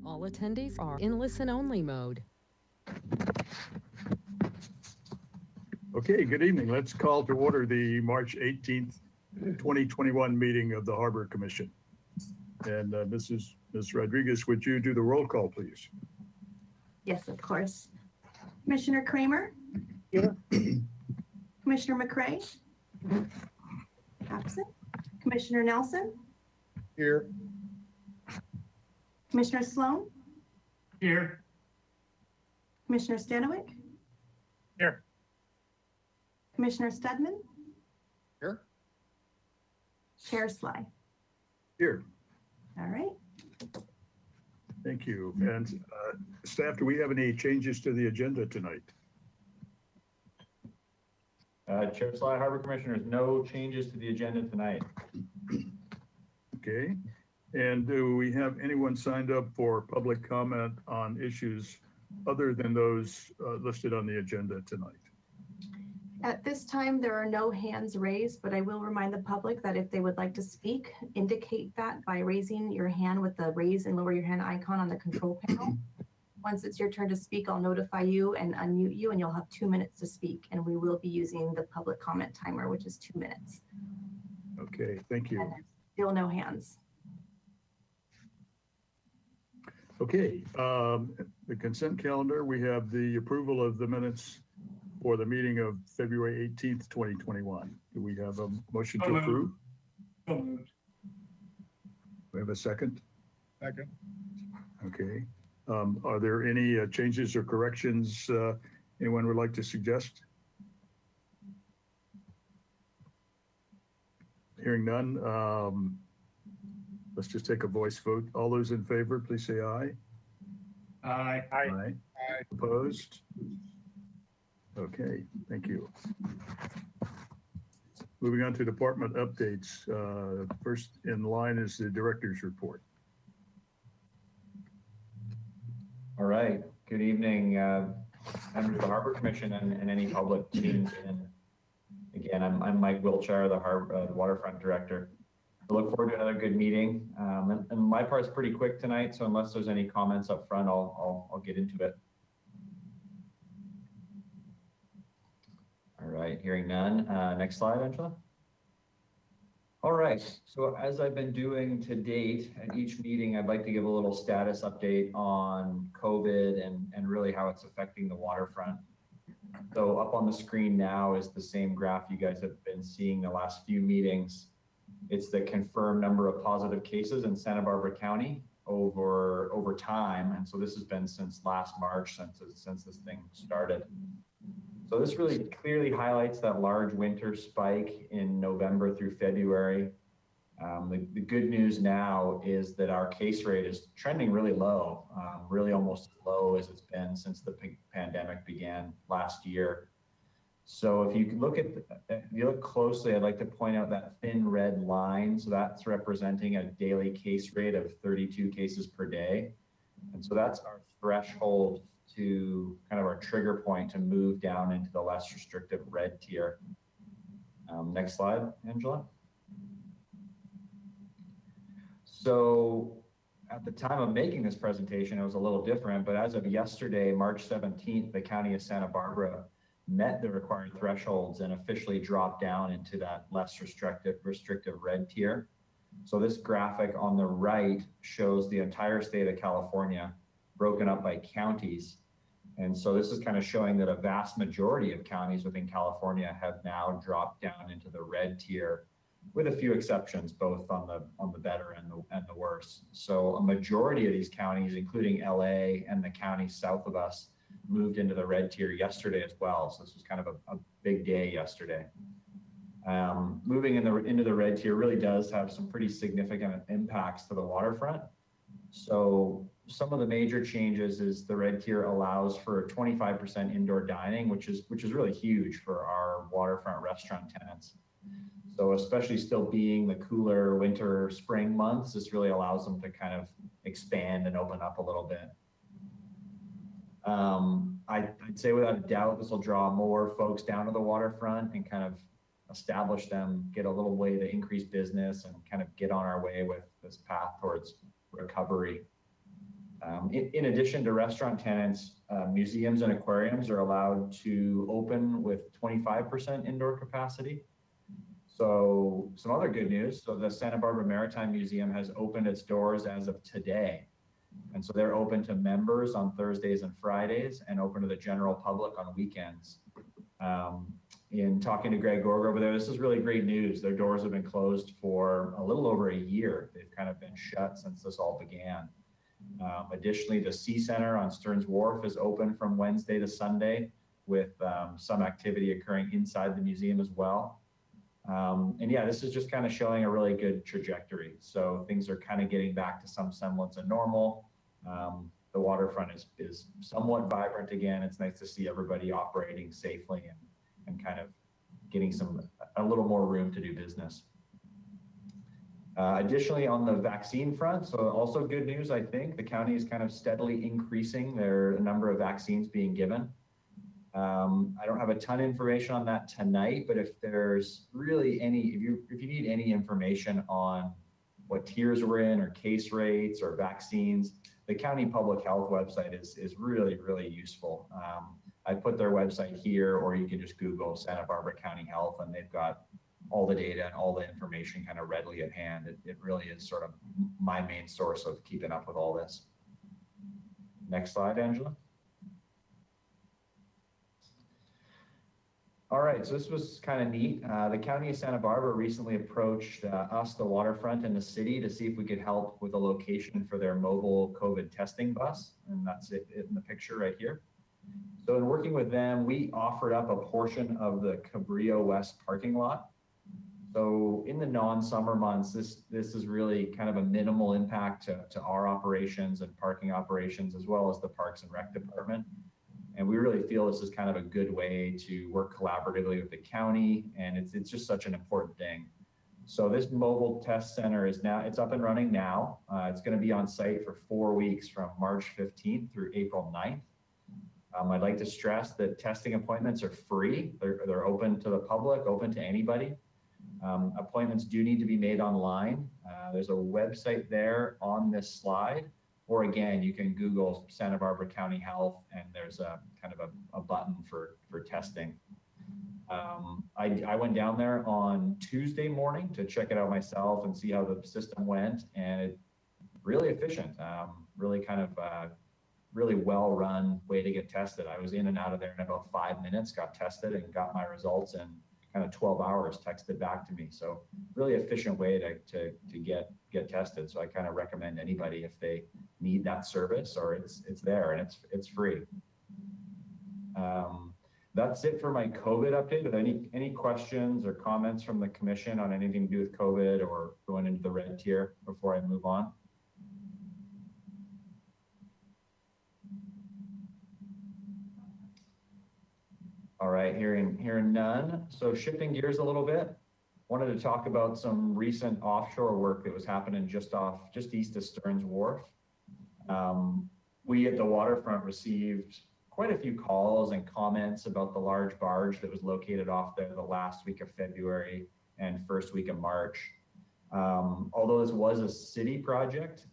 All attendees are in listen-only mode. Okay, good evening. Let's call to order the March 18th, 2021 meeting of the Harbor Commission. And Ms. Rodriguez, would you do the roll call, please? Yes, of course. Commissioner Kramer? Here. Commissioner McCray? Absent. Commissioner Nelson? Here. Commissioner Sloan? Here. Commissioner Stanowicz? Here. Commissioner Stedman? Here. Chair Sly. Here. All right. Thank you. And staff, do we have any changes to the agenda tonight? Chair Sly, Harbor Commissioners, no changes to the agenda tonight. Okay. And do we have anyone signed up for public comment on issues other than those listed on the agenda tonight? At this time, there are no hands raised, but I will remind the public that if they would like to speak, indicate that by raising your hand with the raise and lower your hand icon on the control panel. Once it's your turn to speak, I'll notify you and unmute you, and you'll have 2 minutes to speak. And we will be using the public comment timer, which is 2 minutes. Okay, thank you. And there's still no hands. Okay, the consent calendar, we have the approval of the minutes for the meeting of February 18th, 2021. Do we have a motion to approve? So moved. We have a second? Second. Okay. Are there any changes or corrections anyone would like to suggest? Hearing none, let's just take a voice vote. All those in favor, please say aye. Aye. Aye. Opposed? Okay, thank you. Moving on to department updates. First in line is the director's report. All right, good evening, members of the Harbor Commission and any public tuning in. Again, I'm Mike Wiltshire, the Waterfront Director. I look forward to another good meeting. And my part's pretty quick tonight, so unless there's any comments up front, I'll get into it. All right, hearing none. Next slide, Angela. All right, so as I've been doing to date at each meeting, I'd like to give a little status update on COVID and really how it's affecting the waterfront. So up on the screen now is the same graph you guys have been seeing the last few meetings. It's the confirmed number of positive cases in Santa Barbara County over time. And so this has been since last March, since this thing started. So this really clearly highlights that large winter spike in November through February. The good news now is that our case rate is trending really low, really almost as low as it's been since the pandemic began last year. So if you look closely, I'd like to point out that thin red line. So that's representing a daily case rate of 32 cases per day. And so that's our threshold to kind of our trigger point to move down into the less restrictive red tier. Next slide, Angela. So at the time of making this presentation, it was a little different, but as of yesterday, March 17th, the County of Santa Barbara met the required thresholds and officially dropped down into that less restrictive red tier. So this graphic on the right shows the entire state of California broken up by counties. And so this is kind of showing that a vast majority of counties within California have now dropped down into the red tier, with a few exceptions, both on the better and the worse. So a majority of these counties, including LA and the counties south of us, moved into the red tier yesterday as well. So this was kind of a big day yesterday. Moving into the red tier really does have some pretty significant impacts to the waterfront. So some of the major changes is the red tier allows for 25% indoor dining, which is really huge for our waterfront restaurant tenants. So especially still being the cooler winter, spring months, this really allows them to kind of expand and open up a little bit. I'd say without a doubt, this will draw more folks down to the waterfront and kind of establish them, get a little way to increase business and kind of get on our way with this path towards recovery. In addition to restaurant tenants, museums and aquariums are allowed to open with 25% indoor capacity. So some other good news. So the Santa Barbara Maritime Museum has opened its doors as of today. And so they're open to members on Thursdays and Fridays and open to the general public on weekends. In talking to Greg Gorg over there, this is really great news. Their doors have been closed for a little over a year. They've kind of been shut since this all began. Additionally, the Sea Center on Stearns Wharf is open from Wednesday to Sunday with some activity occurring inside the museum as well. And yeah, this is just kind of showing a really good trajectory. So things are kind of getting back to some semblance of normal. The waterfront is somewhat vibrant again. It's nice to see everybody operating safely and kind of getting a little more room to do business. Additionally, on the vaccine front, so also good news, I think, the county is kind of steadily increasing their number of vaccines being given. I don't have a ton of information on that tonight, but if there's really if you need any information on what tiers we're in or case rates or vaccines, the county public health website is really, really useful. I put their website here, or you can just Google Santa Barbara County Health and they've got all the data and all the information kind of readily at hand. It really is sort of my main source of keeping up with all this. Next slide, Angela. All right, so this was kind of neat. The County of Santa Barbara recently approached us, the waterfront and the city, to see if we could help with a location for their mobile COVID testing bus. And that's it in the picture right here. So in working with them, we offered up a portion of the Cabrillo West parking lot. So in the non-summer months, this is really kind of a minimal impact to our operations and parking operations, as well as the Parks and Rec department. And we really feel this is kind of a good way to work collaboratively with the county, and it's just such an important thing. So this mobile test center it's up and running now. It's going to be on site for 4 weeks from March 15th through April 9th. I'd like to stress that testing appointments are free. They're open to the public, open to anybody. Appointments do need to be made online. There's a website there on this slide, or again, you can Google Santa Barbara County Health and there's a kind of a button for testing. I went down there on Tuesday morning to check it out myself and see how the system went, and it's really efficient, really kind of really well-run way to get tested. I was in and out of there in about 5 minutes, got tested and got my results in kind of 12 hours texted back to me. So really efficient way to get tested. So I kind of recommend anybody, if they need that service, or it's there and it's free. That's it for my COVID update. Are there any questions or comments from the commission on anything to do with COVID or going into the red tier before I move on? All right, hearing none. So shifting gears a little bit, wanted to talk about some recent offshore work that was happening just east of Stearns Wharf. We at the waterfront received quite a few calls and comments about the large barge that was located off there the last week of February and first week of March. Although this was a city project,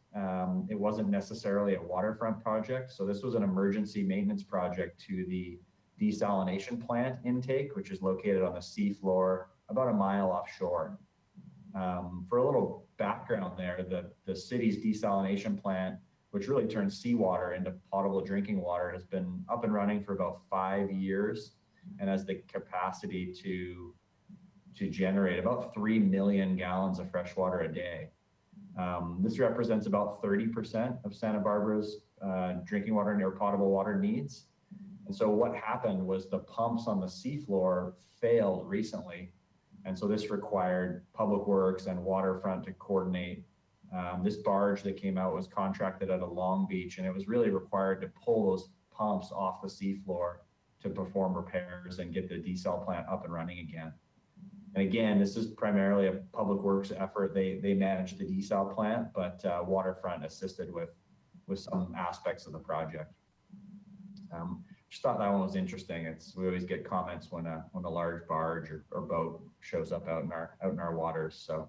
it wasn't necessarily a waterfront project. So this was an emergency maintenance project to the desalination plant intake, which is located on the seafloor about a mile offshore. For a little background there, the city's desalination plant, which really turns seawater into potable drinking water, has been up and running for about 5 years and has the capacity to generate about 3 million gallons of fresh water a day. This represents about 30% of Santa Barbara's drinking water and potable water needs. And so what happened was the pumps on the seafloor failed recently. And so this required Public Works and Waterfront to coordinate This barge that came out was contracted out of Long Beach, and it was really required to pull those pumps off the seafloor to perform repairs and get the desal plant up and running again. And again, this is primarily a public works effort. They manage the desal plant, but Waterfront assisted with some aspects of the project. Just thought that one was interesting. We always get comments when a large barge or boat shows up out in our waters. So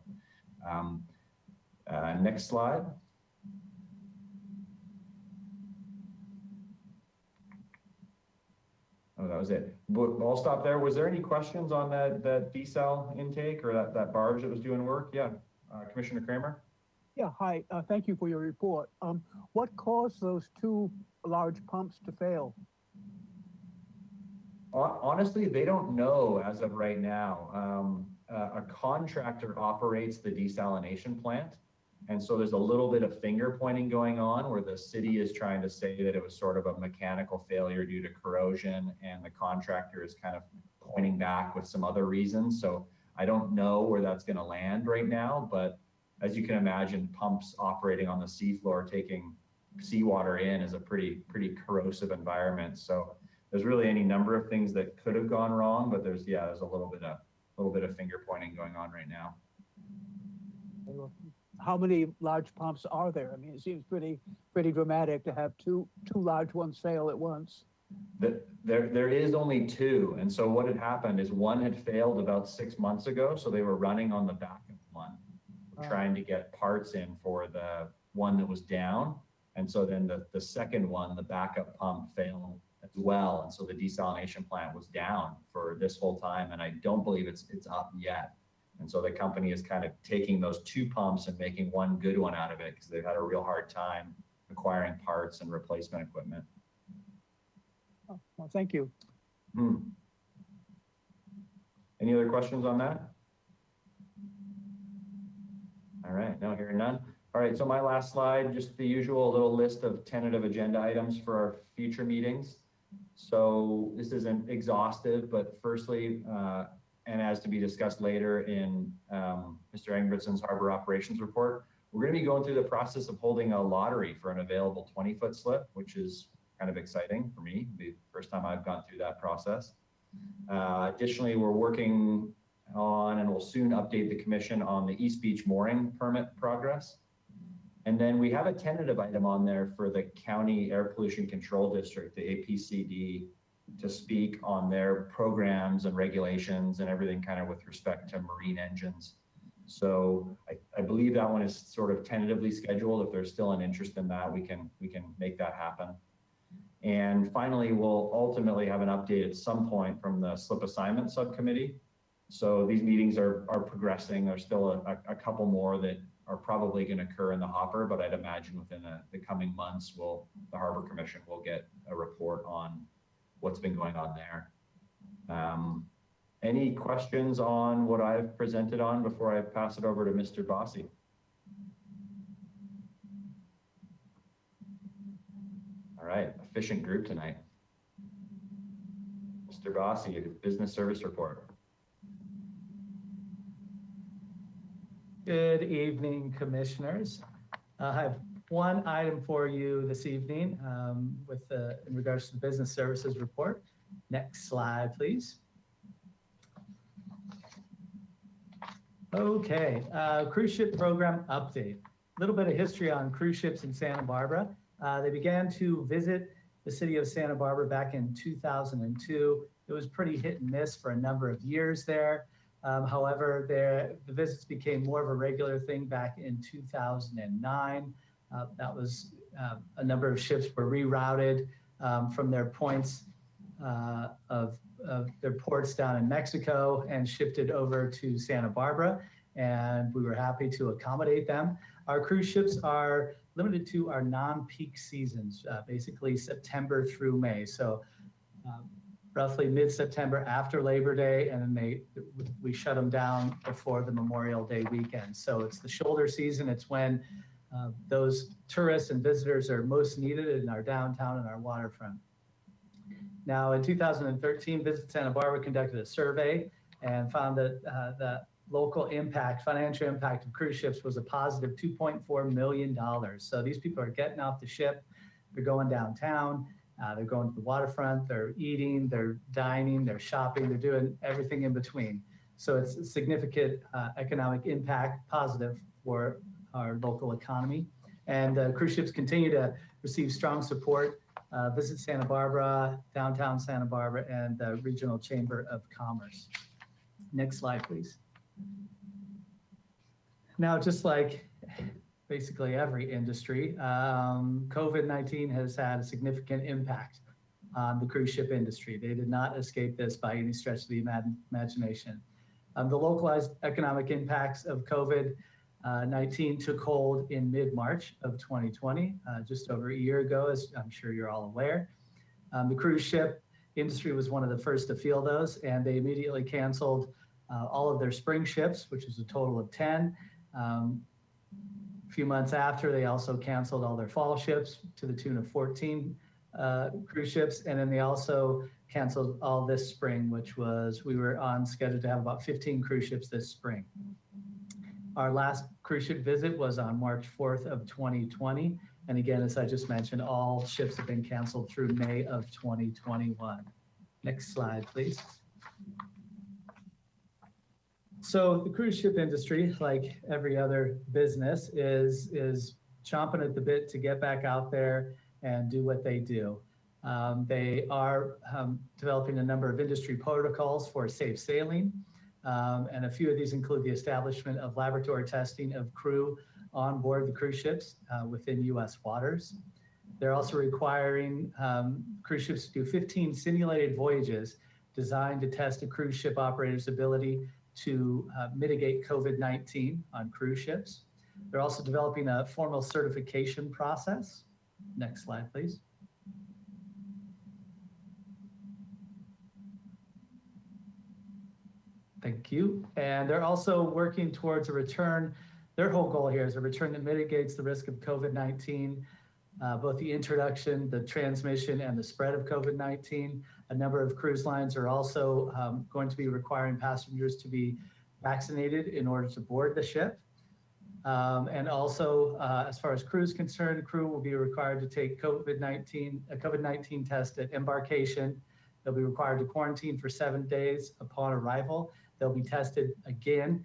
next slide. Oh, that was it. I'll stop there. Was there any questions on that desal intake or that barge that was doing work? Yeah, Commissioner Kramer. Yeah, hi. Thank you for your report. What caused those two large pumps to fail? Honestly, they don't know as of right now. A contractor operates the desalination plant. And so there's a little bit of finger pointing going on where the city is trying to say that it was sort of a mechanical failure due to corrosion, and the contractor is kind of pointing back with some other reasons. So I don't know where that's going to land right now, but as you can imagine, pumps operating on the seafloor taking seawater in is a pretty corrosive environment. So there's really any number of things that could have gone wrong, but there's a little bit of finger pointing going on right now. How many large pumps are there? I mean, it seems pretty dramatic to have two large ones fail at once. There is only two. And so what had happened is one had failed about 6 months ago. So they were running on the backup one, trying to get parts in for the one that was down. And so then the second one, the backup pump, failed as well. And so the desalination plant was down for this whole time. And I don't believe it's up yet. And so the company is kind of taking those two pumps and making one good one out of it because they've had a real hard time acquiring parts and replacement equipment. Oh, well, thank you. Any other questions on that? All right, no, hearing none. All right, so my last slide, just the usual little list of tentative agenda items for our future meetings. So this isn't exhaustive, but firstly, and as to be discussed later in Mr. Engebretsen's Harbor Operations Report, we're going to be going through the process of holding a lottery for an available 20-foot slip, which is kind of exciting for me. It'll be the first time I've gone through that process. Additionally, we're working on and will soon update the commission on the East Beach mooring permit progress. And then we have a tentative item on there for the County Air Pollution Control District, the APCD, to speak on their programs and regulations and everything kind of with respect to marine engines. So I believe that one is sort of tentatively scheduled. If there's still an interest in that, we can make that happen. And finally, we'll ultimately have an update at some point from the slip assignment subcommittee. So these meetings are progressing. There's still a couple more that are probably going to occur in the hopper, but I'd imagine within the coming months, the Harbor Commission will get a report on what's been going on there. Any questions on what I've presented on before I pass it over to Mr. Bossy? All right, efficient group tonight. Mr. Bossy, business service report. Good evening, commissioners. I have one item for you this evening in regards to the business services report. Next slide, please. Okay, cruise ship program update. A little bit of history on cruise ships in Santa Barbara. They began to visit the city of Santa Barbara back in 2002. It was pretty hit and miss for a number of years there. However, the visits became more of a regular thing back in 2009. That was a number of ships were rerouted from their points of their ports down in Mexico and shifted over to Santa Barbara. And we were happy to accommodate them. Our cruise ships are limited to our non-peak seasons, basically September through May. So roughly mid-September after Labor Day, and then we shut them down before the Memorial Day weekend. So it's the shoulder season. It's when those tourists and visitors are most needed in our downtown and our waterfront. Now in 2013, Visit Santa Barbara conducted a survey and found that local impact, financial impact of cruise ships was a positive $2.4 million. So these people are getting off the ship, they're going downtown, they're going to the waterfront, they're eating, they're dining, they're shopping, they're doing everything in between. So it's a significant economic impact, positive for our local economy. And cruise ships continue to receive strong support. Visit Santa Barbara, downtown Santa Barbara, and the Regional Chamber of Commerce. Next slide, please. Now, just like basically every industry, COVID-19 has had a significant impact on the cruise ship industry. They did not escape this by any stretch of the imagination. The localized economic impacts of COVID-19 took hold in mid-March of 2020, just over a year ago, as I'm sure you're all aware. The cruise ship industry was one of the first to feel those, and they immediately canceled all of their spring ships, which is a total of 10. A few months after, they also canceled all their fall ships to the tune of 14 cruise ships. And then they also canceled all this spring, which was, we were on schedule to have about 15 cruise ships this spring. Our last cruise ship visit was on March 4th of 2020. And again, as I just mentioned, all ships have been canceled through May of 2021. Next slide, please. So the cruise ship industry, like every other business, is chomping at the bit to get back out there and do what they do. They are developing a number of industry protocols for safe sailing. And a few of these include the establishment of laboratory testing of crew on board the cruise ships within US waters. They're also requiring cruise ships to do 15 simulated voyages designed to test a cruise ship operator's ability to mitigate COVID-19 on cruise ships. They're also developing a formal certification process. Next slide, please. Thank you. And they're also working towards a return. Their whole goal here is a return that mitigates the risk of COVID-19, both the introduction, the transmission, and the spread of COVID-19. A number of cruise lines are also going to be requiring passengers to be vaccinated in order to board the ship. And also, as far as crew is concerned, crew will be required to take a COVID-19 test at embarkation. They'll be required to quarantine for 7 days upon arrival. They'll be tested again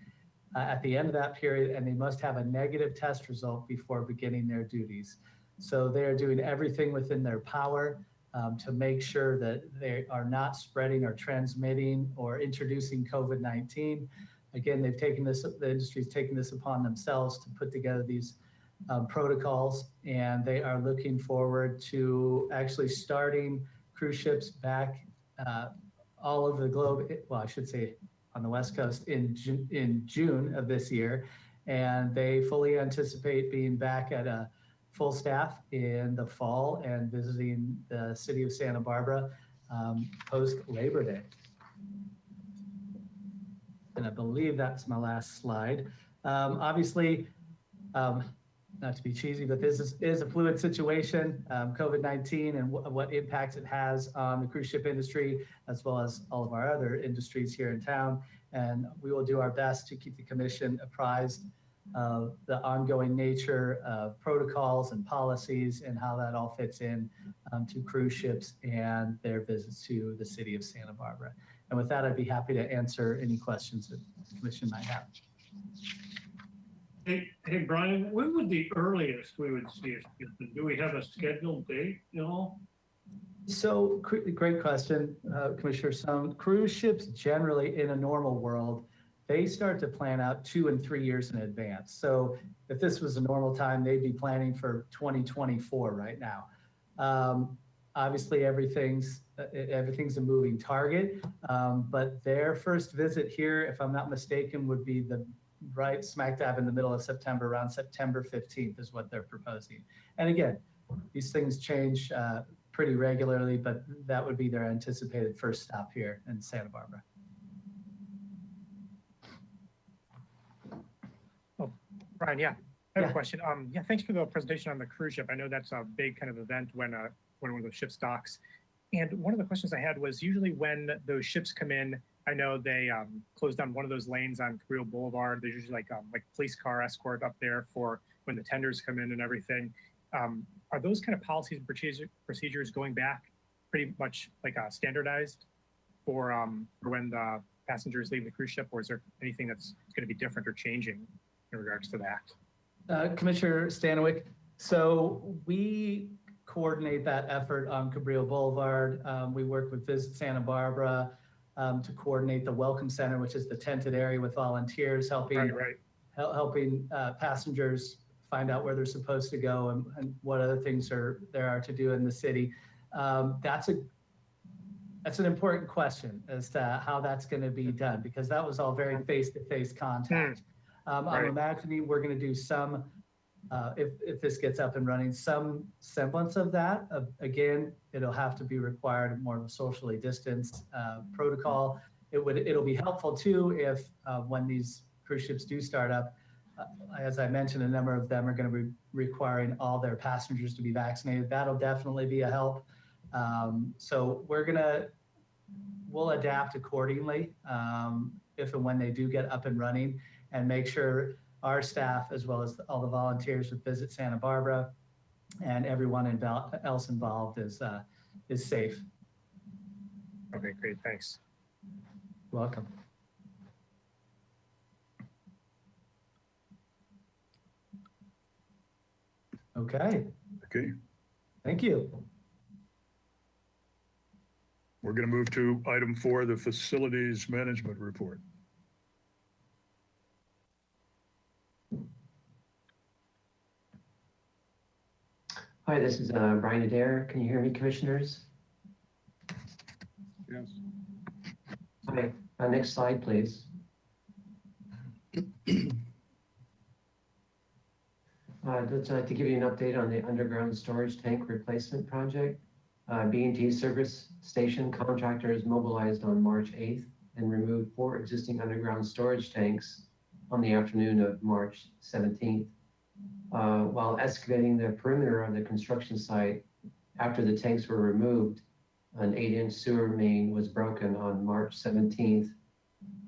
at the end of that period, and they must have a negative test result before beginning their duties. So they are doing everything within their power to make sure that they are not spreading or transmitting or introducing COVID-19. Again, they've taken this, the industry's taken this upon themselves to put together these protocols, and they are looking forward to actually starting cruise ships back all over the globe. Well, I should say on the West Coast in June of this year. And they fully anticipate being back at a full staff in the fall and visiting the city of Santa Barbara post Labor Day. And I believe that's my last slide. Obviously, not to be cheesy, but this is a fluid situation, COVID-19 and what impacts it has on the cruise ship industry, as well as all of our other industries here in town. And we will do our best to keep the commission apprised of the ongoing nature of protocols and policies and how that all fits in to cruise ships and their visits to the city of Santa Barbara. And with that, I'd be happy to answer any questions that the commission might have. Hey, Brian, when would the earliest we would see it? Do we have a scheduled date, you know? So great question, Commissioner Sohn. Cruise ships generally in a normal world, they start to plan out 2 and 3 years in advance. So if this was a normal time, they'd be planning for 2024 right now. Obviously, everything's a moving target, but their first visit here, if I'm not mistaken, would be the right smack dab in the middle of September, around September 15th is what they're proposing. And again, these things change pretty regularly, but that would be their anticipated first stop here in Santa Barbara. Oh, Brian, yeah, I have Yeah. a question. Yeah, thanks for the presentation on the cruise ship. I know that's a big kind of event when one of those ships docks. And one of the questions I had was usually when those ships come in, I know they closed down one of those lanes on Cabrillo Boulevard. There's usually like police car escort up there for when the tenders come in and everything. Are those kind of policies and procedures going back pretty much like standardized for when the passengers leave the cruise ship, or is there anything that's going to be different or changing in regards to that? Commissioner Stanwyck, so we coordinate that effort on Cabrillo Boulevard. We work with Visit Santa Barbara to coordinate the Welcome Center, which is the tented area with volunteers helping helping passengers find out where they're supposed to go and what other things there are to do in the city. That's an important question as to how that's going to be done, because that was all very face-to-face contact. I'm imagining we're going to do some, if this gets up and running, some semblance of that. Again, it'll have to be required more of a socially distanced protocol. It'll be helpful too if when these cruise ships do start up, as I mentioned, a number of them are going to be requiring all their passengers to be vaccinated. That'll definitely be a help. So we'll adapt accordingly if and when they do get up and running, and make sure our staff, as well as all the volunteers with Visit Santa Barbara and everyone else involved is safe. Okay, great, thanks. Welcome. Okay, Okay, thank you. we're going to move to item 4, the facilities management report. Hi, this is Brian Adair. Can you hear me, commissioners? Yes. Hi, next slide, please. I'd like to give you an update on the underground storage tank replacement project. B&T Service Station contractors mobilized on March 8th and removed 4 existing underground storage tanks on the afternoon of March 17th. While excavating the perimeter of the construction site, after the tanks were removed, an 8-inch sewer main was broken on March 17th.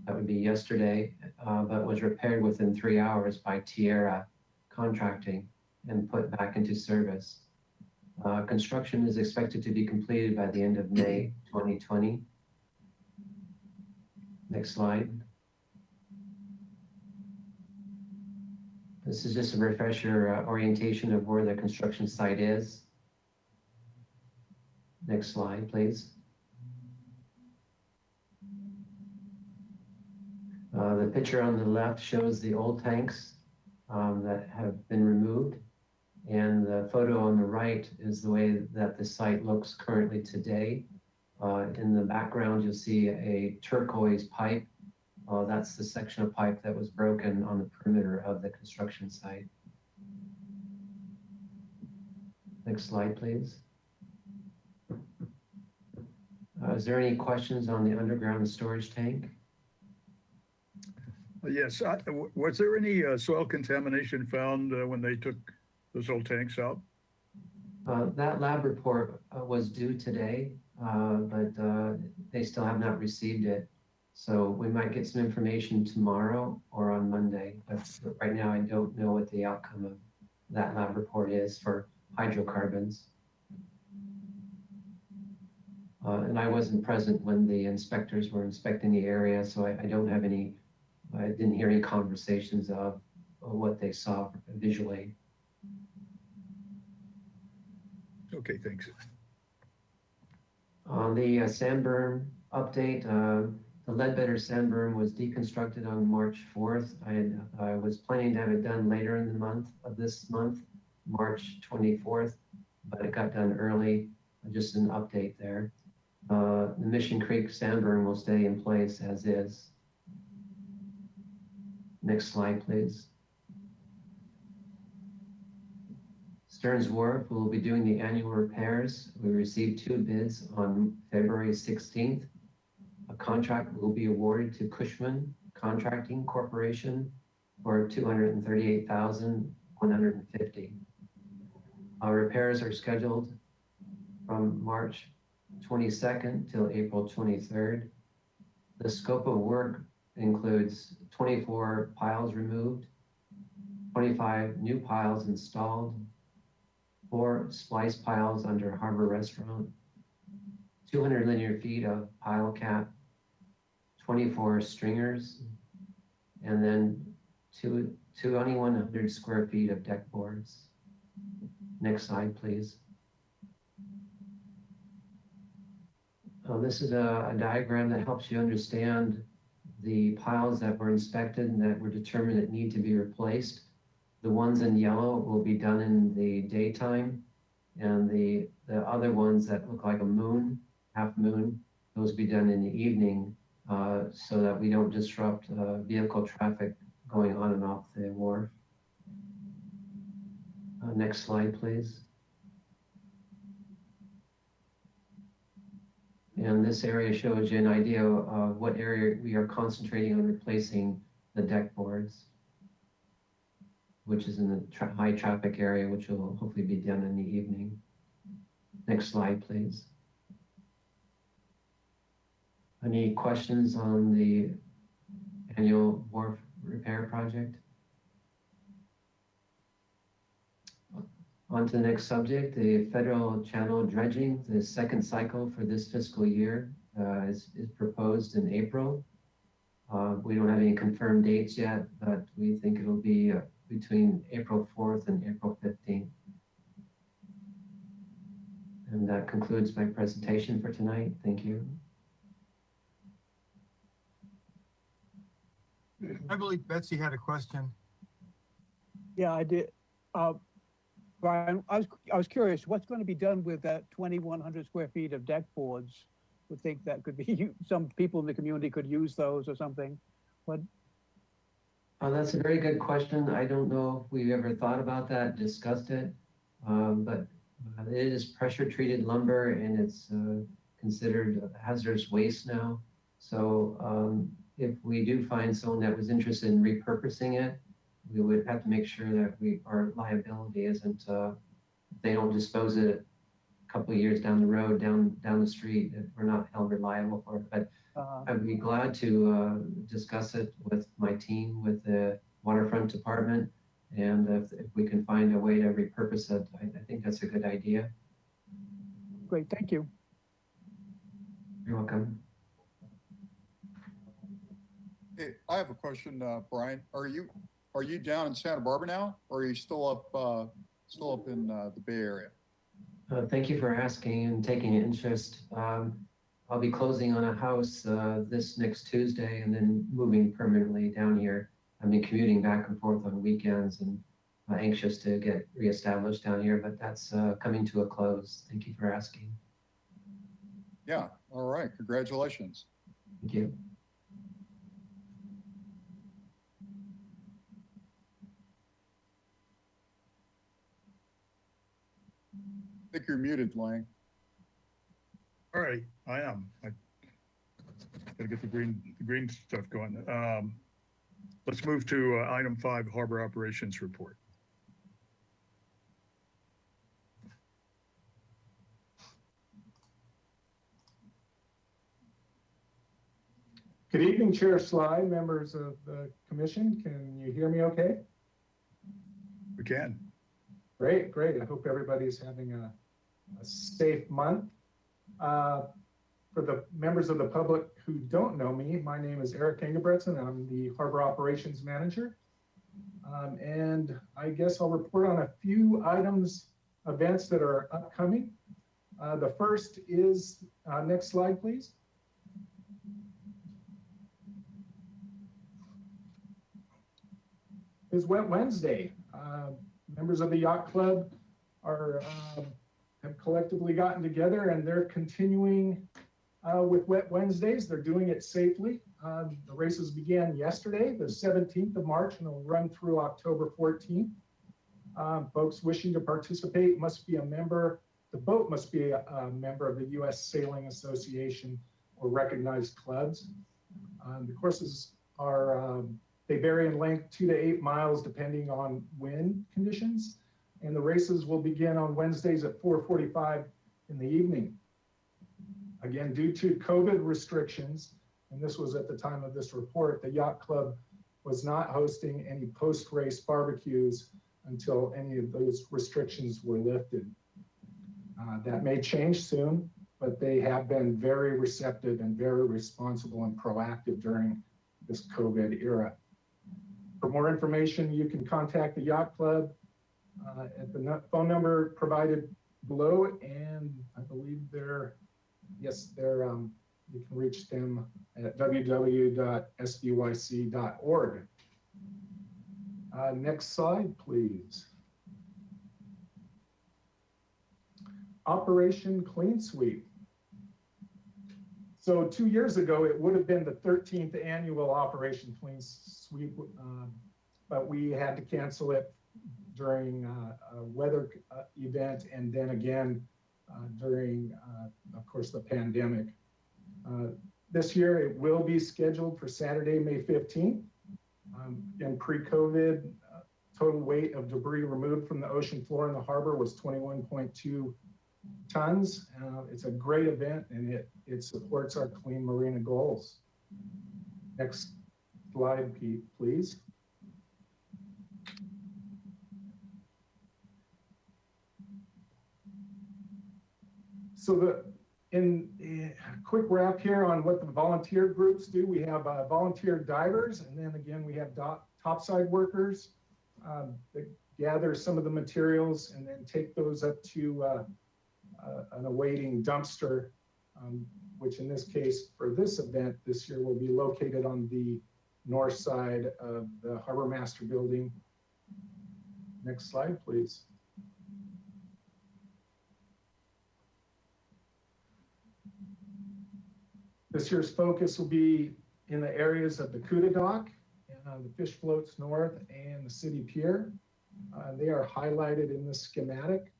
That would be yesterday, but was repaired within 3 hours by Tierra Contracting and put back into service. Construction is expected to be completed by the end of May 2020. Next slide. This is just a refresher orientation of where the construction site is. Next slide, please. The picture on the left shows the old tanks that have been removed. And the photo on the right is the way that the site looks currently today. In the background, you'll see a turquoise pipe. That's the section of pipe that was broken on the perimeter of the construction site. Next slide, please. Is there any questions on the underground storage tank? Yes, was there any soil contamination found when they took those old tanks out? That lab report was due today, but they still have not received it. So we might get some information tomorrow or on Monday, but right now I don't know what the outcome of that lab report is for hydrocarbons. And I wasn't present when the inspectors were inspecting the area, so I don't have any, I didn't hear any conversations of what they saw visually. Okay, thanks. On the sand berm update, the Ledbetter sand berm was deconstructed on March 4th. I was planning to have it done later in the month of this month, March 24th, but it got done early. Just an update there. The Mission Creek sand berm will stay in place as is. Next slide, please. Stearns Wharf will be doing the annual repairs. We received 2 bids on February 16th. A contract will be awarded to Cushman Contracting Corporation for $238,150. Our repairs are scheduled from March 22nd till April 23rd. The scope of work includes 24 piles removed, 25 new piles installed, 4 splice piles under Harbor Restaurant, 200 linear feet of pile cap, 24 stringers, and then 2,100 square feet of deck boards. Next slide, please. This is a diagram that helps you understand the piles that were inspected and that were determined that need to be replaced. The ones in yellow will be done in the daytime, and the other ones that look like a moon, half moon, those will be done in the evening, so that we don't disrupt vehicle traffic going on and off the wharf. Next slide, please. And this area shows you an idea of what area we are concentrating on replacing the deck boards, which is in the high traffic area, which will hopefully be done in the evening. Next slide, please. Any questions on the annual wharf repair project? On to the next subject, the federal channel dredging. The second cycle for this fiscal year is proposed in April. We don't have any confirmed dates yet, but we think it'll be between April 4th and April 15th. And that concludes my presentation for tonight. Thank you. I believe Betsy had a question. Yeah, I did. Brian, I was curious, what's going to be done with that 2,100 square feet of deck boards? Would think that could be, some people in the community could use those or something. What? That's a very good question. I don't know if we've ever thought about that, discussed it, but it is pressure treated lumber and it's considered hazardous waste now. So if we do find someone that was interested in repurposing it, we would have to make sure that our liability isn't, if they don't dispose it a couple of years down the road, down the street, that we're not held reliable for it. But I'd be glad to discuss it with my team, with the waterfront department. And if we can find a way to repurpose it, I think that's a good idea. Great, thank you. You're welcome. Hey, I have a question, Brian. Are you down in Santa Barbara now, or are you still up in the Bay Area? Thank you for asking and taking an interest. I'll be closing on a house this next Tuesday and then moving permanently down here. I've been commuting back and forth on weekends and anxious to get reestablished down here, but that's coming to a close. Thank you for asking. Yeah, all right, congratulations. Thank you. I think you're muted, Lang. All right, I am. I gotta get the green stuff going. Let's move to item 5, Harbor Operations Report. Good evening, Chair Sly, members of the commission. Can you hear me okay? We can. Great, great. I hope everybody's having a safe month. For the members of the public who don't know me, my name is Eric Engebretson. I'm the Harbor Operations Manager. And I guess I'll report on a few events that are upcoming. The first is, next slide, please. Is Wet Wednesday. Members of the Yacht Club have collectively gotten together and they're continuing with Wet Wednesdays. They're doing it safely. The races began yesterday, the 17th of March, and will run through October 14th. Folks wishing to participate must be a member, the boat must be a member of the U.S. Sailing Association or recognized clubs. The courses are, they vary in length 2 to 8 miles depending on wind conditions. And the races will begin on Wednesdays at 4:45 in the evening. Again, due to COVID restrictions, and this was at the time of this report, the yacht club was not hosting any post-race barbecues until any of those restrictions were lifted. That may change soon, but they have been very receptive and very responsible and proactive during this COVID era. For more information, you can contact the Yacht Club at the phone number provided below, and I believe you can reach them at www.sbyc.org. Next slide, please. Operation Clean Sweep. So 2 years ago, it would have been the 13th annual Operation Clean Sweep, but we had to cancel it during a weather event, and then again during, of course, the pandemic. This year, it will be scheduled for Saturday, May 15th. In pre-COVID, total weight of debris removed from the ocean floor in the harbor was 21.2 tons. It's a great event, and it supports our clean marina goals. Next slide, Pete, please. So in a quick wrap here on what the volunteer groups do, we have volunteer divers, and then again, we have topside workers that gather some of the materials and then take those up to an awaiting dumpster, which in this case, for this event this year, will be located on the north side of the Harbor Master Building. Next slide, please. This year's focus will be in the areas of the Cuda Dock, the fish floats north, and the city pier. They are highlighted in this schematic.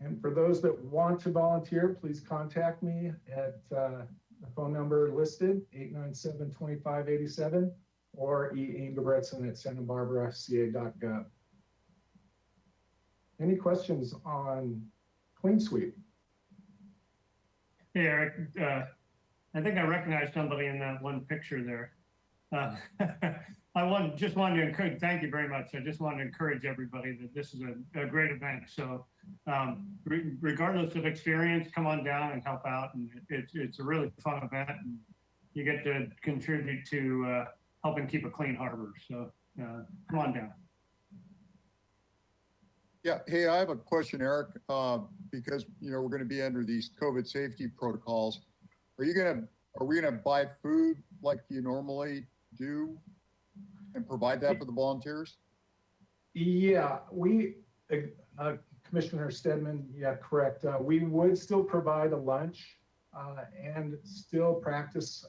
And for those that want to volunteer, please contact me at the phone number listed, 897-2587, or e.ingebretson at santabarbaraca.gov. Any questions on Clean Sweep? Hey, Eric, I think I recognize somebody in that one picture there. Just wanted to encourage, thank you very much. I just wanted to encourage everybody that this is a great event. So regardless of experience, come on down and help out. And it's a really fun event. And you get to contribute to helping keep a clean harbor. So come on down. Yeah, hey, I have a question, Eric, because we're going to be under these COVID safety protocols. Are we going to buy food like you normally do and provide that for the volunteers? Yeah, Commissioner Stedman, yeah, correct. We would still provide a lunch and still practice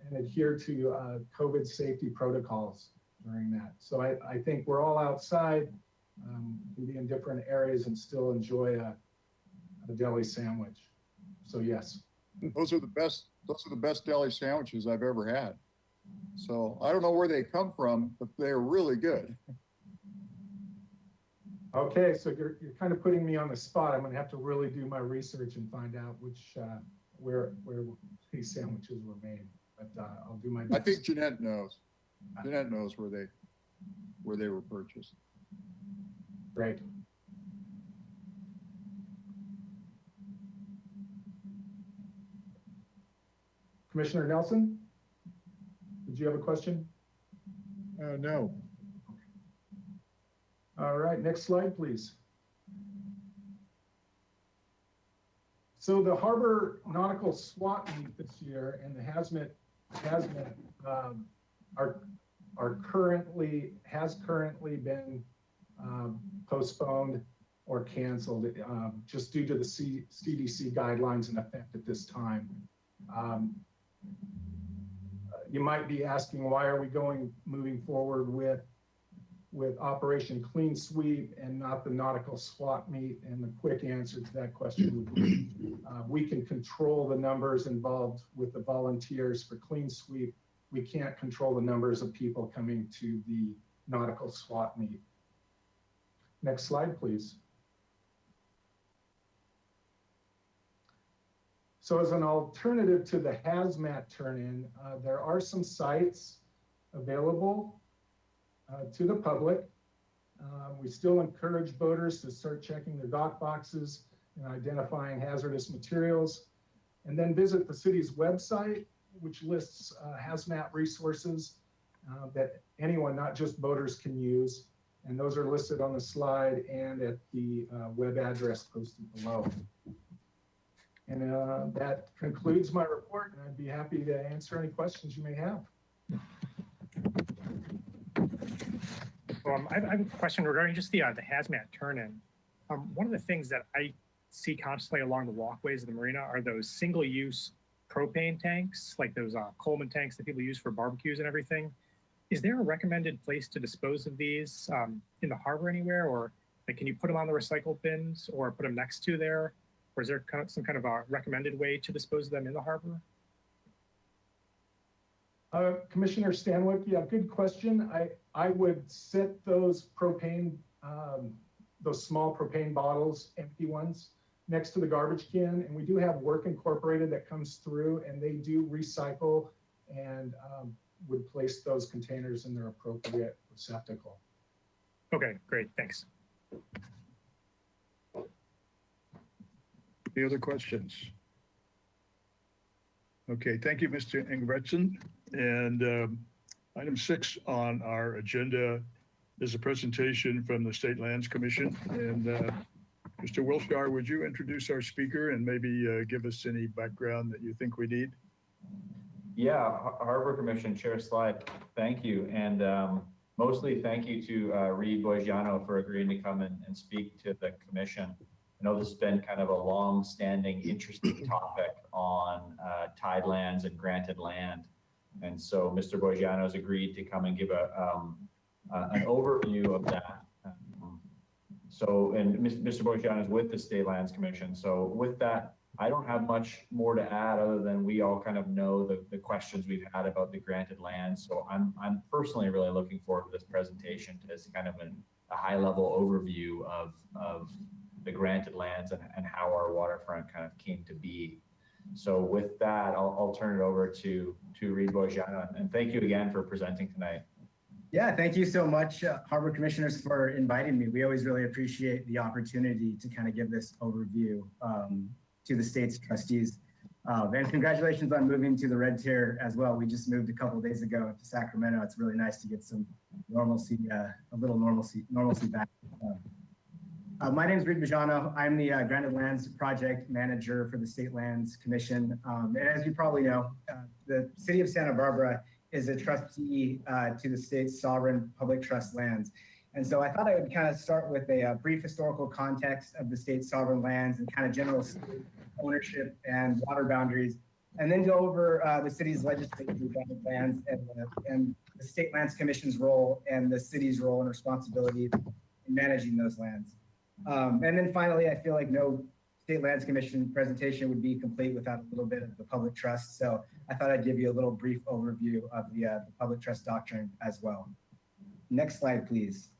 and adhere to COVID safety protocols during that. So I think we're all outside, can be in different areas and still enjoy a deli sandwich. So yes. Those are the best deli sandwiches I've ever had. So I don't know where they come from, but they're really good. Okay, so you're kind of putting me on the spot. I'm going to have to really do my research and find out where these sandwiches were made. But I'll do my best. I think Jeanette knows. Jeanette knows where they were purchased. Great. Commissioner Nelson, did you have a question? No. All right, next slide, please. So the Harbor Nautical SWAT meet this year and the hazmat has currently been postponed or canceled just due to the CDC guidelines in effect at this time. You might be asking, why are we moving forward with Operation Clean Sweep and not the Nautical SWAT meet? And the quick answer to that question would be, we can control the numbers involved with the volunteers for Clean Sweep. We can't control the numbers of people coming to the Nautical SWAT meet. Next slide, please. So as an alternative to the hazmat turn-in, there are some sites available to the public. We still encourage boaters to start checking their dock boxes and identifying hazardous materials, and then visit the city's website, which lists hazmat resources that anyone, not just boaters, can use. And those are listed on the slide and at the web address posted below. And that concludes my report, and I'd be happy to answer any questions you may have. I have a question regarding just the hazmat turn-in. One of the things that I see constantly along the walkways of the marina are those single-use propane tanks, like those Coleman tanks that people use for barbecues and everything. Is there a recommended place to dispose of these in the harbor anywhere, or like, can you put them on the recycle bins or put them next to there? Or is there some kind of a recommended way to dispose of them in the harbor? Commissioner Stanwyck, yeah, good question. I would set those propane, those small propane bottles, empty ones, next to the garbage can. And we do have Work Incorporated that comes through, and they do recycle and would place those containers in their appropriate receptacle. Okay, great, thanks. Any other questions? Okay, thank you, Mr. Ingebretson. And item 6 on our agenda is a presentation from the State Lands Commission. And Mr. Wilshire, would you introduce our speaker and maybe give us any background that you think we need? Yeah, Harbor Commission Chair Slide, thank you. And mostly thank you to Reed Boigiano for agreeing to come and speak to the commission. I know this has been kind of a long-standing, interesting topic on tidelands and granted land. And so Mr. Boigiano has agreed to come and give an overview of that. And Mr. Boigiano is with the State Lands Commission. So with that, I don't have much more to add other than we all kind of know the questions we've had about the granted land. So I'm personally really looking forward to this presentation as kind of a high-level overview of the granted lands and how our waterfront kind of came to be. So with that, I'll turn it over to Reed Boigiano, and thank you again for presenting tonight. Yeah, thank you so much, Harbor Commissioners, for inviting me. We always really appreciate the opportunity to kind of give this overview to the state's trustees. And congratulations on moving to the red tier as well. We just moved a couple of days ago to Sacramento. It's really nice to get some normalcy, a little normalcy back. My name is Reed Boigiano. I'm the Granted Lands Project Manager for the State Lands Commission. And as you probably know, the City of Santa Barbara is a trustee to the state's sovereign public trust lands. And so I thought I would kind of start with a brief historical context of the state's sovereign lands and kind of general ownership and water boundaries, and then go over the city's legislative granted lands and the State Lands Commission's role and the city's role and responsibility in managing those lands. And then finally, I feel like no State Lands Commission presentation would be complete without a little bit of the public trust. So I thought I'd give you a little brief overview of the public trust doctrine as well. Next slide, please.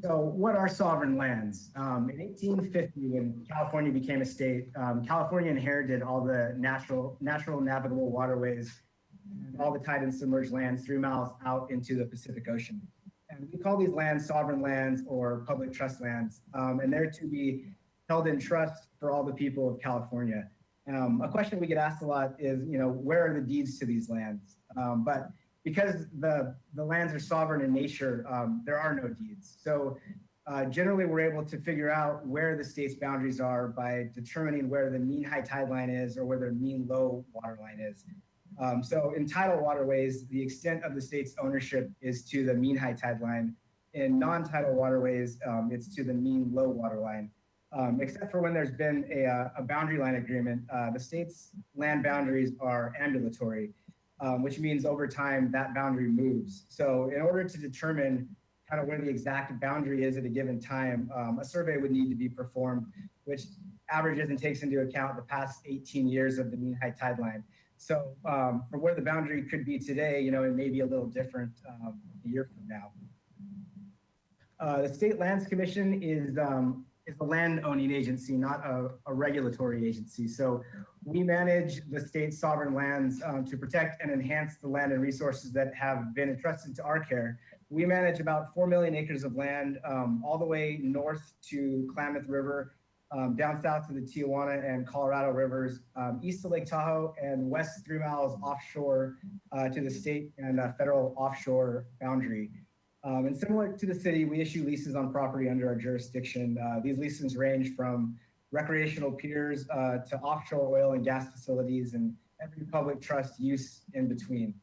So what are sovereign lands? In 1850, when California became a state, California inherited all the natural navigable waterways, and all the tide and submerged lands 3 miles out into the Pacific Ocean. And we call these lands sovereign lands or public trust lands, and they're to be held in trust for all the people of California. A question we get asked a lot is, where are the deeds to these lands? But because the lands are sovereign in nature, there are no deeds. So generally, we're able to figure out where the state's boundaries are by determining where the mean high tide line is or where the mean low water line is. So in tidal waterways, the extent of the state's ownership is to the mean high tide line. In non-tidal waterways, it's to the mean low water line. Except for when there's been a boundary line agreement, the state's land boundaries are ambulatory, which means over time that boundary moves. So in order to determine kind of where the exact boundary is at a given time, a survey would need to be performed, which averages and takes into account the past 18 years of the mean high tide line. So for where the boundary could be today, it may be a little different a year from now. The State Lands Commission is is a land owning agency, not a regulatory agency. So we manage the state's sovereign lands to protect and enhance the land and resources that have been entrusted to our care. We manage about 4 million acres of land all the way north to Klamath River, down south to the Tijuana and Colorado rivers, east to Lake Tahoe, and west 3 miles offshore to the state and federal offshore boundary. And similar to the city, we issue leases on property under our jurisdiction. These leases range from recreational piers to offshore oil and gas facilities and every public trust use in between.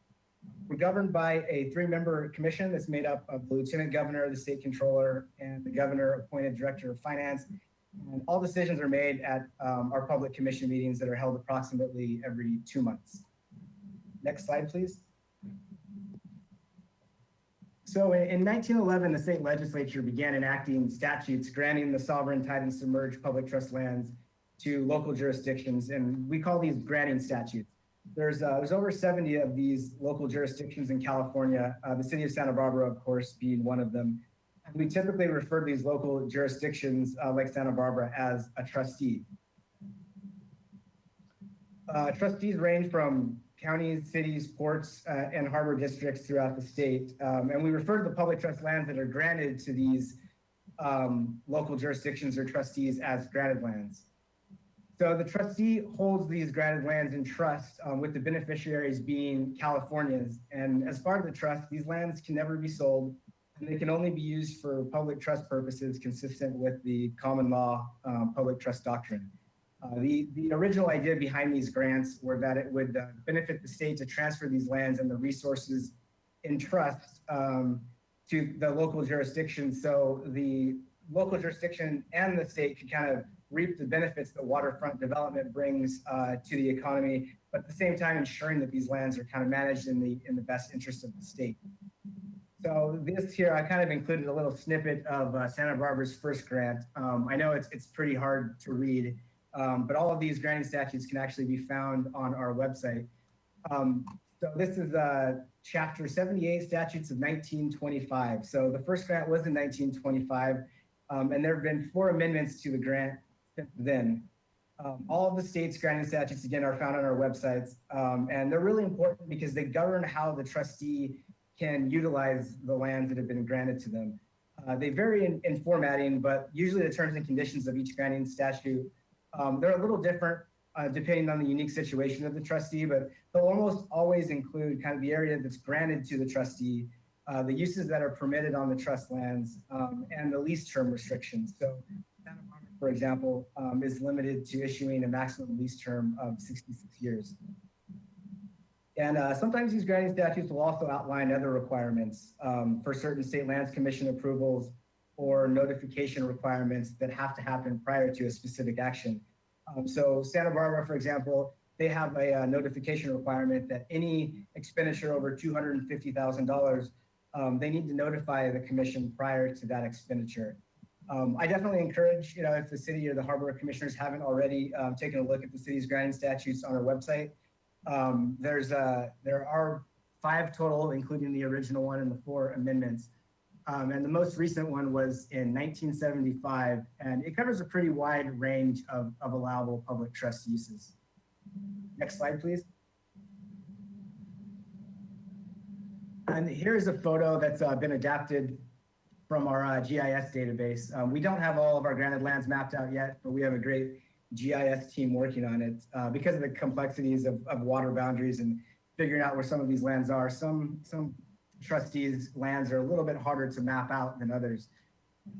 We're governed by a 3-member commission that's made up of the lieutenant governor, the state controller, and the governor appointed director of finance. And all decisions are made at our public commission meetings that are held approximately every 2 months. Next slide, please. So in 1911, the state legislature began enacting statutes granting the sovereign, tied, and submerged public trust lands to local jurisdictions, and we call these granting statutes. There's over 70 of these local jurisdictions in California, the city of Santa Barbara, of course, being one of them. And we typically refer to these local jurisdictions like Santa Barbara as a trustee. Trustees range from counties, cities, ports, and harbor districts throughout the state. And we refer to the public trust lands that are granted to these local jurisdictions or trustees as granted lands. So the trustee holds these granted lands in trust with the beneficiaries being Californians. And as part of the trust, these lands can never be sold, and they can only be used for public trust purposes consistent with the common law public trust doctrine. The original idea behind these grants were that it would benefit the state to transfer these lands and the resources in trust to the local jurisdiction. So the local jurisdiction and the state could kind of reap the benefits that waterfront development brings to the economy, but at the same time ensuring that these lands are kind of managed in the best interest of the state. So this here, I kind of included a little snippet of Santa Barbara's first grant. I know it's pretty hard to read, but all of these granting statutes can actually be found on our website. So this is Chapter 78, Statutes of 1925. So the first grant was in 1925, and there have been 4 amendments to the grant since then. All of the state's granting statutes, again, are found on our websites, and they're really important because they govern how the trustee can utilize the lands that have been granted to them. They vary in formatting, but usually the terms and conditions of each granting statute, they're a little different depending on the unique situation of the trustee, but they'll almost always include kind of the area that's granted to the trustee, the uses that are permitted on the trust lands, and the lease term restrictions. So Santa Barbara, for example, is limited to issuing a maximum lease term of 66 years. And sometimes these granting statutes will also outline other requirements for certain state lands commission approvals or notification requirements that have to happen prior to a specific action. So Santa Barbara, for example, they have a notification requirement that any expenditure over $250,000, they need to notify the commission prior to that expenditure. I definitely encourage, if the city or the harbor commissioners haven't already taken a look at the city's granting statutes on our website. There are 5 total, including the original one and the 4 amendments. And the most recent one was in 1975, and it covers a pretty wide range of allowable public trust uses. Next slide, please. And here's a photo that's been adapted from our GIS database. We don't have all of our granted lands mapped out yet, but we have a great GIS team working on it because of the complexities of water boundaries and figuring out where some of these lands are. Some trustees' lands are a little bit harder to map out than others.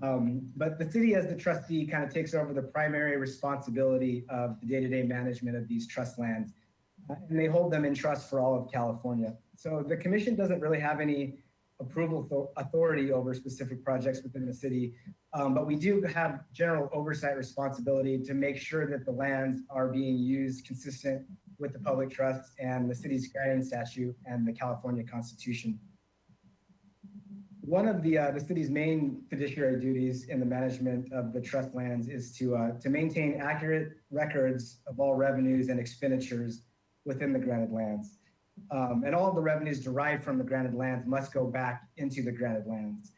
But the city as the trustee kind of takes over the primary responsibility of the day-to-day management of these trust lands. And they hold them in trust for all of California. So the commission doesn't really have any approval authority over specific projects within the city, but we do have general oversight responsibility to make sure that the lands are being used consistent with the public trust and the city's granting statute and the California Constitution. One of the city's main fiduciary duties in the management of the trust lands is to maintain accurate records of all revenues and expenditures within the granted lands. And all of the revenues derived from the granted lands must go back into the granted lands.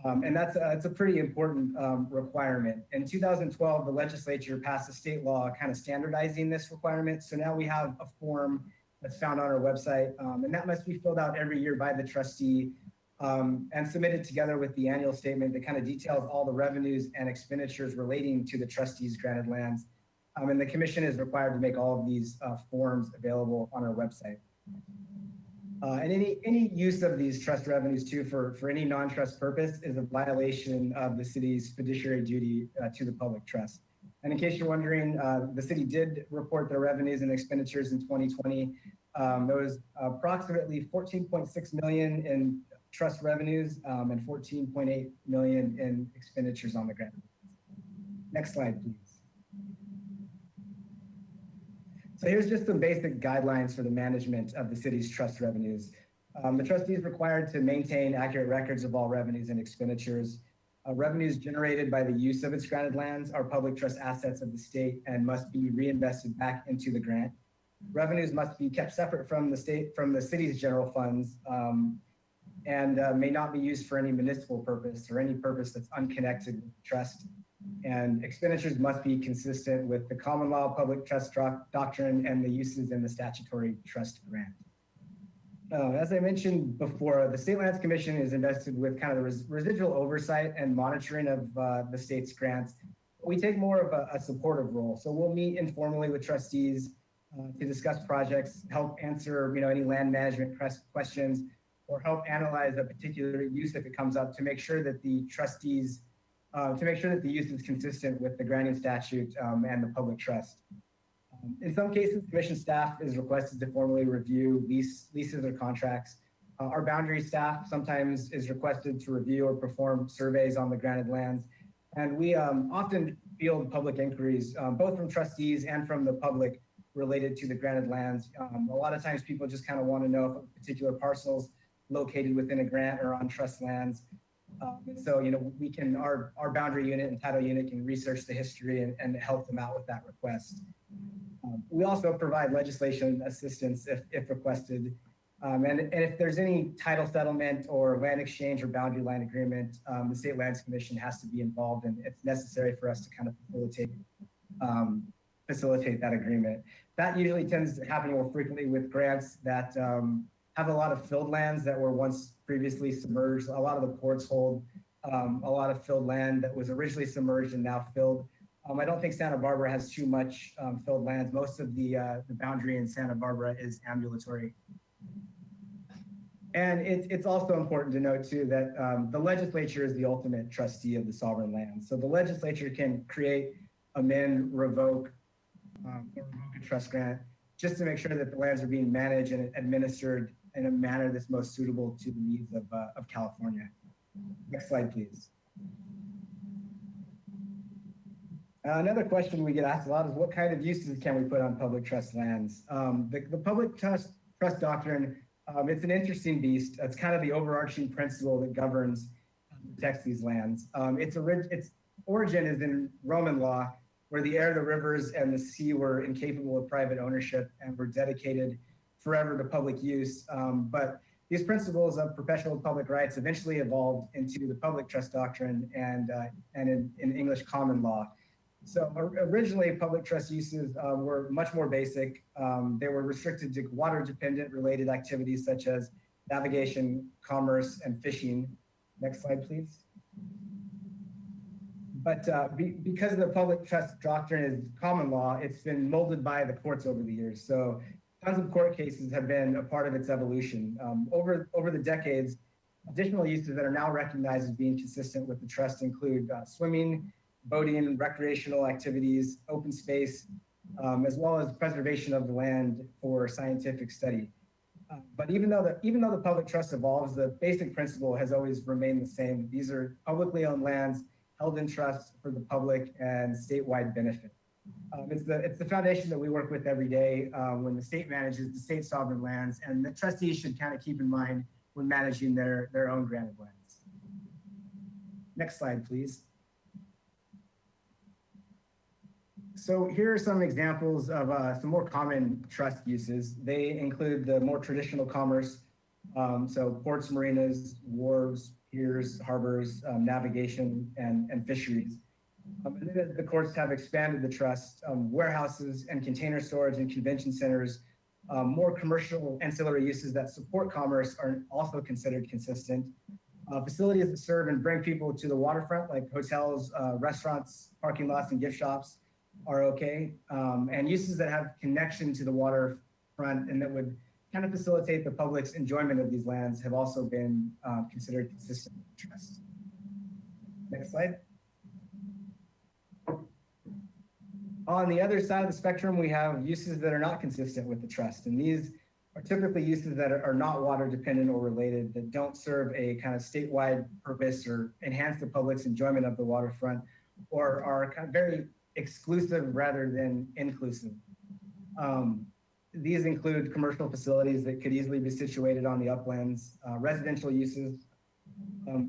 And it's a pretty important requirement. In 2012, the legislature passed a state law kind of standardizing this requirement. So now we have a form that's found on our website, and that must be filled out every year by the trustee and submitted together with the annual statement that kind of details all the revenues and expenditures relating to the trustees' granted lands. And the commission is required to make all of these forms available on our website. And any use of these trust revenues too for any non-trust purpose is a violation of the city's fiduciary duty to the public trust. And in case you're wondering, the city did report their revenues and expenditures in 2020. There was approximately 14.6 million in trust revenues and 14.8 million in expenditures on the grant. Next slide, please. So here's just some basic guidelines for the management of the city's trust revenues. The trustee is required to maintain accurate records of all revenues and expenditures. Revenues generated by the use of its granted lands are public trust assets of the state and must be reinvested back into the grant. Revenues must be kept separate from the city's general funds and may not be used for any municipal purpose or any purpose that's unconnected with the trust. And expenditures must be consistent with the common law public trust doctrine and the uses in the statutory trust grant. As I mentioned before, the State Lands Commission is invested with kind of the residual oversight and monitoring of the state's grants. We take more of a supportive role. So we'll meet informally with trustees to discuss projects, help answer any land management questions, or help analyze a particular use if it comes up to make sure that the trustees the use is consistent with the granting statute and the public trust. In some cases, commission staff is requested to formally review leases or contracts. Our boundary staff sometimes is requested to review or perform surveys on the granted lands. And we often field public inquiries, both from trustees and from the public related to the granted lands. A lot of times people just kind of want to know if a particular parcel's located within a grant or on trust lands. And so, our boundary unit and title unit can research the history and help them out with that request. We also provide legislation assistance if requested. And if there's any title settlement or land exchange or boundary line agreement, the State Lands Commission has to be involved, and it's necessary for us to kind of facilitate that agreement. That usually tends to happen more frequently with grants that have a lot of filled lands that were once previously submerged. A lot of the ports hold a lot of filled land that was originally submerged and now filled. I don't think Santa Barbara has too much filled lands. Most of the boundary in Santa Barbara is ambulatory. And it's also important to note too that the legislature is the ultimate trustee of the sovereign land. So the legislature can create, amend, revoke, or revoke a trust grant just to make sure that the lands are being managed and administered in a manner that's most suitable to the needs of California. Next slide, please. Another question we get asked a lot is what kind of uses can we put on public trust lands? The public trust doctrine, it's an interesting beast. It's kind of the overarching principle that governs and protects these lands. Its origin is in Roman law, where the air, the rivers, and the sea were incapable of private ownership and were dedicated forever to public use. But these principles of perpetual public rights eventually evolved into the public trust doctrine and in English common law. So originally, public trust uses were much more basic. They were restricted to water-dependent related activities such as navigation, commerce, and fishing. Next slide, please. But because the public trust doctrine is common law, it's been molded by the courts over the years. So tons of court cases have been a part of its evolution. Over the decades, additional uses that are now recognized as being consistent with the trust include swimming, boating, recreational activities, open space, as well as preservation of the land for scientific study. But even though the public trust evolves, the basic principle has always remained the same. These are publicly owned lands held in trust for the public and statewide benefit. It's the foundation that we work with every day when the state manages the state sovereign lands, and the trustees should kind of keep in mind when managing their own granted lands. Next slide, please. So here are some examples of some more common trust uses. They include the more traditional commerce, so ports, marinas, wharves, piers, harbors, navigation, and fisheries. And then as the courts have expanded the trust, warehouses and container storage and convention centers, more commercial ancillary uses that support commerce are also considered consistent. Facilities that serve and bring people to the waterfront, like hotels, restaurants, parking lots, and gift shops, are okay. And uses that have connection to the waterfront and that would kind of facilitate the public's enjoyment of these lands have also been considered consistent with the trust. Next slide. On the other side of the spectrum, we have uses that are not consistent with the trust. And these are typically uses that are not water dependent or related, that don't serve a kind of statewide purpose or enhance the public's enjoyment of the waterfront, or are kind of very exclusive rather than inclusive. These include commercial facilities that could easily be situated on the uplands, residential uses,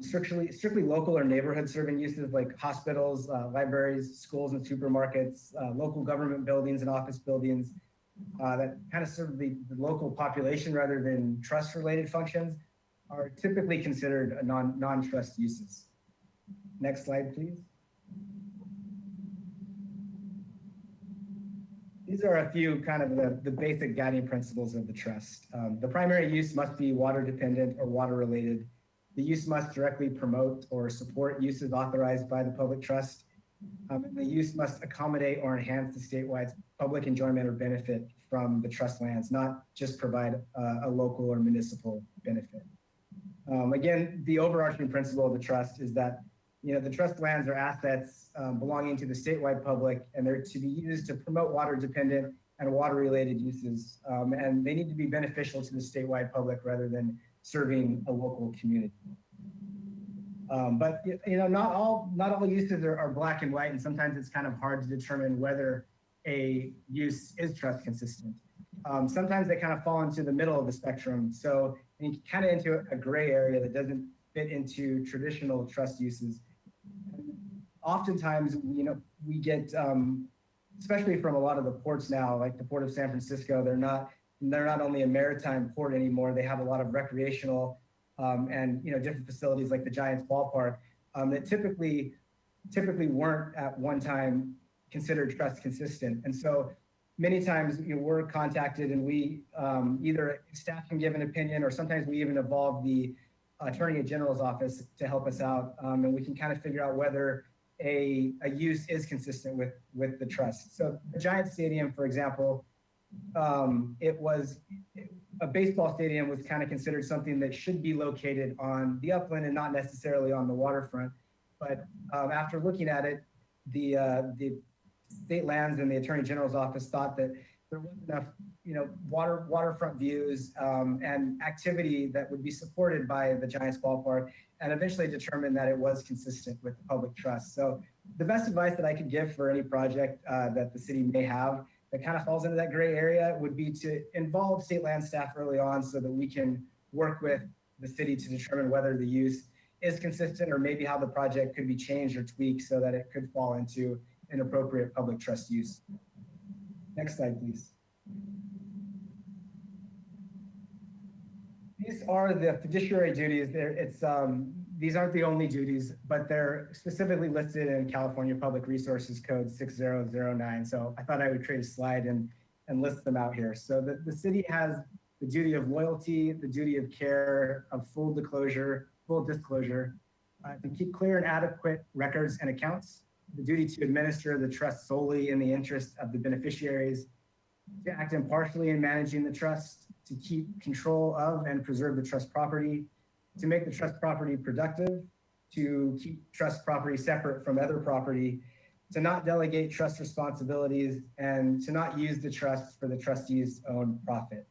strictly local or neighborhood serving uses like hospitals, libraries, schools and supermarkets, local government buildings and office buildings that kind of serve the local population rather than trust related functions are typically considered a non-trust uses. Next slide, please. These are a few kind of the basic guiding principles of the trust. The primary use must be water dependent or water related. The use must directly promote or support uses authorized by the public trust. And the use must accommodate or enhance the statewide public enjoyment or benefit from the trust lands, not just provide a local or municipal benefit. Again, the overarching principle of the trust is that the trust lands are assets belonging to the statewide public, and they're to be used to promote water dependent and water related uses. And they need to be beneficial to the statewide public rather than serving a local community. But not all uses are black and white, and sometimes it's kind of hard to determine whether a use is trust consistent. Sometimes they kind of fall into the middle of the spectrum, so kind of into a gray area that doesn't fit into traditional trust uses. Oftentimes, we get, especially from a lot of the ports now, like the Port of San Francisco, they're not only a maritime port anymore, they have a lot of recreational and different facilities like the Giants ballpark that typically weren't at one time considered trust consistent. And so many times we're contacted and we either staff can give an opinion, or sometimes we even involve the Attorney General's office to help us out, and we can kind of figure out whether a use is consistent with the trust. So the Giants Stadium, for example, a baseball stadium was kind of considered something that should be located on the upland and not necessarily on the waterfront. But after looking at it, the state lands and the Attorney General's office thought that there wasn't enough, waterfront views and activity that would be supported by the Giants ballpark, and eventually determined that it was consistent with the public trust. So the best advice that I could give for any project that the city may have that kind of falls into that gray area would be to involve state land staff early on so that we can work with the city to determine whether the use is consistent, or maybe how the project could be changed or tweaked so that it could fall into an appropriate public trust use. Next slide, please. These are the fiduciary duties. These aren't the only duties, but they're specifically listed in California Public Resources Code 6009. So I thought I would create a slide and list them out here. So the city has the duty of loyalty, the duty of care, of full disclosure, to keep clear and adequate records and accounts, the duty to administer the trust solely in the interest of the beneficiaries, to act impartially in managing the trust, to keep control of and preserve the trust property, to make the trust property productive, to keep trust property separate from other property, to not delegate trust responsibilities, and to not use the trust for the trustees' own profit.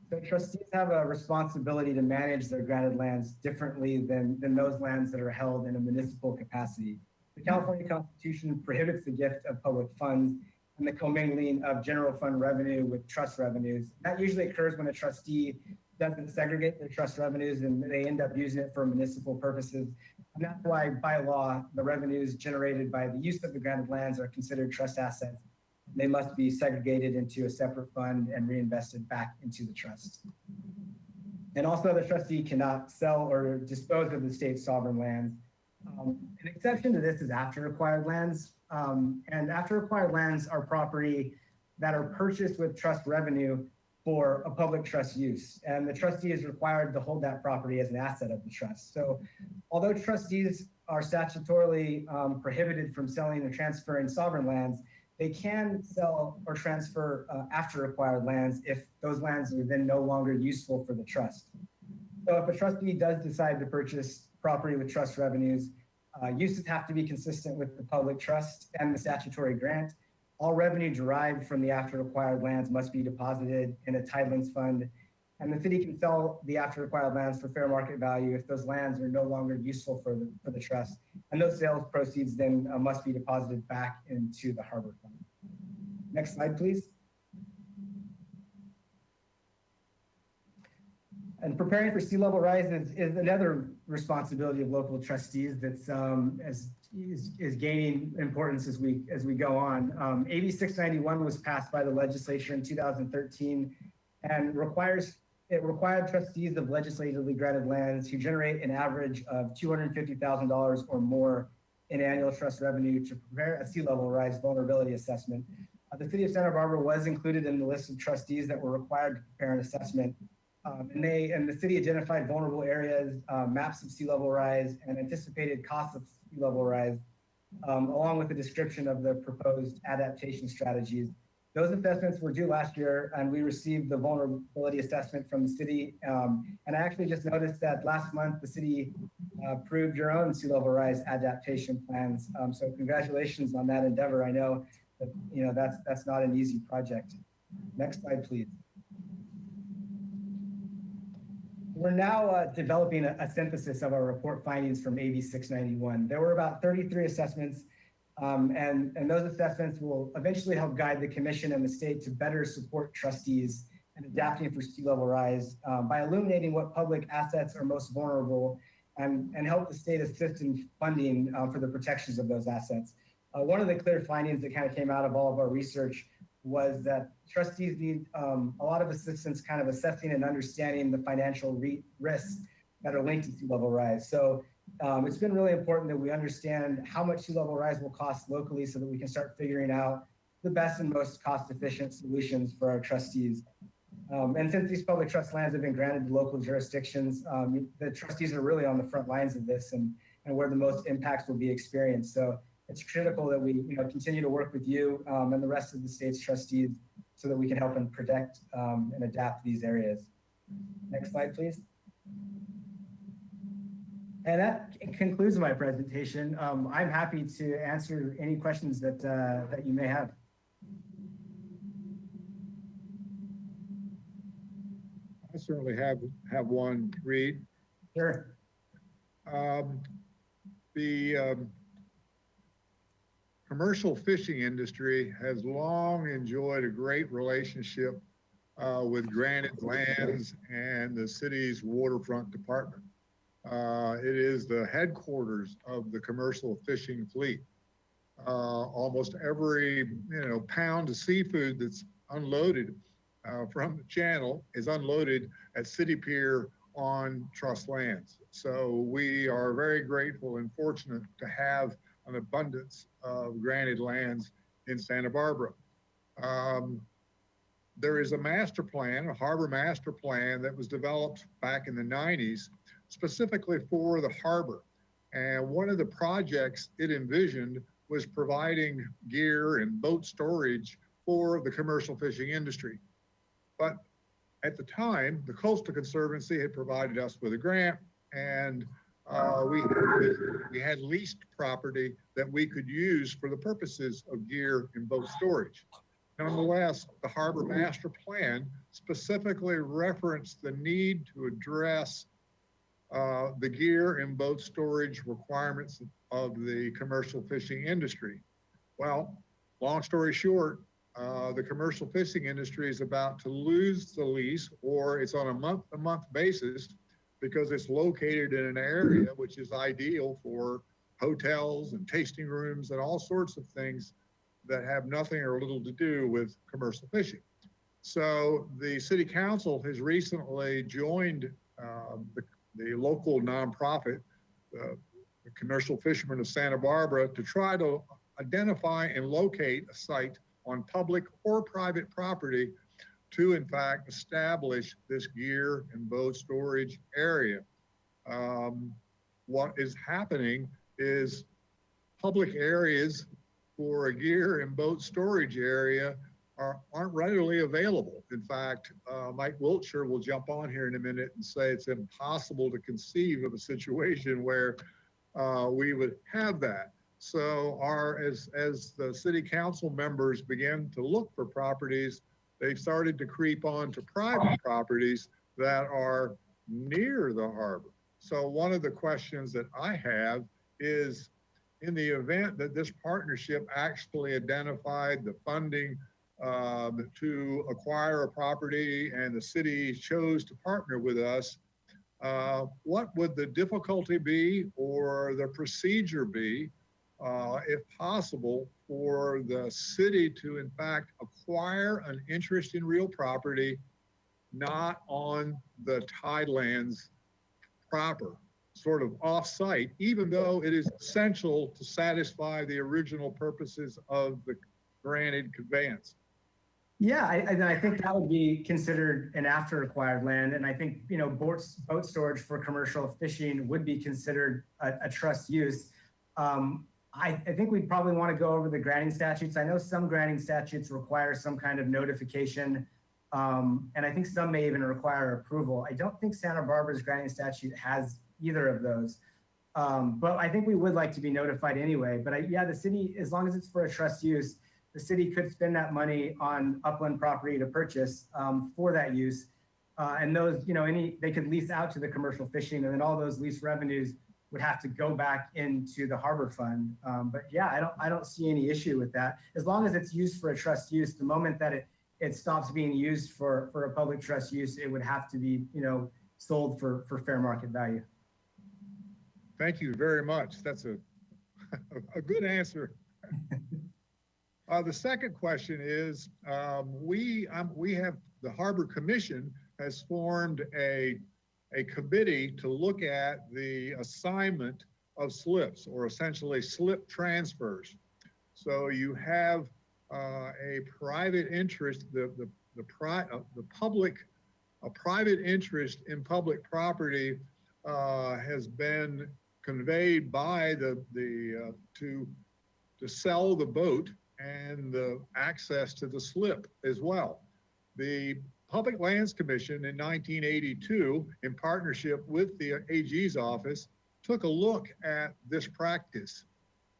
So trustees have a responsibility to manage their granted lands differently than those lands that are held in a municipal capacity. The California Constitution prohibits the gift of public funds and the commingling of general fund revenue with trust revenues. That usually occurs when a trustee doesn't segregate their trust revenues and they end up using it for municipal purposes. And that's why, by law, the revenues generated by the use of the granted lands are considered trust assets. They must be segregated into a separate fund and reinvested back into the trust. And also the trustee cannot sell or dispose of the state's sovereign lands. An exception to this is after acquired lands. And after acquired lands are property that are purchased with trust revenue for a public trust use. And the trustee is required to hold that property as an asset of the trust. So although trustees are statutorily prohibited from selling or transferring sovereign lands, they can sell or transfer after acquired lands if those lands are then no longer useful for the trust. So if a trustee does decide to purchase property with trust revenues, uses have to be consistent with the public trust and the statutory grant. All revenue derived from the after acquired lands must be deposited in a tidelands fund, and the city can sell the after acquired lands for fair market value if those lands are no longer useful for the trust. And those sales proceeds then must be deposited back into the harbor fund. Next slide, please. And preparing for sea level rise is another responsibility of local trustees that's is gaining importance as we go on. AB 691 was passed by the legislature in 2013 and required trustees of legislatively granted lands who generate an average of $250,000 or more in annual trust revenue to prepare a sea level rise vulnerability assessment. The city of Santa Barbara was included in the list of trustees that were required to prepare an assessment. And the city identified vulnerable areas, maps of sea level rise, and anticipated costs of sea level rise, along with a description of the proposed adaptation strategies. Those assessments were due last year, and we received the vulnerability assessment from the city. And I actually just noticed that last month the city approved your own sea level rise adaptation plans. So congratulations on that endeavor. I know that that's not an easy project. Next slide, please. We're now developing a synthesis of our report findings from AB 691. There were about 33 assessments, and those assessments will eventually help guide the commission and the state to better support trustees in adapting for sea level rise by illuminating what public assets are most vulnerable and help the state assist in funding for the protections of those assets. One of the clear findings that kind of came out of all of our research was that trustees need a lot of assistance kind of assessing and understanding the financial risks that are linked to sea level rise. So it's been really important that we understand how much sea level rise will cost locally so that we can start figuring out the best and most cost efficient solutions for our trustees. And since these public trust lands have been granted to local jurisdictions, the trustees are really on the front lines of this and where the most impacts will be experienced. So it's critical that we continue to work with you and the rest of the state's trustees so that we can help and protect and adapt these areas. Next slide, please. And that concludes my presentation. I'm happy to answer any questions that you may have. I certainly have one, Reed. Sure. The commercial fishing industry has long enjoyed a great relationship with Granted Lands and the city's waterfront department. It is the headquarters of the commercial fishing fleet. Almost every pound of seafood that's unloaded from the channel is unloaded at City Pier on trust lands. So we are very grateful and fortunate to have an abundance of granted lands in Santa Barbara. There is a master plan, a harbor master plan that was developed back in the 90s specifically for the harbor. And one of the projects it envisioned was providing gear and boat storage for the commercial fishing industry. But at the time, the Coastal Conservancy had provided us with a grant, and we had leased property that we could use for the purposes of gear and boat storage. Nonetheless, the Harbor Master Plan specifically referenced the need to address the gear and boat storage requirements of the commercial fishing industry. Well, long story short, the commercial fishing industry is about to lose the lease, or it's on a month-to-month basis, because it's located in an area which is ideal for hotels and tasting rooms and all sorts of things that have nothing or little to do with commercial fishing. So the city council has recently joined the local nonprofit, the Commercial Fishermen of Santa Barbara, to try to identify and locate a site on public or private property to, in fact, establish this gear and boat storage area. What is happening is public areas for a gear and boat storage area aren't readily available. In fact, Mike Wiltshire will jump on here in a minute and say it's impossible to conceive of a situation where we would have that. So as the city council members began to look for properties, they've started to creep onto private properties that are near the harbor. So one of the questions that I have is, in the event that this partnership actually identified the funding to acquire a property and the city chose to partner with us, what would the difficulty be or the procedure be, if possible, for the city to in fact acquire an interest in real property not on the tidelands proper, sort of off-site, even though it is essential to satisfy the original purposes of the granted conveyance? Yeah, I think that would be considered an after acquired land. And I think, you know, boat storage for commercial fishing would be considered a trust use. I think we'd probably want to go over the granting statutes. I know some granting statutes require some kind of notification, and I think some may even require approval. I don't think Santa Barbara's granting statute has either of those. But I think we would like to be notified anyway. But yeah, the city, as long as it's for a trust use, the city could spend that money on upland property to purchase for that use. And those, you know, they could lease out to the commercial fishing, and then all those lease revenues would have to go back into the harbor fund. But yeah, I don't see any issue with that. As long as it's used for a trust use, the moment that it stops being used for a public trust use, it would have to be, you know, sold for fair market value. Thank you very much. That's a good answer. The second question is, we have, the Harbor Commission has formed a committee to look at the assignment of slips, or essentially slip transfers. So you have a private interest, a private interest in public property has been conveyed by to sell the boat and the access to the slip as well. The Public Lands Commission in 1982, in partnership with the AG's office, took a look at this practice.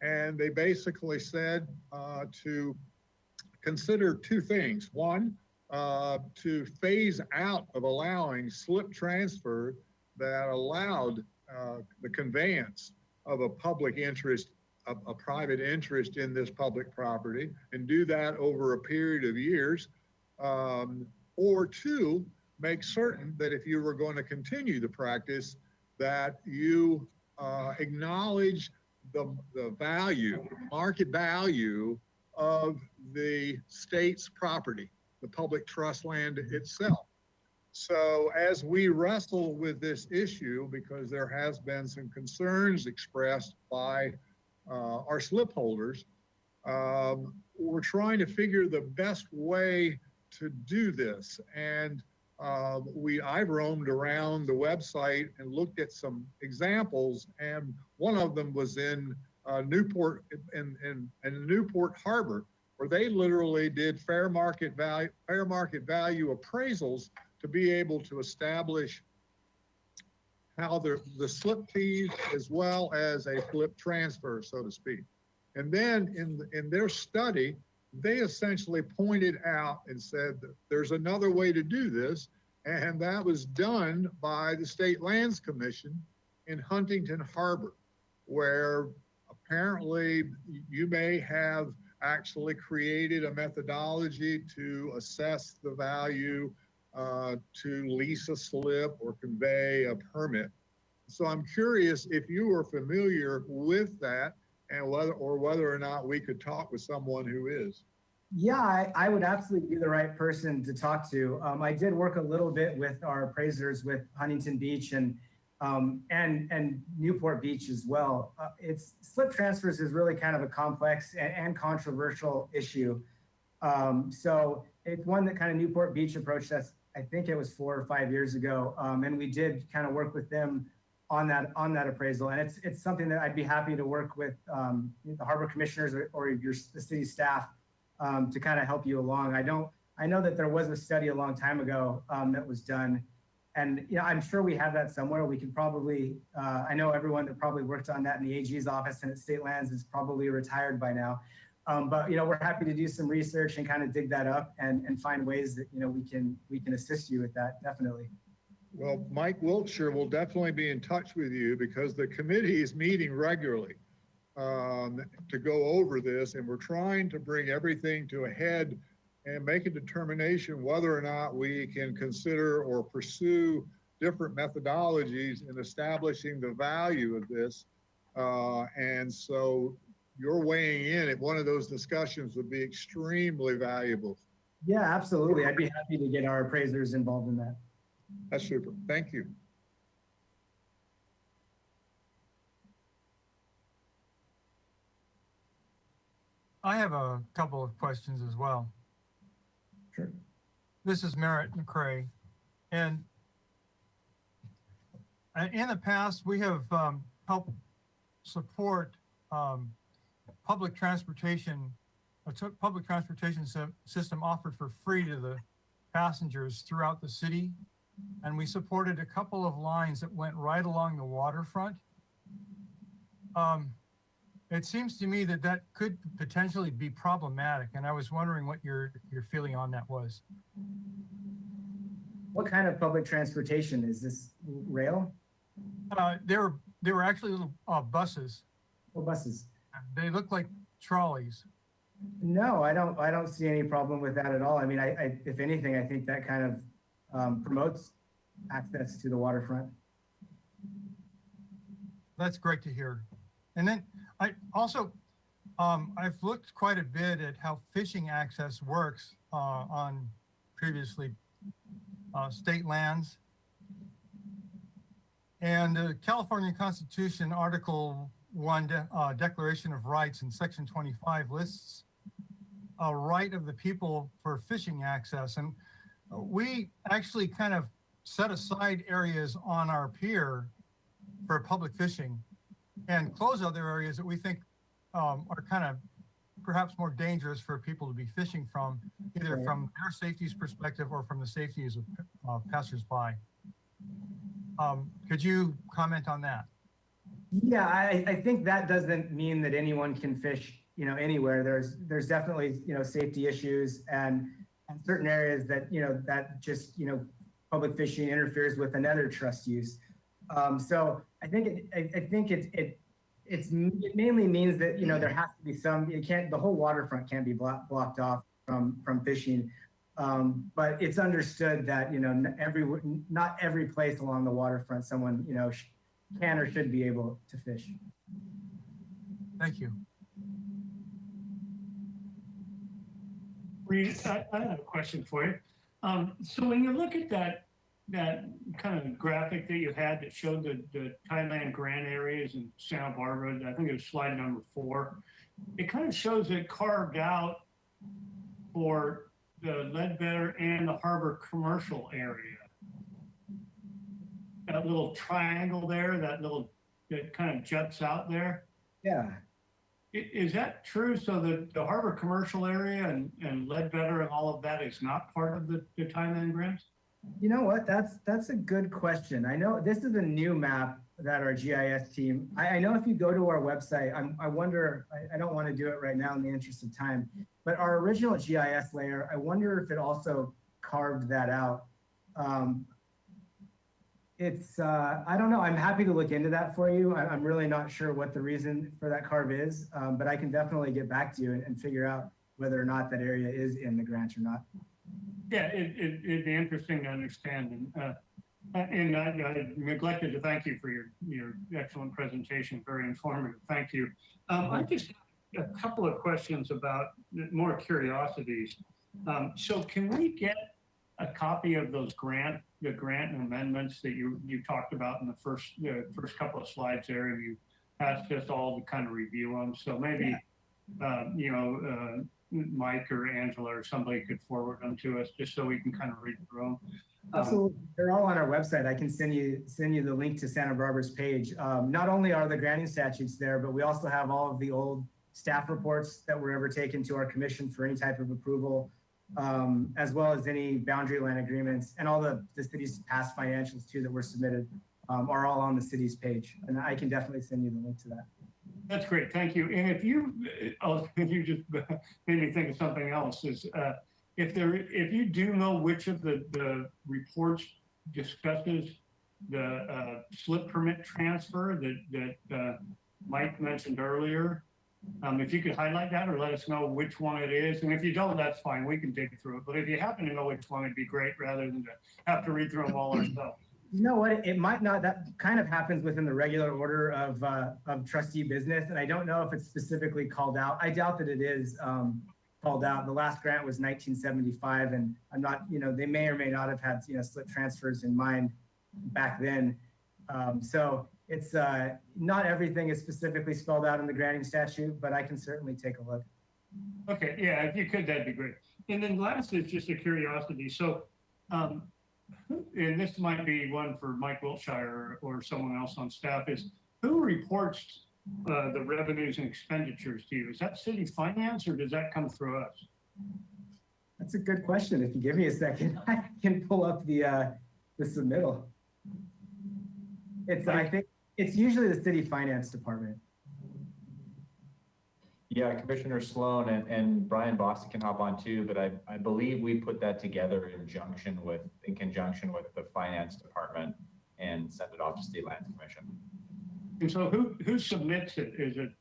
And they basically said to consider two things. One, to phase out of allowing slip transfer that allowed the conveyance of a public interest, a private interest in this public property, and do that over a period of years. Or two, make certain that if you were going to continue the practice, that you acknowledge the value, market value of the state's property, the public trust land itself. So as we wrestle with this issue, because there has been some concerns expressed by our slip holders, we're trying to figure the best way to do this. And I've roamed around the website and looked at some examples, and one of them was in Newport, in Newport Harbor, where they literally did fair market value appraisals to be able to establish how the slip fees as well as a slip transfer, so to speak. And then in their study, they essentially pointed out and said that there's another way to do this, and that was done by the State Lands Commission in Huntington Harbor, where apparently you may have actually created a methodology to assess the value to lease a slip or convey a permit. So I'm curious if you are familiar with that, and whether or not we could talk with someone who is. Yeah, I would absolutely be the right person to talk to. I did work a little bit with our appraisers with Huntington Beach and Newport Beach as well. It's slip transfers is really kind of a complex and controversial issue. So it's one that kind of Newport Beach approached us. I think it was 4 or 5 years ago, and we did kind of work with them on that appraisal. And it's something that I'd be happy to work with the harbor commissioners or the city staff to kind of help you along. I know that there was a study a long time ago that was done, and I'm sure we have that somewhere. We can probably, I know everyone that probably worked on that in the AG's office and at State Lands is probably retired by now. But we're happy to do some research and kind of dig that up and find ways that we can assist you with that, definitely. Well, Mike Wiltshire will definitely be in touch with you because the committee is meeting regularly to go over this, and we're trying to bring everything to a head and make a determination whether or not we can consider or pursue different methodologies in establishing the value of this. And so your weighing in at one of those discussions would be extremely valuable. Yeah, absolutely. I'd be happy to get our appraisers involved in that. That's super. Thank you. I have a couple of questions as well. Sure. This is Merritt McCrae. And in the past, we have helped support public transportation system offered for free to the passengers throughout the city. And we supported a couple of lines that went right along the waterfront. It seems to me that that could potentially be problematic, and I was wondering what your feeling on that was. What kind of public transportation is this? Rail? They were actually little buses. Oh, buses. They look like trolleys. No, I don't see any problem with that at all. I mean, I if anything, I think that kind of promotes access to the waterfront. That's great to hear. And then I also, I've looked quite a bit at how fishing access works on previously state lands. And the California Constitution, Article 1, Declaration of Rights in Section 25 lists a right of the people for fishing access. And we actually kind of set aside areas on our pier for public fishing and close other areas that we think are kind of perhaps more dangerous for people to be fishing from, either from their safety's perspective or from the safeties of passersby. Could you comment on that? Yeah, I think that doesn't mean that anyone can fish, anywhere. There's definitely, safety issues and certain areas that, that just, public fishing interferes with another trust use. So I think it mainly means that, there has to be some, the whole waterfront can't be blocked off from fishing. But it's understood that, not every place along the waterfront, someone, can or should be able to fish. Thank you. I have a question for you. So when you look at that kind of graphic that you had that showed the Thailand grant areas in Santa Barbara, I think it was slide number 4, it kind of shows it carved out for the Ledbetter and the Harbor commercial area. That little triangle there, that kind of juts out there. Yeah. Is that true? So the Harbor commercial area and Ledbetter and all of that is not part of the Thailand grants? You know what? That's a good question. I know this is a new map that our GIS team, I know if you go to our website, I wonder, I don't want to do it right now in the interest of time, but our original GIS layer, I wonder if it also carved that out. I don't know. I'm happy to look into that for you. I'm really not sure what the reason for that carve is, but I can definitely get back to you and figure out whether or not that area is in the grant or not. Yeah, it'd be interesting to understand. And I neglected to thank you for your excellent presentation. Very informative. Thank you. I just have a couple of questions about more curiosities. So can we get a copy of those the grant amendments that you talked about in the first couple of slides there, and you asked us all to kind of review them? So maybe, Mike or Angela or somebody could forward them to us just so we can kind of read through them. Absolutely. They're all on our website. I can send you the link to Santa Barbara's page. Not only are the granting statutes there, but we also have all of the old staff reports that were ever taken to our commission for any type of approval, as well as any boundary line agreements, and all the city's past financials too that were submitted are all on the city's page. And I can definitely send you the link to that. That's great, thank you. And if you just made me think of something else, is if you do know which of the reports discusses the slip permit transfer that Mike mentioned earlier, if you could highlight that or let us know which one it is. And if you don't, that's fine, we can dig through it. But if you happen to know which one, it'd be great rather than to have to read through them all ourselves. You know what? It might not. That kind of happens within the regular order of trustee business, and I don't know if it's specifically called out. I doubt that it is called out. The last grant was 1975, and I'm not. They may or may not have had slip transfers in mind back then. So it's not everything is specifically spelled out in the granting statute, but I can certainly take a look. Okay, yeah, if you could, that'd be great. And then last is just a curiosity. So. And this might be one for Mike Wiltshire or someone else on staff, is who reports the revenues and expenditures to you? Is that city finance or does that come through us? That's a good question. If you give me a second, I can pull up the submittal. I think it's usually the city finance department. Yeah, Commissioner Sloan and Brian Boston can hop on too, but I believe we put that together in conjunction with the finance department and sent it off to State Lands Commission. And so who submits it? Is it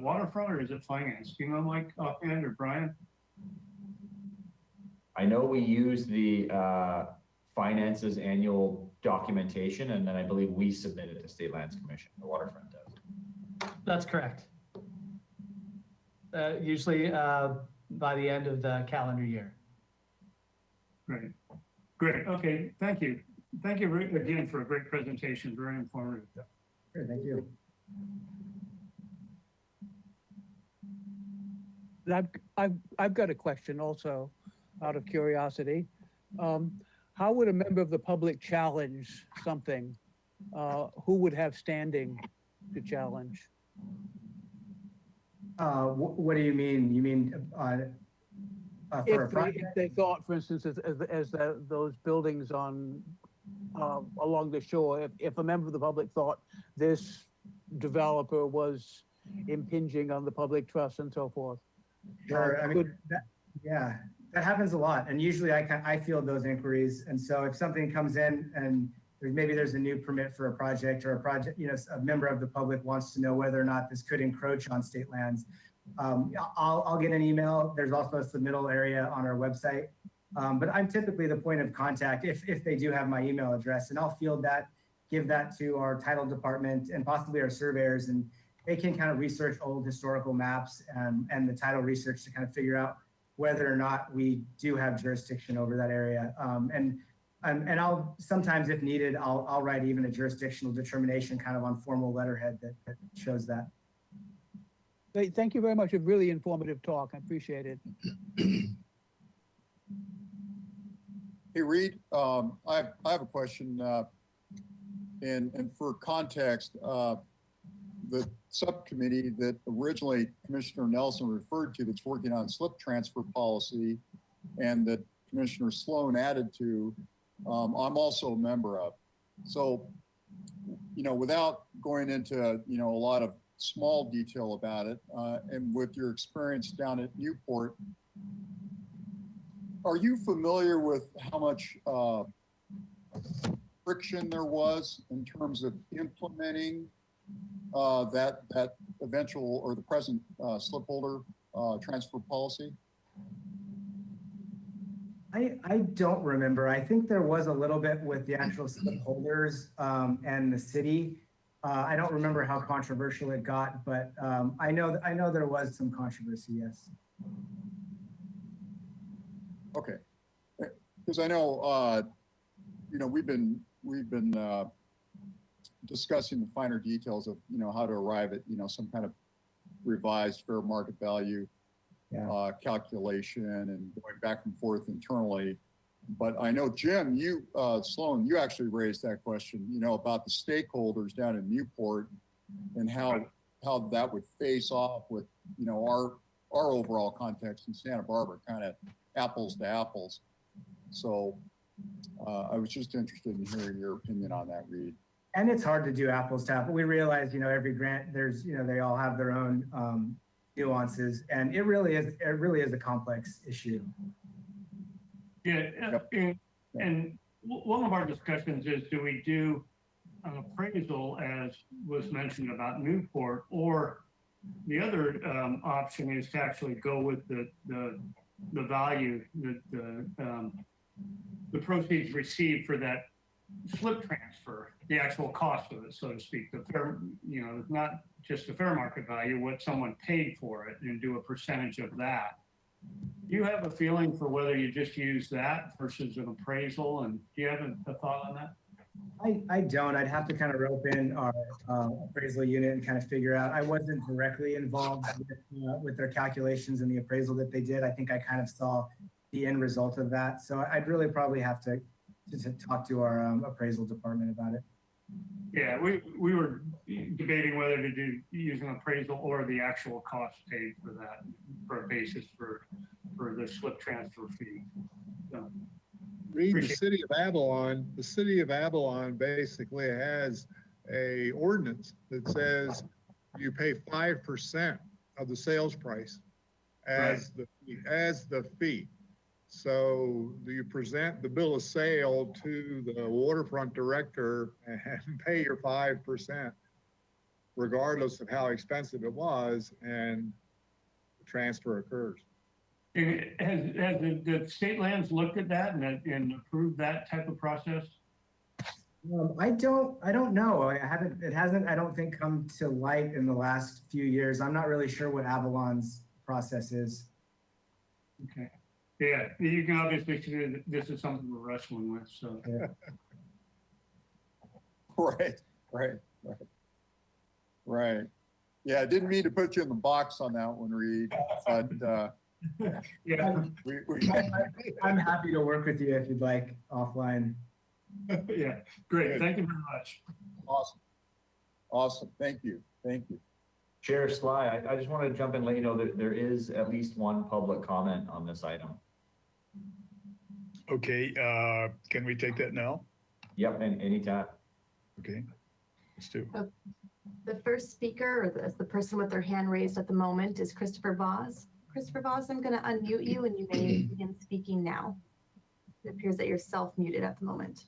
waterfront or is it finance? Do you know, Mike offhand or Brian? I know we use the finance's annual documentation, and then I believe we submit it to State Lands Commission. The waterfront does. That's correct. Usually by the end of the calendar year. Great. Great. Okay. Thank you. Thank you again for a great presentation. Very informative. Sure, thank you. I've got a question also, out of curiosity. How would a member of the public challenge something? Who would have standing to challenge? What do you mean? You mean for a project? If they thought, for instance, as those buildings on along the shore, if a member of the public thought this developer was impinging on the public trust and so forth. Sure. I mean, that happens a lot, and usually I field those inquiries. And so if something comes in and maybe there's a new permit for a project, or a member of the public wants to know whether or not this could encroach on state lands, I'll get an email. There's also a submittal area on our website. But I'm typically the point of contact if they do have my email address, and I'll field that, give that to our title department and possibly our surveyors, and they can kind of research old historical maps and the title research to kind of figure out whether or not we do have jurisdiction over that area. And I'll sometimes, if needed, I'll write even a jurisdictional determination kind of on formal letterhead that shows that. Great, thank you very much. A really informative talk. I appreciate it. Hey, Reed, I have a question. And for context, the subcommittee that originally Commissioner Nelson referred to that's working on slip transfer policy and that Commissioner Sloan added to, I'm also a member of. So, without going into, a lot of small detail about it, and with your experience down at Newport, are you familiar with how much friction there was in terms of implementing that eventual or the present slip holder transfer policy? I don't remember. I think there was a little bit with the actual slip holders and the city. I don't remember how controversial it got, but I know there was some controversy. Yes. Okay. Because I know, we've been discussing the finer details of, how to arrive at, some kind of revised fair market value calculation and going back and forth internally. But I know, Jim, Sloan, you actually raised that question, about the stakeholders down in Newport and how that would face off with, our overall context in Santa Barbara, kind of apples to apples. So I was just interested in hearing your opinion on that, Reed. And it's hard to do apples to apples. We realize, every grant, there's, they all have their own nuances, and it really is a complex issue. Yeah, and one of our discussions is, do we do an appraisal, as was mentioned about Newport, or the other option is to actually go with the value, the proceeds received for that slip transfer, the actual cost of it, so to speak, the fair, not just the fair market value, what someone paid for it, and do a percentage of that. Do you have a feeling for whether you just use that versus an appraisal? And do you have a thought on that? I don't. I'd have to kind of rope in our appraisal unit and kind of figure out. I wasn't directly involved with their calculations and the appraisal that they did. I think I kind of saw the end result of that. So I'd really probably have to talk to our appraisal department about it. Yeah, we were debating whether to use an appraisal or the actual cost paid for that, for a basis for the slip transfer fee. So, Read the city of Avalon basically has a ordinance that says you pay 5% of the sales price as the fee. So you present the bill of sale to the waterfront director and pay your 5%, regardless of how expensive it was, and the transfer occurs. Has the state lands looked at that and approved that type of process? I don't know. It hasn't, I don't think, come to light in the last few years. I'm not really sure what Avalon's process is. Okay. Yeah, you can obviously see that this is something we're wrestling with, so. Yeah. Right. Yeah, I didn't mean to put you in the box on that one, Reed, but yeah, I'm happy to work with you if you'd like offline. Yeah, great. Thank you very much. Awesome. Thank you. Chair Sly, I just want to jump in and let you know that there is at least one public comment on this item. Okay, can we take that now? Yep, and anytime. Okay, let's do. The first speaker, or the person with their hand raised at the moment, is Christopher Voss. Christopher Voss, I'm going to unmute you and you may begin speaking now. It appears that you're self-muted at the moment.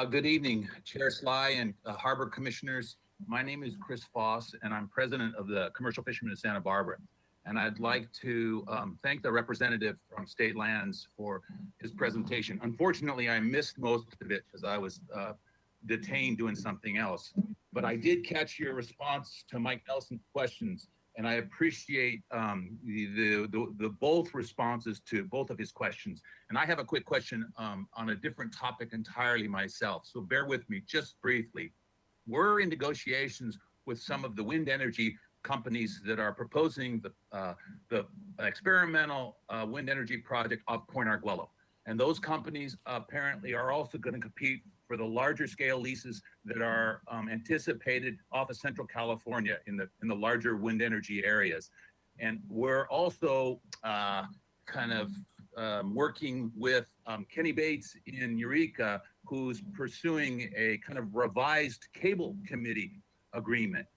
Good evening, Chair Sly and Harbor Commissioners. My name is Chris Voss, and I'm president of the Commercial Fishermen of Santa Barbara. And I'd like to thank the representative from State Lands for his presentation. Unfortunately, I missed most of it because I was detained doing something else. But I did catch your response to Mike Nelson's questions, and I appreciate the both responses to both of his questions. And I have a quick question on a different topic entirely myself, so bear with me just briefly. We're in negotiations with some of the wind energy companies that are proposing the experimental wind energy project off Point Arguello. And those companies apparently are also going to compete for the larger scale leases that are anticipated off of Central California in the larger wind energy areas. And we're also working with Kenny Bates in Eureka, who's pursuing a kind of revised cable committee agreement.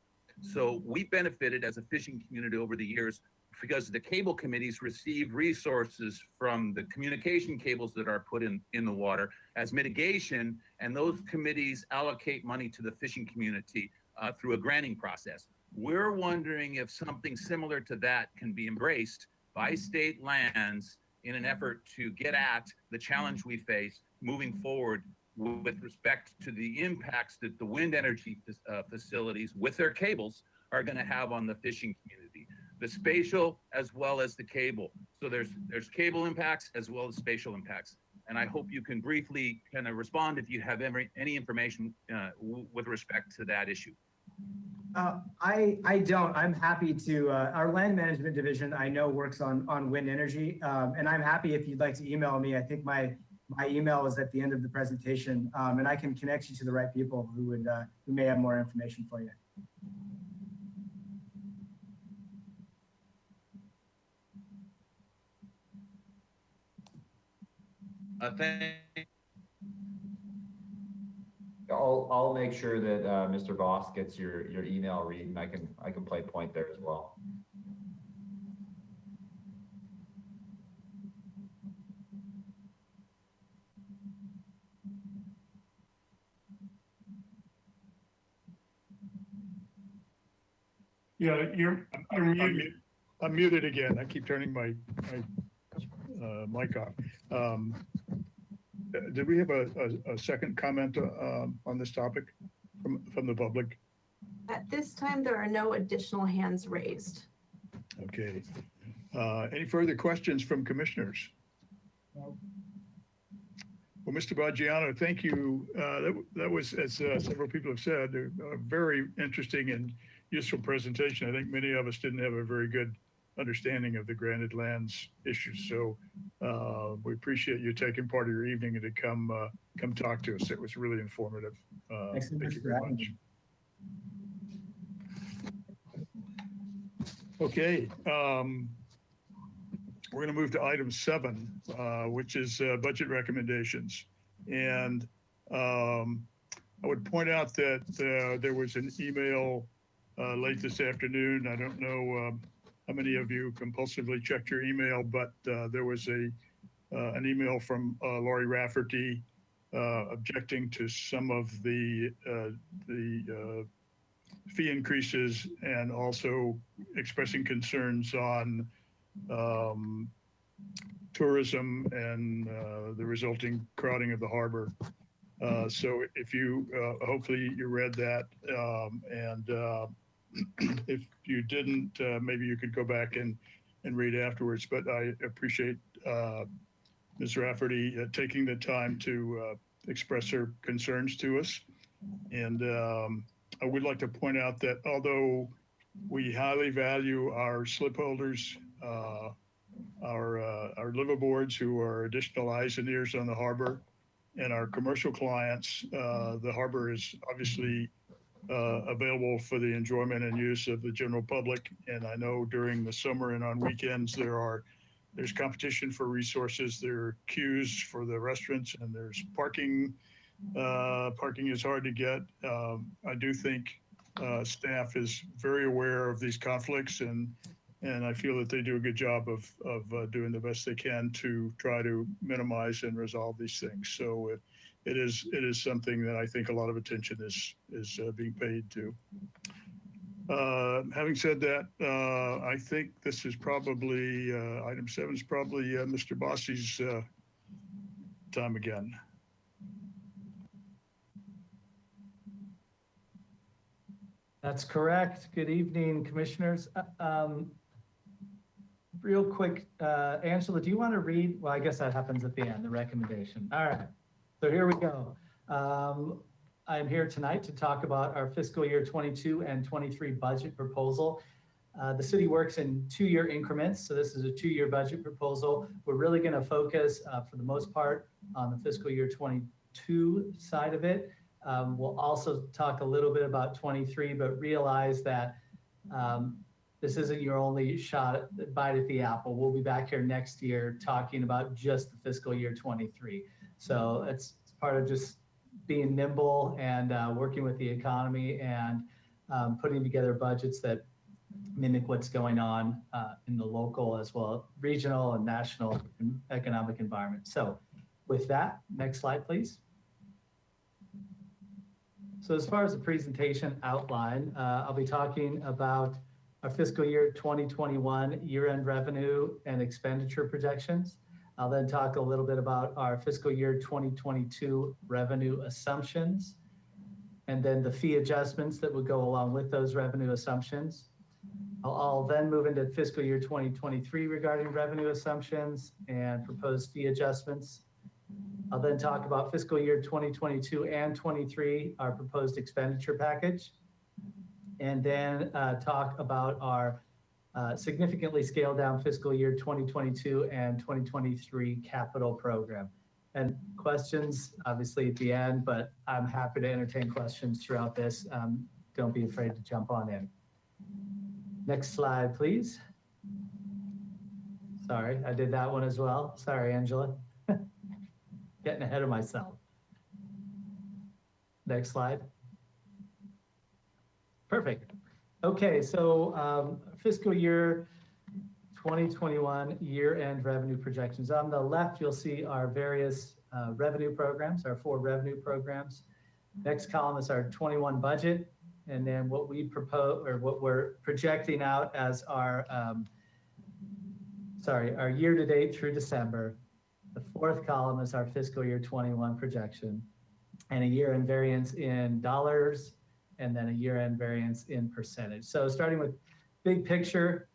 So we benefited as a fishing community over the years because the cable committees receive resources from the communication cables that are put in the water as mitigation, and those committees allocate money to the fishing community through a granting process. We're wondering if something similar to that can be embraced by state lands in an effort to get at the challenge we face moving forward with respect to the impacts that the wind energy facilities with their cables are going to have on the fishing community, the spatial as well as the cable. So there's cable impacts as well as spatial impacts. And I hope you can briefly kind of respond if you have any information with respect to that issue. I don't. I'm happy to. Our land management division, I know, works on wind energy, and I'm happy if you'd like to email me. I think my email is at the end of the presentation, and I can connect you to the right people who may have more information for you. I'll make sure that Mr. Voss gets your email read, and I can play point there as well. Yeah, you're muted. I'm muted again. I keep turning my mic off. Did we have a second comment on this topic from the public? At this time, there are no additional hands raised. Okay. Any further questions from commissioners? No. Well, Mr. Baggiano, thank you. That was, as several people have said, a very interesting and useful presentation. I think many of us didn't have a very good understanding of the granted lands issues. So we appreciate you taking part of your evening to come talk to us. It was really informative. Thanks so thank much you for very having much. me. Okay. We're going to move to item 7, which is budget recommendations. And I would point out that there was an email late this afternoon. I don't know how many of you compulsively checked your email, but there was an email from Laurie Rafferty objecting to some of the fee increases and also expressing concerns on tourism and the resulting crowding of the harbor. So if you, hopefully you read that, and if you didn't, maybe you could go back and read afterwards. But I appreciate Ms. Rafferty taking the time to express her concerns to us. And I would like to point out that although we highly value our slip holders, our liveaboards who are additional eyes and ears on the harbor, and our commercial clients, the harbor is obviously available for the enjoyment and use of the general public. And I know during the summer and on weekends, there's competition for resources. There are queues for the restaurants, and there's parking. Parking is hard to get. I do think staff is very aware of these conflicts, and I feel that they do a good job of doing the best they can to try to minimize and resolve these things. So it is something that I think a lot of attention is being paid to. Having said that, I think this is probably item 7 is probably Mr. Bossi's time again. That's correct. Good evening, commissioners. Real quick, Angela, do you want to read? Well, I guess that happens at the end, the recommendation. All right, so here we go. I'm here tonight to talk about our fiscal year 22 and 23 budget proposal. The city works in 2-year increments, so this is a 2-year budget proposal. We're really going to focus, for the most part, on the fiscal year 22 side of it. We'll also talk a little bit about 23, but realize that this isn't your only bite at the apple. We'll be back here next year talking about just the fiscal year 23. So it's part of just being nimble and working with the economy and putting together budgets that mimic what's going on in the local as well regional and national economic environment. So with that, next slide, please. So as far as the presentation outline, I'll be talking about our fiscal year 2021 year-end revenue and expenditure projections. I'll then talk a little bit about our fiscal year 2022 revenue assumptions, and then the fee adjustments that would go along with those revenue assumptions. I'll then move into fiscal year 2023 regarding revenue assumptions and proposed fee adjustments. I'll then talk about fiscal year 2022 and 23, our proposed expenditure package, and then talk about our significantly scaled down fiscal year 2022 and 2023 capital program. And questions, obviously at the end, but I'm happy to entertain questions throughout this. Don't be afraid to jump on in. Next slide, please. Sorry, I did that one as well. Sorry, Angela. Getting ahead of myself. Next slide. Perfect. Okay, so fiscal year 2021 year-end revenue projections. On the left, you'll see our various revenue programs, our 4 revenue programs. Next column is our 21 budget, and then what we propose, or what we're projecting out as our, our year-to-date through December. The 4th column is our fiscal year 21 projection, and a year-end variance in dollars, and then a year-end variance in percentage. So starting with big picture,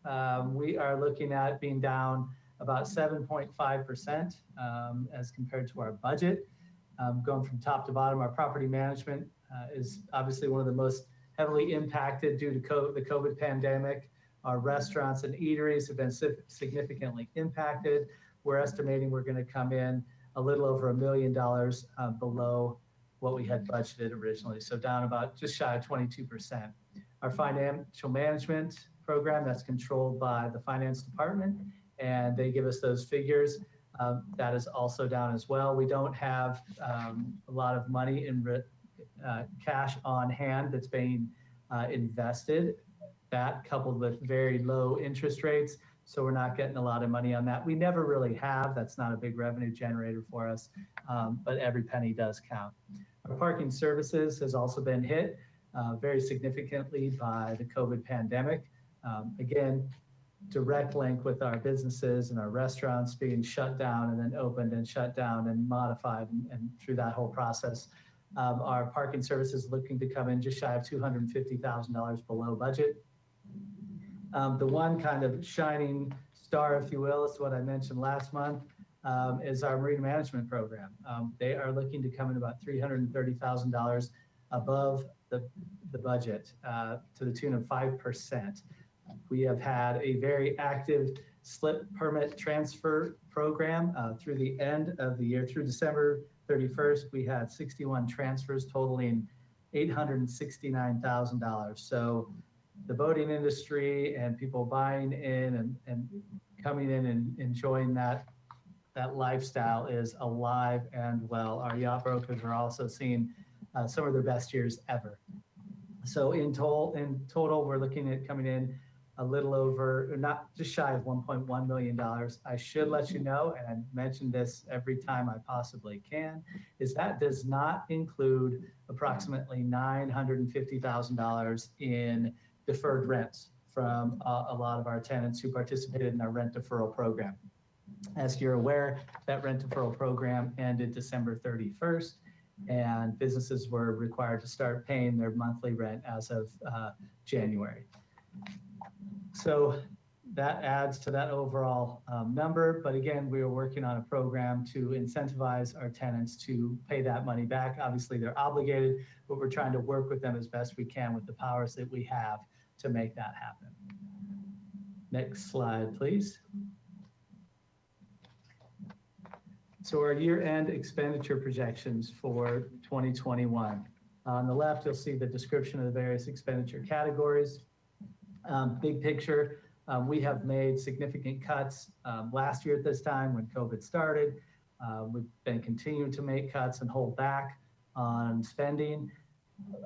we are looking at being down about 7.5% as compared to our budget. Going from top to bottom, our property management is obviously one of the most heavily impacted due to the COVID pandemic. Our restaurants and eateries have been significantly impacted. We're estimating we're going to come in a little over $1 million below what we had budgeted originally. So down about just shy of 22%. Our financial management program, that's controlled by the finance department, and they give us those figures. That is also down as well. We don't have a lot of money in cash on hand that's being invested. That coupled with very low interest rates, so we're not getting a lot of money on that. We never really have. That's not a big revenue generator for us, but every penny does count. Our parking services has also been hit very significantly by the COVID pandemic. Again, direct link with our businesses and our restaurants being shut down and then opened and shut down and modified, and through that whole process. Our parking services looking to come in just shy of $250,000 below budget. The one kind of shining star, if you will, is what I mentioned last month, is our marine management program. They are looking to come in about $330,000 above the budget, to the tune of 5%. We have had a very active slip permit transfer program through the end of the year. Through December 31st, we had 61 transfers totaling $869,000. So the boating industry and people buying in and coming in and enjoying that lifestyle is alive and well. Our yacht brokers are also seeing some of their best years ever. So in total, we're looking at coming in a little over, not just shy of $1.1 million. I should let you know, and I mention this every time I possibly can, is that does not include approximately $950,000 in deferred rents from a lot of our tenants who participated in our rent deferral program. As you're aware, that rent deferral program ended December 31st, and businesses were required to start paying their monthly rent as of January. So that adds to that overall number. But again, we are working on a program to incentivize our tenants to pay that money back. Obviously, they're obligated, but we're trying to work with them as best we can with the powers that we have to make that happen. Next slide, please. So our year-end expenditure projections for 2021. On the left, you'll see the description of the various expenditure categories. Big picture, we have made significant cuts last year at this time when COVID started. We've been continuing to make cuts and hold back on spending.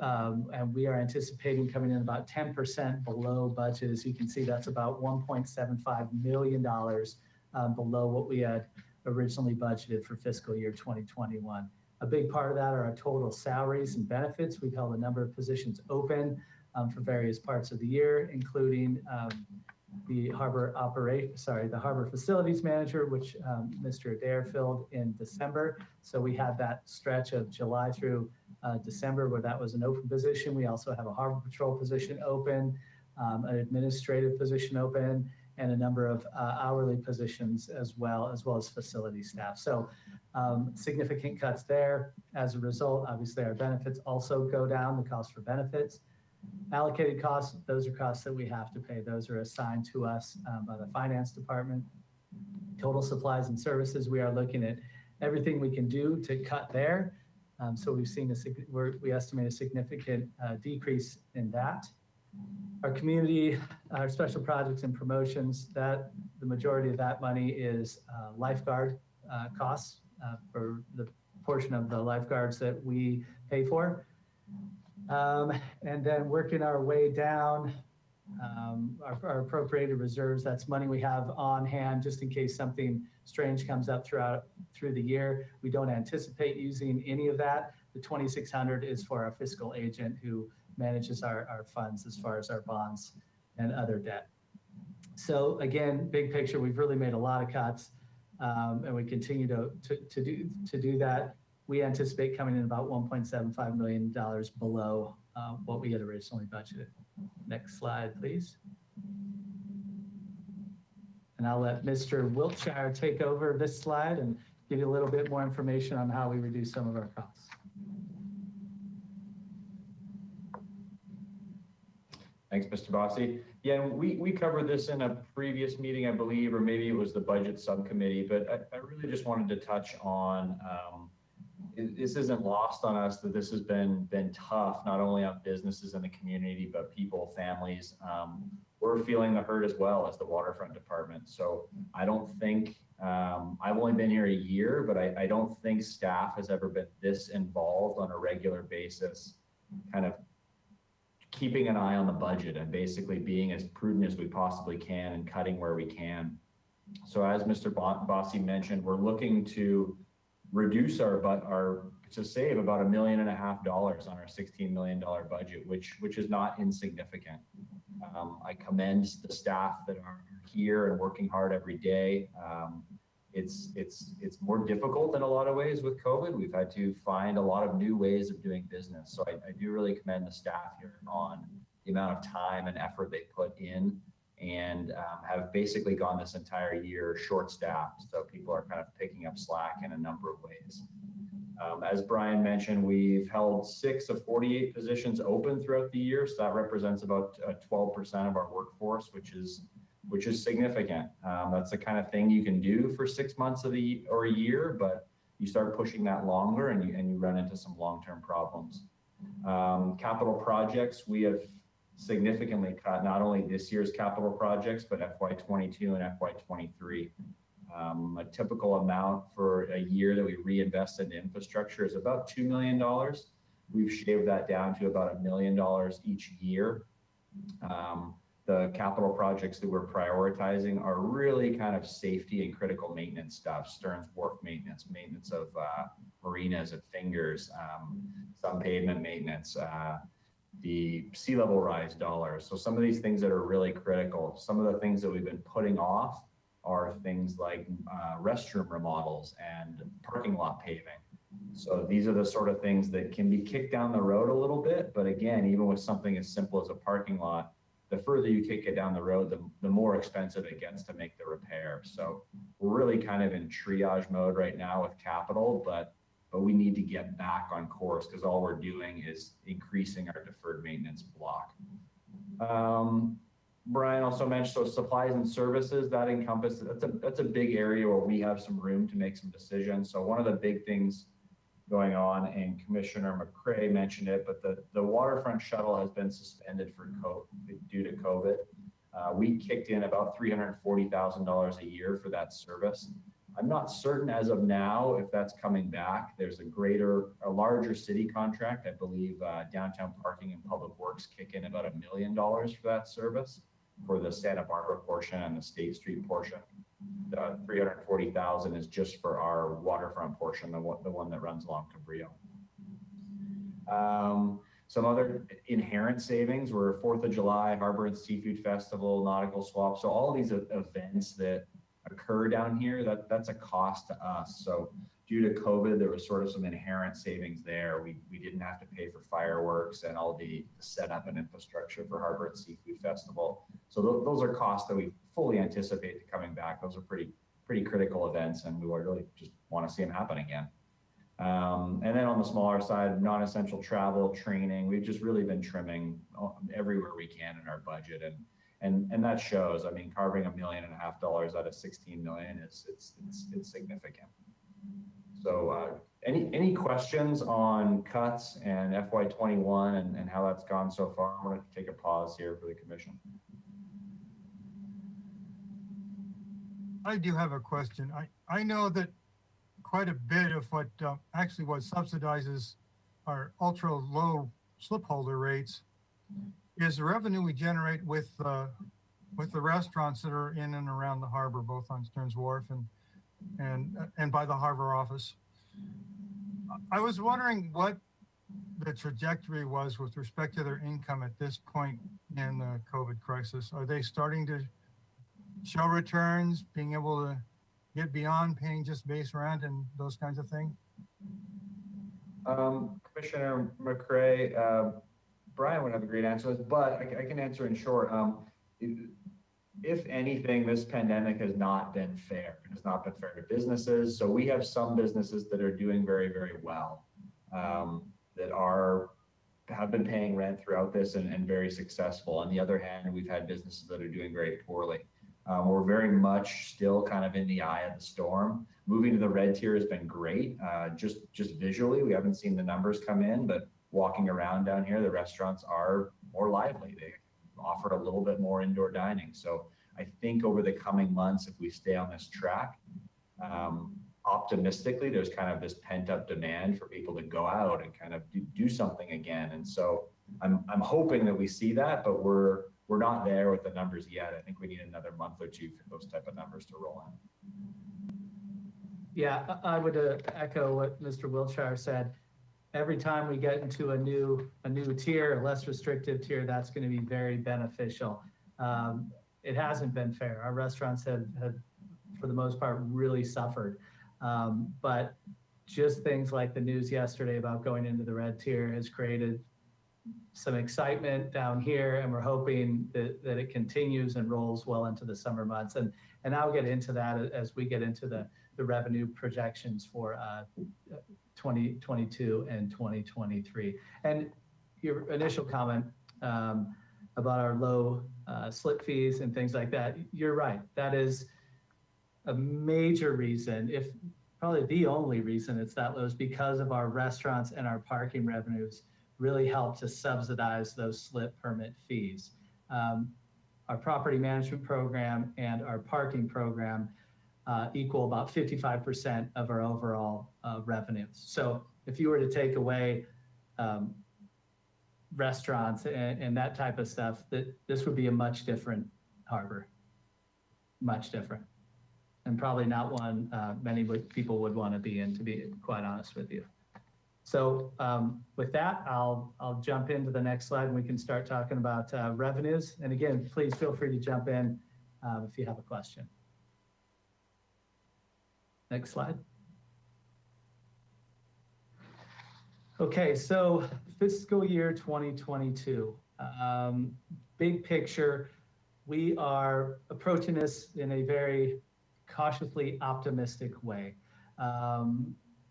And we are anticipating coming in about 10% below budget. As you can see, that's about $1.75 million below what we had originally budgeted for fiscal year 2021. A big part of that are our total salaries and benefits. We've held a number of positions open for various parts of the year, including the the harbor facilities manager, which Mr. Adair filled in December. So we had that stretch of July through December where that was an open position. We also have a harbor patrol position open, an administrative position open, and a number of hourly positions as well as facility staff. So significant cuts there. As a result, obviously our benefits also go down, the cost for benefits. Allocated costs, those are costs that we have to pay. Those are assigned to us by the finance department. Total supplies and services, we are looking at everything we can do to cut there. So we've seen we estimate a significant decrease in that. Our community, our special projects and promotions, that the majority of that money is lifeguard costs for the portion of the lifeguards that we pay for. And then working our way down, our appropriated reserves, that's money we have on hand just in case something strange comes up through the year. We don't anticipate using any of that. The 2,600 is for our fiscal agent who manages our funds as far as our bonds and other debt. So again, big picture, we've really made a lot of cuts, and we continue to do that. We anticipate coming in about $1.75 million below what we had originally budgeted. Next slide, please. And I'll let Mr. Wiltshire take over this slide and give you a little bit more information on how we reduce some of our costs. Thanks, Mr. Bossy. Yeah, we covered this in a previous meeting, I believe, or maybe it was the budget subcommittee, but I really just wanted to touch on, this isn't lost on us that this has been tough, not only on businesses in the community, but people, families. We're feeling the hurt as well as the waterfront department. So I don't think, I've only been here a year, but I don't think staff has ever been this involved on a regular basis, kind of keeping an eye on the budget and basically being as prudent as we possibly can and cutting where we can. So as Mr. Bossy mentioned, we're looking to reduce to save about $1.5 million on our $16 million budget, which is not insignificant. I commend the staff that are here and working hard every day. It's more difficult in a lot of ways with COVID. We've had to find a lot of new ways of doing business. So I do really commend the staff here on the amount of time and effort they put in, and have basically gone this entire year short-staffed. So people are kind of picking up slack in a number of ways. As Brian mentioned, we've held 6 of 48 positions open throughout the year. So that represents about 12% of our workforce, which is significant. That's the kind of thing you can do for 6 months or a year, but you start pushing that longer and you run into some long-term problems. Capital projects, we have significantly cut not only this year's capital projects, but FY22 and FY23. A typical amount for a year that we reinvest in infrastructure is about $2 million. We've shaved that down to about $1 million each year. The capital projects that we're prioritizing are really kind of safety and critical maintenance stuff, Stearns Wharf maintenance of marinas at Fingers, some pavement maintenance, the sea level rise dollars. So some of these things that are really critical. Some of the things that we've been putting off are things like restroom remodels and parking lot paving. So these are the sort of things that can be kicked down the road a little bit. But again, even with something as simple as a parking lot, the further you kick it down the road, the more expensive it gets to make the repair. So we're really kind of in triage mode right now with capital, but we need to get back on course because all we're doing is increasing our deferred maintenance block. Brian also mentioned, so supplies and services, that encompasses, that's a big area where we have some room to make some decisions. So one of the big things going on, and Commissioner McCray mentioned it, but the waterfront shuttle has been suspended due to COVID. We kicked in about $340,000 a year for that service. I'm not certain as of now if that's coming back. There's a larger city contract. I believe downtown parking and public works kick in about $1 million for that service for the Santa Barbara portion and the State Street portion. The $340,000 is just for our waterfront portion, the one that runs along Cabrillo. Some other inherent savings were 4th of July, Harbor and Seafood Festival, Nautical Swap. So all these events that occur down here, that's a cost to us. So due to COVID, there was sort of some inherent savings there. We didn't have to pay for fireworks and all the setup and infrastructure for Harbor and Seafood Festival. So those are costs that we fully anticipate coming back. Those are pretty critical events, and we really just want to see them happen again. And then on the smaller side, non-essential travel, training, we've just really been trimming everywhere we can in our budget, and that shows. I mean, carving $1.5 million out of $16 million it's significant. So any questions on cuts and FY21 and how that's gone so far? I want to take a pause here for the commission. I do have a question. I know that quite a bit of what subsidizes our ultra low slip holder rates is the revenue we generate with the restaurants that are in and around the harbor, both on Stearns Wharf and by the harbor office. I was wondering what the trajectory was with respect to their income at this point in the COVID crisis. Are they starting to show returns, being able to get beyond paying just base rent and those kinds of things? Commissioner McCray, Brian would have a great answer to this, but I can answer in short. If anything, this pandemic has not been fair. It has not been fair to businesses. So we have some businesses that are doing very, very well, that have been paying rent throughout this and very successful. On the other hand, we've had businesses that are doing very poorly. We're very much still kind of in the eye of the storm. Moving to the red tier has been great. Just visually, we haven't seen the numbers come in, but walking around down here, the restaurants are more lively. They offer a little bit more indoor dining. So I think over the coming months, if we stay on this track, optimistically, there's kind of this pent up demand for people to go out and kind of do something again. And so I'm hoping that we see that, but we're not there with the numbers yet. I think we need another month or two for those type of numbers to roll in. Yeah, I would echo what Mr. Wiltshire said. Every time we get into a new tier, a less restrictive tier, that's going to be very beneficial. It hasn't been fair. Our restaurants have for the most part, really suffered. But just things like the news yesterday about going into the red tier has created some excitement down here, and we're hoping that it continues and rolls well into the summer months. And I'll get into that as we get into the revenue projections for 2022 and 2023. And your initial comment about our low slip fees and things like that, you're right. That is a major reason, if probably the only reason it's that low, is because of our restaurants and our parking revenues really help to subsidize those slip permit fees. Our property management program and our parking program equal about 55% of our overall revenues. So if you were to take away restaurants and that type of stuff, this would be a much different harbor, much different, and probably not one many people would want to be in, to be quite honest with you. So with that, I'll jump into the next slide and we can start talking about revenues. And again, please feel free to jump in if you have a question. Next slide. Okay, so fiscal year 2022, big picture, we are approaching this in a very cautiously optimistic way.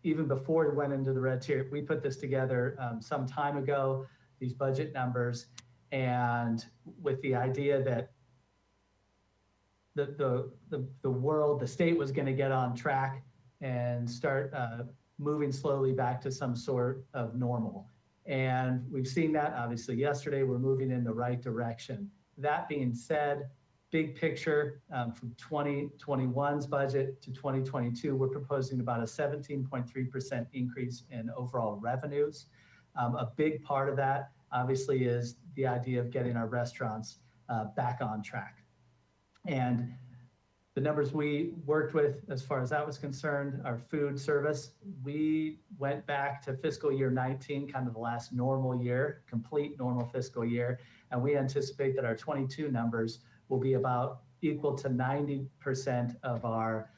Even before we went into the red tier, we put this together some time ago, these budget numbers, and with the idea that the state was going to get on track and start moving slowly back to some sort of normal. And we've seen that obviously yesterday, we're moving in the right direction. That being said, big picture from 2021's budget to 2022, we're proposing about a 17.3% increase in overall revenues. A big part of that obviously is the idea of getting our restaurants back on track. And The numbers we worked with, as far as that was concerned, our food service, we went back to fiscal year 19, kind of the last normal year, complete normal fiscal year. And we anticipate that our 22 numbers will be about equal to 90% of our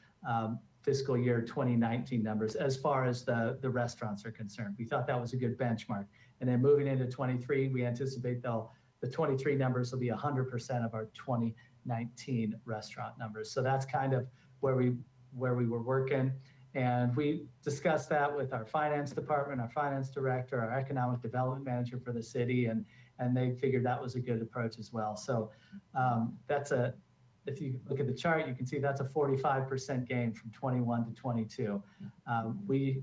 fiscal year 2019 numbers as far as the restaurants are concerned. We thought that was a good benchmark. And then moving into 23, we anticipate the 23 numbers will be 100% of our 2019 restaurant numbers. So that's kind of where we were working. And we discussed that with our finance department, our finance director, our economic development manager for the city, and they figured that was a good approach as well. So if you look at the chart, you can see that's a 45% gain from 21 to 22. We're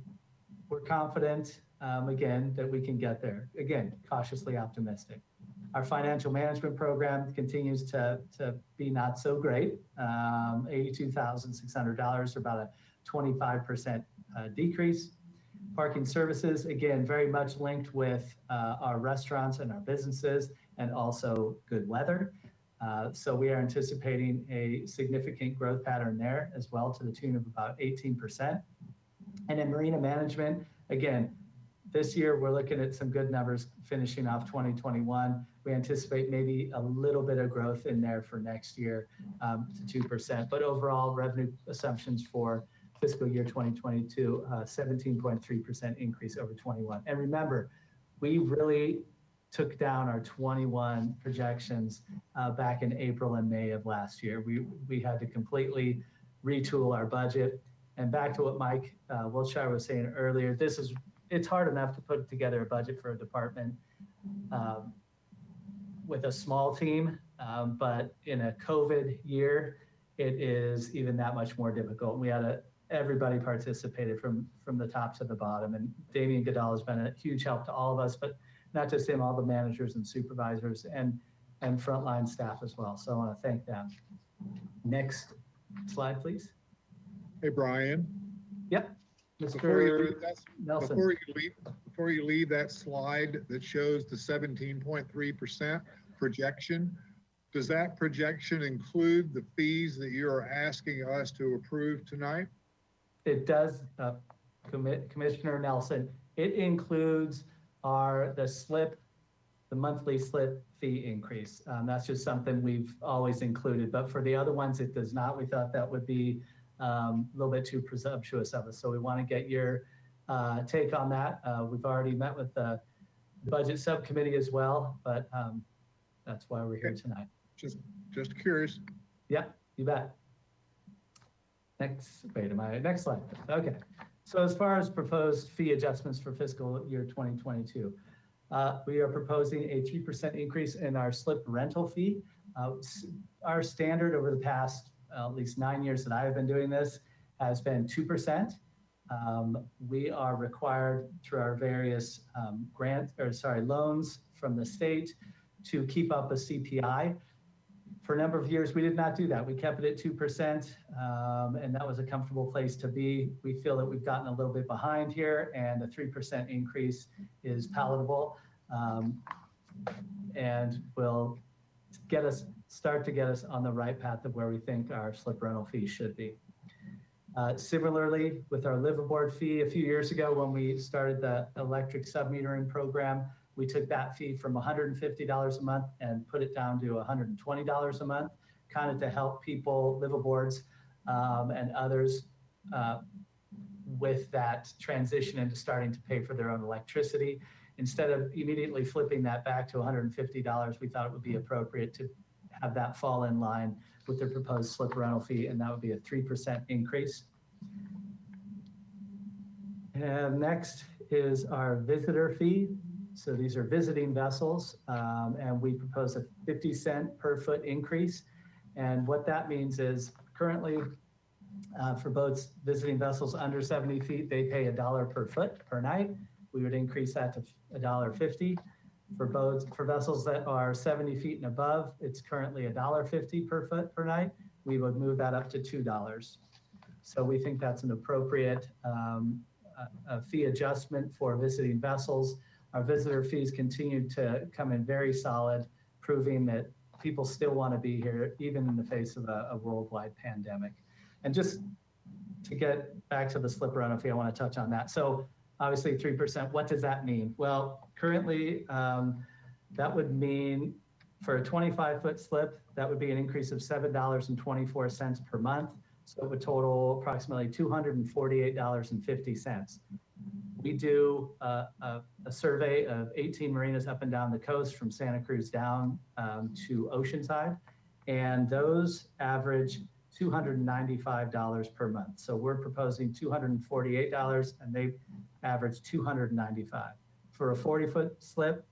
confident, again, that we can get there. Again, cautiously optimistic. Our financial management program continues to be not so great, $82,600, or about a 25% decrease. Parking services, again, very much linked with our restaurants and our businesses, and also good weather. So we are anticipating a significant growth pattern there as well, to the tune of about 18%. And in marina management, again, this year we're looking at some good numbers finishing off 2021. We anticipate maybe a little bit of growth in there for next year, to 2%. But overall, revenue assumptions for fiscal year 2022, 17.3% increase over 21. And remember, we really took down our 21 projections back in April and May of last year. We had to completely retool our budget. And back to what Mike Wiltshire was saying earlier, it's hard enough to put together a budget for a department with a small team, but in a COVID year, it is even that much more difficult. We had everybody participated from the top to the bottom, and Damien Goodall has been a huge help to all of us, but not just him, all the managers and supervisors and frontline staff as well. So I want to thank them. Next slide, please. Hey, Brian. Yep. Before you Nelson. Before you leave that slide that shows the 17.3% projection, does that projection include the fees that you are asking us to approve tonight? It does, Commissioner Nelson. It includes the monthly slip fee increase. That's just something we've always included, but for the other ones, it does not. We thought that would be a little bit too presumptuous of us. So we want to get your take on that. We've already met with the budget subcommittee as well, but that's why we're here tonight. Just curious. Yeah, you bet. Next slide. Okay. So as far as proposed fee adjustments for fiscal year 2022, we are proposing a 3% increase in our slip rental fee. Our standard over the past at least 9 years that I have been doing this has been 2%. We are required through our various loans from the state to keep up a CPI. For a number of years, we did not do that. We kept it at 2%, and that was a comfortable place to be. We feel that we've gotten a little bit behind here, and a 3% increase is palatable, and will start to get us on the right path of where we think our slip rental fee should be. Similarly, with our liveaboard fee, a few years ago when we started the electric submetering program, we took that fee from $150 a month and put it down to $120 a month, kind of to help people, liveaboards, and others with that transition into starting to pay for their own electricity. Instead of immediately flipping that back to $150, we thought it would be appropriate to have that fall in line with the proposed slip rental fee, and that would be a 3% increase. And next is our visitor fee. So these are visiting vessels, and we propose a 50-cent per foot increase. And what that means is currently for boats visiting vessels under 70 feet, they pay $1 per foot per night. We would increase that to $1.50. For vessels that are 70 feet and above, it's currently $1.50 per foot per night. We would move that up to $2. So we think that's an appropriate fee adjustment for visiting vessels. Our visitor fees continue to come in very solid, proving that people still want to be here, even in the face of a worldwide pandemic. And just to get back to the slip around, if I want to touch on that. So obviously 3%, what does that mean? Well, currently that would mean for a 25-foot slip, that would be an increase of $7.24 per month. So it would total approximately $248.50. We do a survey of 18 marinas up and down the coast from Santa Cruz down to Oceanside, and those average $295 per month. So we're proposing $248 and they average $295. For a 40-foot slip,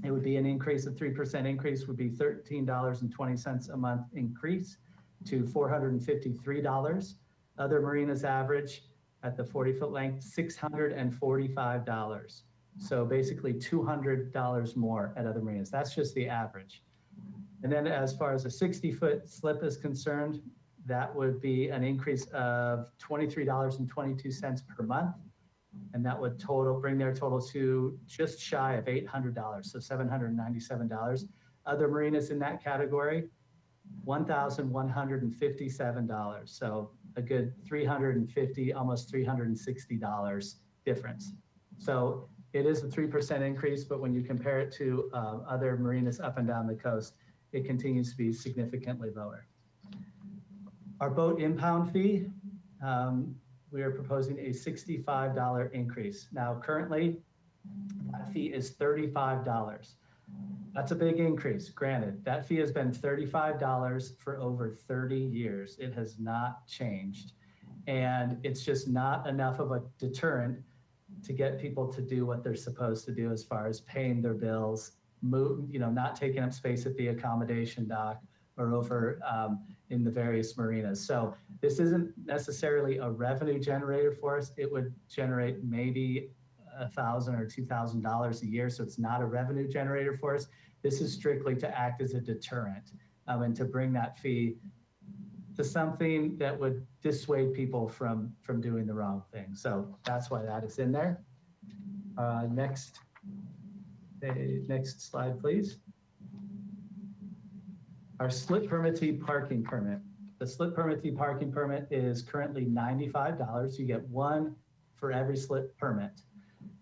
it would be an increase of 3% increase would be $13.20 a month increase to $453. Other marinas average at the 40-foot length, $645. So basically $200 more at other marinas. That's just the average. And then as far as a 60-foot slip is concerned, that would be an increase of $23.22 per month. And that would bring their total to just shy of $800, so $797. Other marinas in that category, $1,157. So a good $350, almost $360 difference. So it is a 3% increase, but when you compare it to other marinas up and down the coast, it continues to be significantly lower. Our boat impound fee, we are proposing a $65 increase. Now, currently, that fee is $35. That's a big increase, granted. That fee has been $35 for over 30 years. It has not changed. And it's just not enough of a deterrent to get people to do what they're supposed to do as far as paying their bills, not taking up space at the accommodation dock or over in the various marinas. So this isn't necessarily a revenue generator for us. It would generate maybe $1,000 or $2,000 a year. So it's not a revenue generator for us. This is strictly to act as a deterrent and to bring that fee to something that would dissuade people from doing the wrong thing. So that's why that is in there. Next slide, please. Our slip permittee parking permit. The slip permittee parking permit is currently $95. You get one for every slip permit.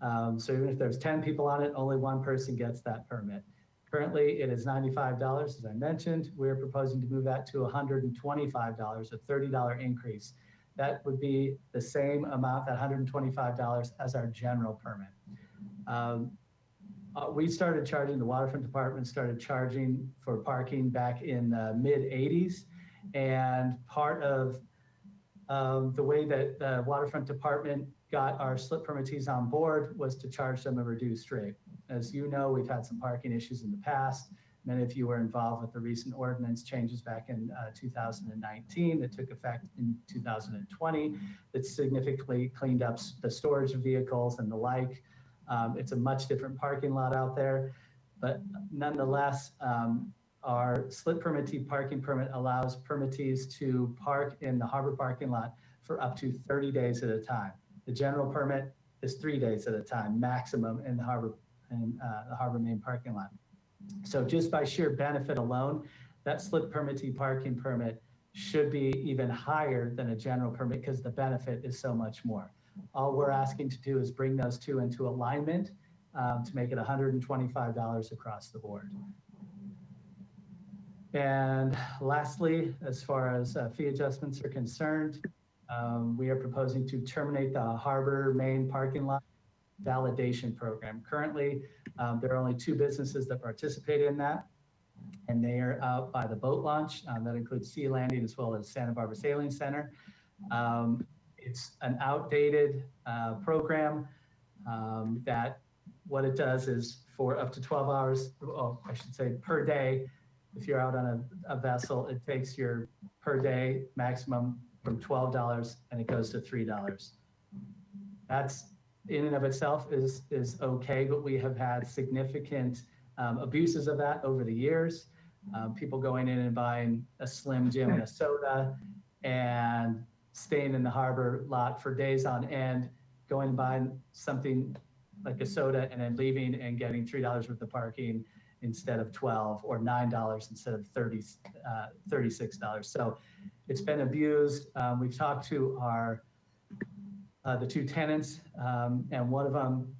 So even if there's 10 people on it, only one person gets that permit. Currently, it is $95, as I mentioned. We're proposing to move that to $125, a $30 increase. That would be the same amount, that $125, as our general permit. We started charging, the waterfront department started charging for parking back in the mid-'80s. And part of the way that the waterfront department got our slip permittees on board was to charge them a reduced rate. As you know, we've had some parking issues in the past. Many of you were involved with the recent ordinance changes back in 2019 that took effect in 2020 that significantly cleaned up the storage of vehicles and the like. It's a much different parking lot out there, but nonetheless, our slip permittee parking permit allows permittees to park in the harbor parking lot for up to 30 days at a time. The general permit is 3 days at a time, maximum in the harbor main parking lot. So just by sheer benefit alone, that slip permittee parking permit should be even higher than a general permit because the benefit is so much more. All we're asking to do is bring those two into alignment to make it $125 across the board. And lastly, as far as fee adjustments are concerned, we are proposing to terminate the harbor main parking lot validation program. Currently, there are only 2 businesses that participate in that, and they are out by the boat launch. That includes Sea Landing as well as Santa Barbara Sailing Center. It's an outdated program that what it does is for up to 12 hours, well, I should say per day, if you're out on a vessel, it takes your per day maximum from $12 and it goes to $3. That's in and of itself is okay, but we have had significant abuses of that over the years. People going in and buying a Slim Jim and a soda and staying in the harbor lot for days on end, going and buying something like a soda and then leaving and getting $3 worth of parking instead of $12 or $9 instead of $36. So it's been abused. We've talked to the two tenants, and one of them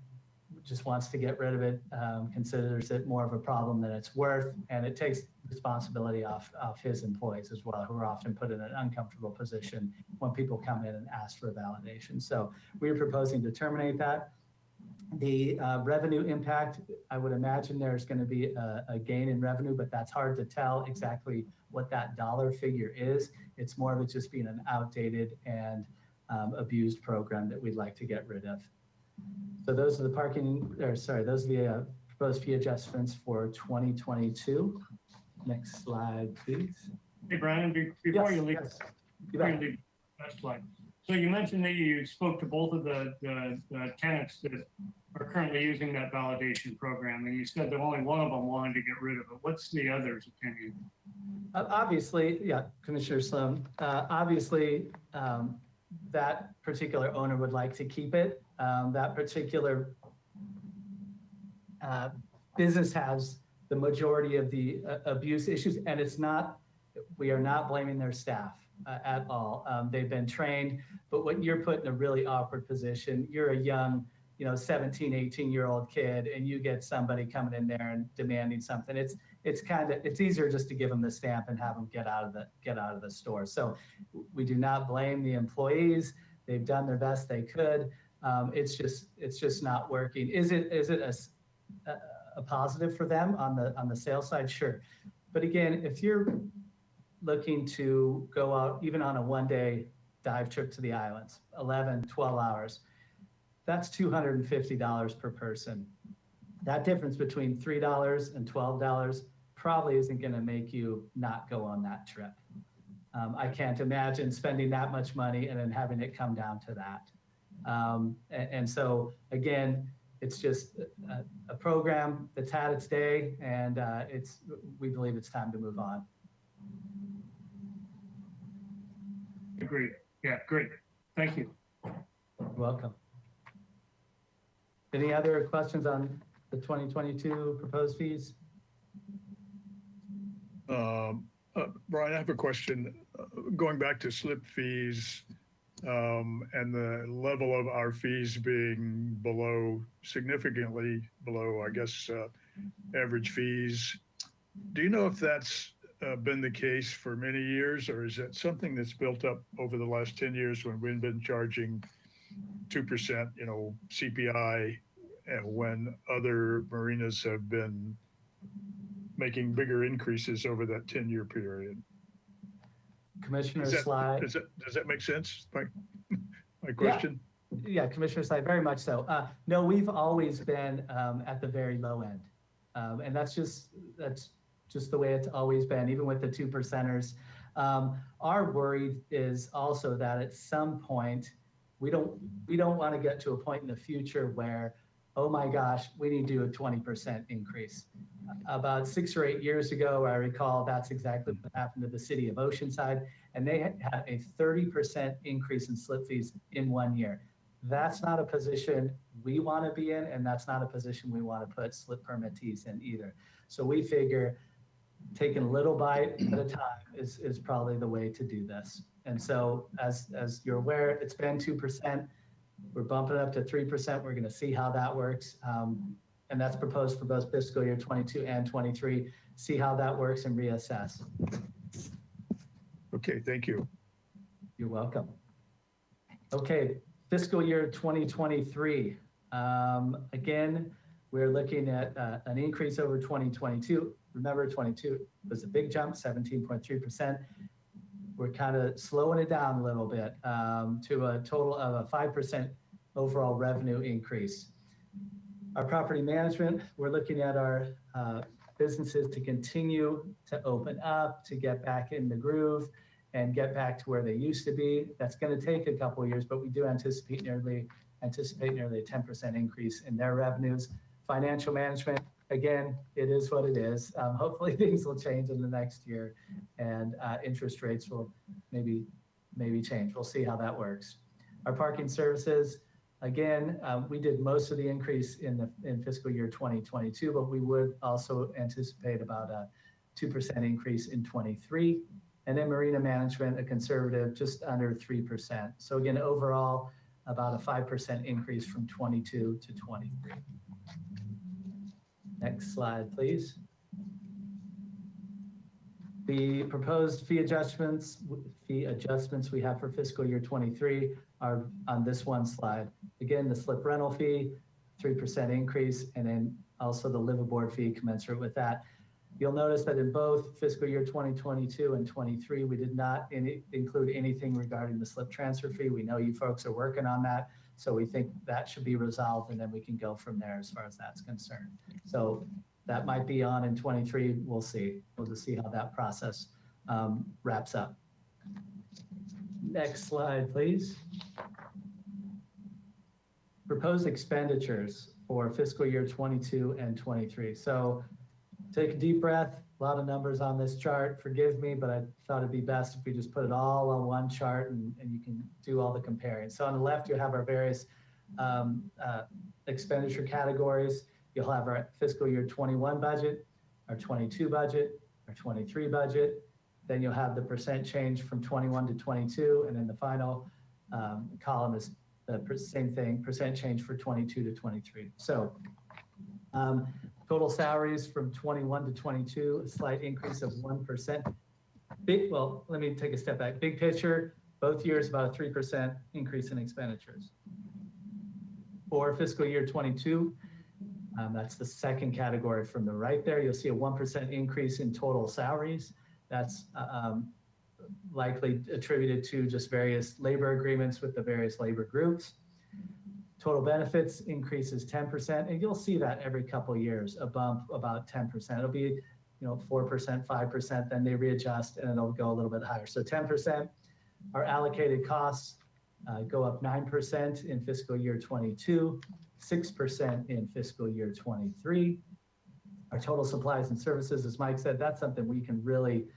just wants to get rid of it, considers it more of a problem than it's worth, and it takes responsibility off his employees as well, who are often put in an uncomfortable position when people come in and ask for validation. So we're proposing to terminate that. The revenue impact, I would imagine there's going to be a gain in revenue, but that's hard to tell exactly what that dollar figure is. It's more of it just being an outdated and abused program that we'd like to get rid of. So those are the those are the proposed fee adjustments for 2022. Next slide, please. Hey, Brian, before you leave, that slide. So you mentioned that you spoke to both of the tenants that are currently using that validation program, and you said that only one of them wanted to get rid of it. What's the other's opinion? Obviously, yeah, Commissioner Sloan, obviously, that particular owner would like to keep it. That particular business has the majority of the abuse issues, and we are not blaming their staff at all. They've been trained, but when you're put in a really awkward position, you're a young, 17, 18-year-old kid, and you get somebody coming in there and demanding something. It's easier just to give them the stamp and have them get out of the store. So we do not blame the employees. They've done their best they could. It's just not working. Is it a positive for them on the sales side? Sure. But again, if you're looking to go out even on a one-day dive trip to the islands, 11, 12 hours, that's $250 per person. That difference between $3 and $12 probably isn't going to make you not go on that trip. I can't imagine spending that much money and then having it come down to that. And so again, it's just a program that's had its day, and we believe it's time to move on. Agreed. Yeah, great. Thank you. You're welcome. Any other questions on the 2022 proposed fees? Brian, I have a question. Going back to slip fees and the level of our fees being significantly below, I guess, average fees. Do you know if that's been the case for many years, or is that something that's built up over the last 10 years when we've been charging 2%, CPI, and when other marinas have been making bigger increases over that 10-year period? Commissioner Sly. Does that make sense? My question? Yeah, Commissioner Sly, very much so. No, we've always been at the very low end. And that's just the way it's always been, even with the 2%ers. Our worry is also that at some point, we don't want to get to a point in the future where, oh my gosh, we need to do a 20% increase. About 6 or 8 years ago, I recall that's exactly what happened to the city of Oceanside, and they had a 30% increase in slip fees in 1 year. That's not a position we want to be in, and that's not a position we want to put slip permittees in either. So we figure taking a little bite at a time is probably the way to do this. And so as you're aware, it's been 2%. We're bumping up to 3%. We're going to see how that works. And that's proposed for both fiscal year 22 and 23. See how that works and reassess. Okay, thank you. You're welcome. Okay, fiscal year 2023. Again, we're looking at an increase over 2022. Remember, 22 was a big jump, 17.3%. We're kind of slowing it down a little bit to a total of a 5% overall revenue increase. Our property management, we're looking at our businesses to continue to open up, to get back in the groove and get back to where they used to be. That's going to take a couple of years, but we do anticipate nearly a 10% increase in their revenues. Financial management, again, it is what it is. Hopefully things will change in the next year and interest rates will maybe change. We'll see how that works. Our parking services, Again, we did most of the increase in fiscal year 2022, but we would also anticipate about a 2% increase in 23. And then marina management, a conservative, just under 3%. So again, overall, about a 5% increase from 22 to 23. Next slide, please. The proposed fee adjustments we have for fiscal year 23 are on this one slide. Again, the slip rental fee, 3% increase, and then also the liveaboard fee commensurate with that. You'll notice that in both fiscal year 2022 and 23, we did not include anything regarding the slip transfer fee. We know you folks are working on that, so we think that should be resolved, and then we can go from there as far as that's concerned. So that might be on in 23. We'll see. We'll just see how that process wraps up. Next slide, please. Proposed expenditures for fiscal year 22 and 23. So take a deep breath. A lot of numbers on this chart. Forgive me, but I thought it'd be best if we just put it all on one chart and you can do all the comparing. So on the left, you have our various expenditure categories. You'll have our fiscal year 21 budget, our 22 budget, our 23 budget. Then you'll have the percent change from 21 to 22. And then the final column is the same thing, percent change for 22 to 23. So total salaries from 21 to 22, a slight increase of 1%. Well, let me take a step back. Big picture, both years about a 3% increase in expenditures. For fiscal year 22, that's the second category from the right there. You'll see a 1% increase in total salaries. That's likely attributed to just various labor agreements with the various labor groups. Total benefits increases 10%, and you'll see that every couple of years, a bump about 10%. It'll be 4%, 5%, then they readjust and it'll go a little bit higher. So 10%. Our allocated costs go up 9% in fiscal year 22, 6% in fiscal year 23. Our total supplies and services, as Mike said, that's something we can really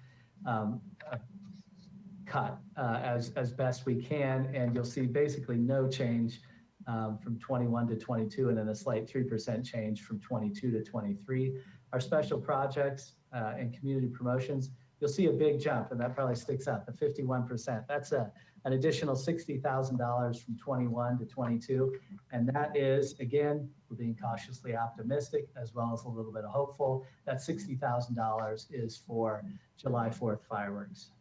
cut as best we can, and you'll see basically no change from 21 to 22, and then a slight 3% change from 22 to 23. Our special projects and community promotions, you'll see a big jump, and that probably sticks out, the 51%. That's an additional $60,000 from 21 to 22. And that is, again, we're being cautiously optimistic as well as a little bit of hopeful. That $60,000 is for July 4th fireworks.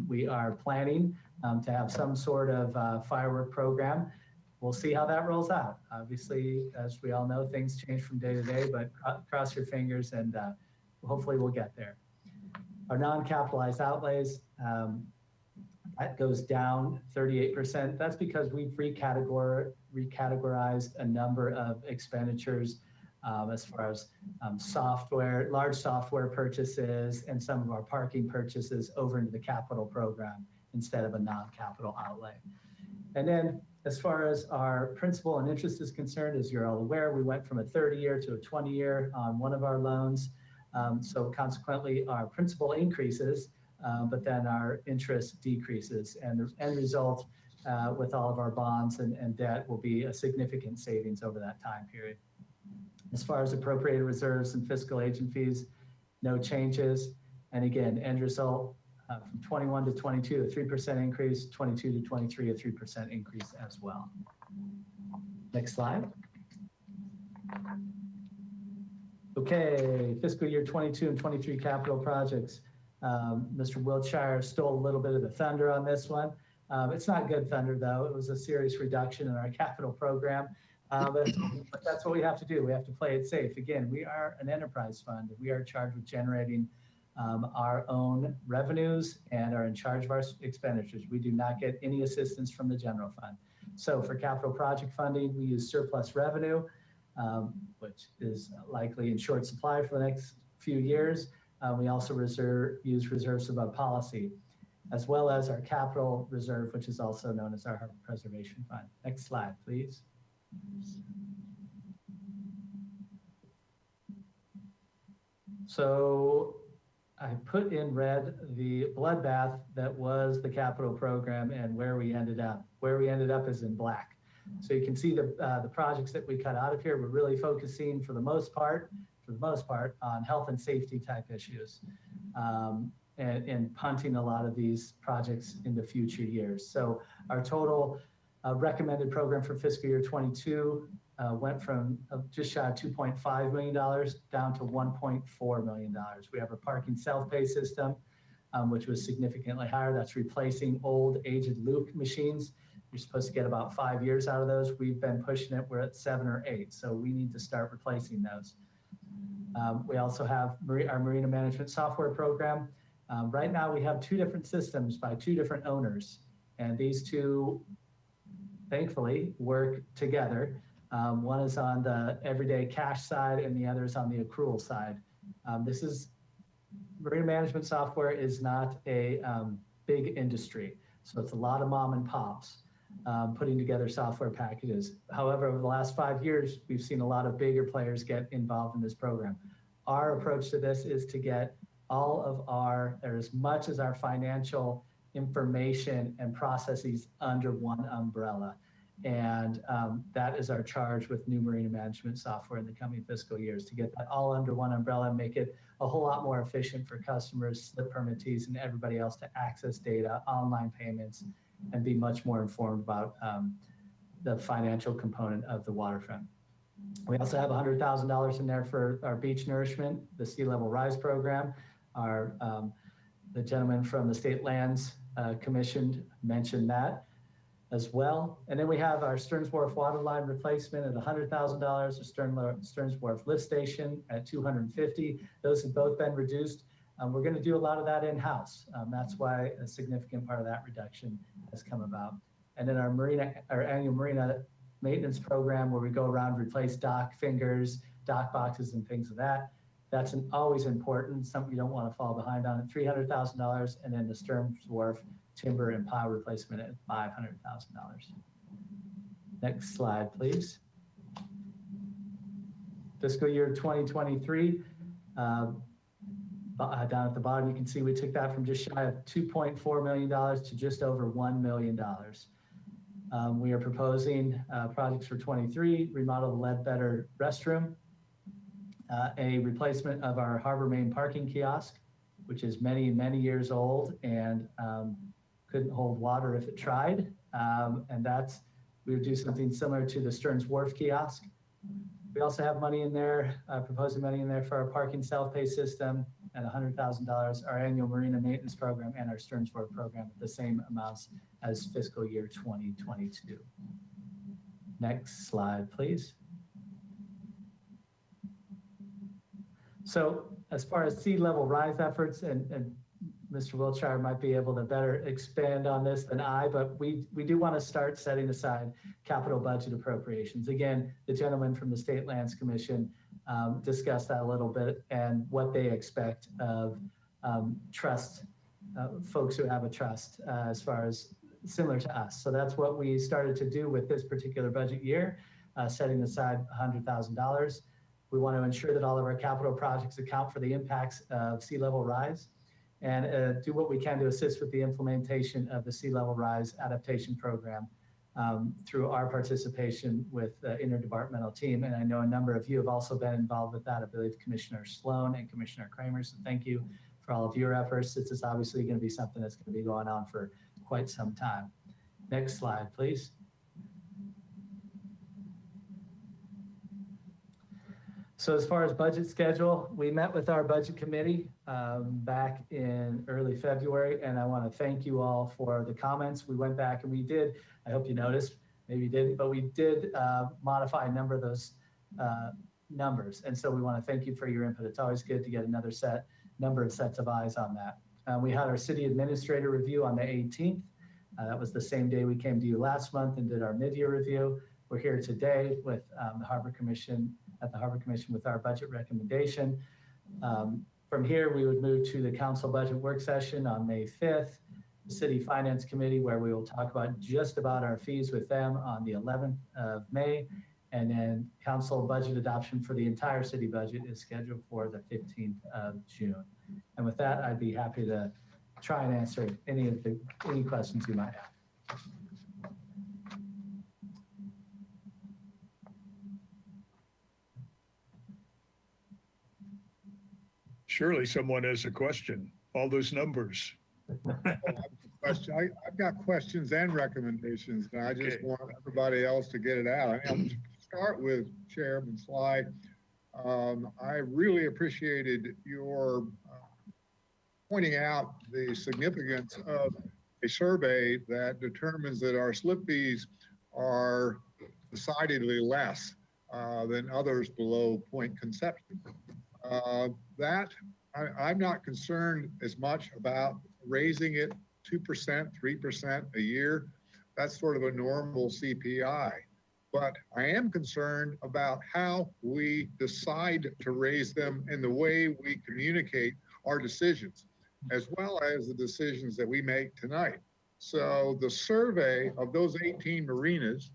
We are planning to have some sort of firework program. We'll see how that rolls out. Obviously, as we all know, things change from day to day, but cross your fingers and hopefully we'll get there. Our non-capitalized outlays, that goes down 38%. That's because we've recategorized a number of expenditures as far as software, large software purchases, and some of our parking purchases over into the capital program instead of a non-capital outlay. And then as far as our principal and interest is concerned, as you're all aware, we went from a 30-year to a 20-year on one of our loans. So consequently, our principal increases, but then our interest decreases. And the end result with all of our bonds and debt will be a significant savings over that time period. As far as appropriated reserves and fiscal agent fees, no changes. And again, end result from 21 to 22, a 3% increase, 22 to 23, a 3% increase as well. Next slide. Okay, fiscal year 22 and 23 capital projects. Mr. Wiltshire stole a little bit of the thunder on this one. It's not good thunder though. It was a serious reduction in our capital program. But that's what we have to do. We have to play it safe. Again, we are an enterprise fund. We are charged with generating our own revenues and are in charge of our expenditures. We do not get any assistance from the general fund. So for capital project funding, we use surplus revenue, which is likely in short supply for the next few years. We also use reserves above policy, as well as our capital reserve, which is also known as our Harbor Preservation Fund. Next slide, please. So I put in red the bloodbath that was the capital program and where we ended up. Where we ended up is in black. So you can see the projects that we cut out of here. We're really focusing for the most part, on health and safety type issues, and punting a lot of these projects into future years. So our total recommended program for fiscal year 22 went from just shy of $2.5 million down to $1.4 million. We have a parking self-pay system, which was significantly higher. That's replacing old aged loop machines. You're supposed to get about 5 years out of those. We've been pushing it. We're at 7 or 8. So we need to start replacing those. We also have our marina management software program. Right now we have 2 different systems by 2 different owners. And these 2, thankfully, work together. One is on the everyday cash side and the other is on the accrual side. Marina management software is not a big industry. So it's a lot of mom and pops putting together software packages. However, over the last 5 years, we've seen a lot of bigger players get involved in this program. Our approach to this is to get all of or as much as our financial information and processes under one umbrella. And that is our charge with new marina management software in the coming fiscal years, to get that all under one umbrella and make it a whole lot more efficient for customers, slip permittees, and everybody else to access data, online payments, and be much more informed about the financial component of the waterfront. We also have $100,000 in there for our beach nourishment, the sea level rise program. The gentleman from the State Lands Commission mentioned that as well. And then we have our Stearns Wharf water line replacement at $100,000, the Stearns Wharf lift station at $250,000. Those have both been reduced. We're going to do a lot of that in-house. That's why a significant part of that reduction has come about. And then our annual marina maintenance program, where we go around, replace dock fingers, dock boxes, and things of that. That's always important, something you don't want to fall behind on, at $300,000, and then the Stearns Wharf timber and pile replacement at $500,000. Next slide, please. Fiscal year 2023, down at the bottom, you can see we took that from just shy of $2.4 million to just over $1 million. We are proposing projects for 23, remodel the Ledbetter restroom, a replacement of our Harbor Main parking kiosk, which is many, many years old and couldn't hold water if it tried. We would do something similar to the Stearns Wharf kiosk. We also have money in there, proposing money in there for our parking self-pay system at $100,000, our annual marina maintenance program, and our Stearns Wharf program at the same amounts as fiscal year 2022. Next slide, please. So as far as sea level rise efforts, and Mr. Wiltshire might be able to better expand on this than I, but we do want to start setting aside capital budget appropriations. Again, the gentleman from the State Lands Commission discussed that a little bit and what they expect of trust, folks who have a trust as far as similar to us. So that's what we started to do with this particular budget year, setting aside $100,000. We want to ensure that all of our capital projects account for the impacts of sea level rise, and do what we can to assist with the implementation of the sea level rise adaptation program through our participation with the interdepartmental team. And I know a number of you have also been involved with that. I believe Commissioner Sloan and Commissioner Kramer. So thank you for all of your efforts. This is obviously going to be something that's going to be going on for quite some time. Next slide, please. So as far as budget schedule, we met with our budget committee back in early February, and I want to thank you all for the comments. We went back and we did, I hope you noticed, maybe you didn't, but we did modify a number of those numbers. And so we want to thank you for your input. It's always good to get another number of sets of eyes on that. We had our city administrator review on the 18th. That was the same day we came to you last month and did our mid-year review. We're here today with the Harbor Commission, at the Harbor Commission, with our budget recommendation. From here, we would move to the council budget work session on May 5th, the City Finance Committee, where we will talk about just about our fees with them on the 11th of May. And then council budget adoption for the entire city budget is scheduled for the 15th of June. And with that, I'd be happy to try and answer any questions you might have. Surely someone has a question. All those numbers. I've got questions and recommendations, and I just Okay. want everybody else to get it out. I'll start with Chairman Sly. I really appreciated your pointing out the significance of a survey that determines that our slip fees are decidedly less than others below Point Conception. I'm not concerned as much about raising it 2%, 3% a year. That's sort of a normal CPI. But I am concerned about how we decide to raise them and the way we communicate our decisions, as well as the decisions that we make tonight. So the survey of those 18 marinas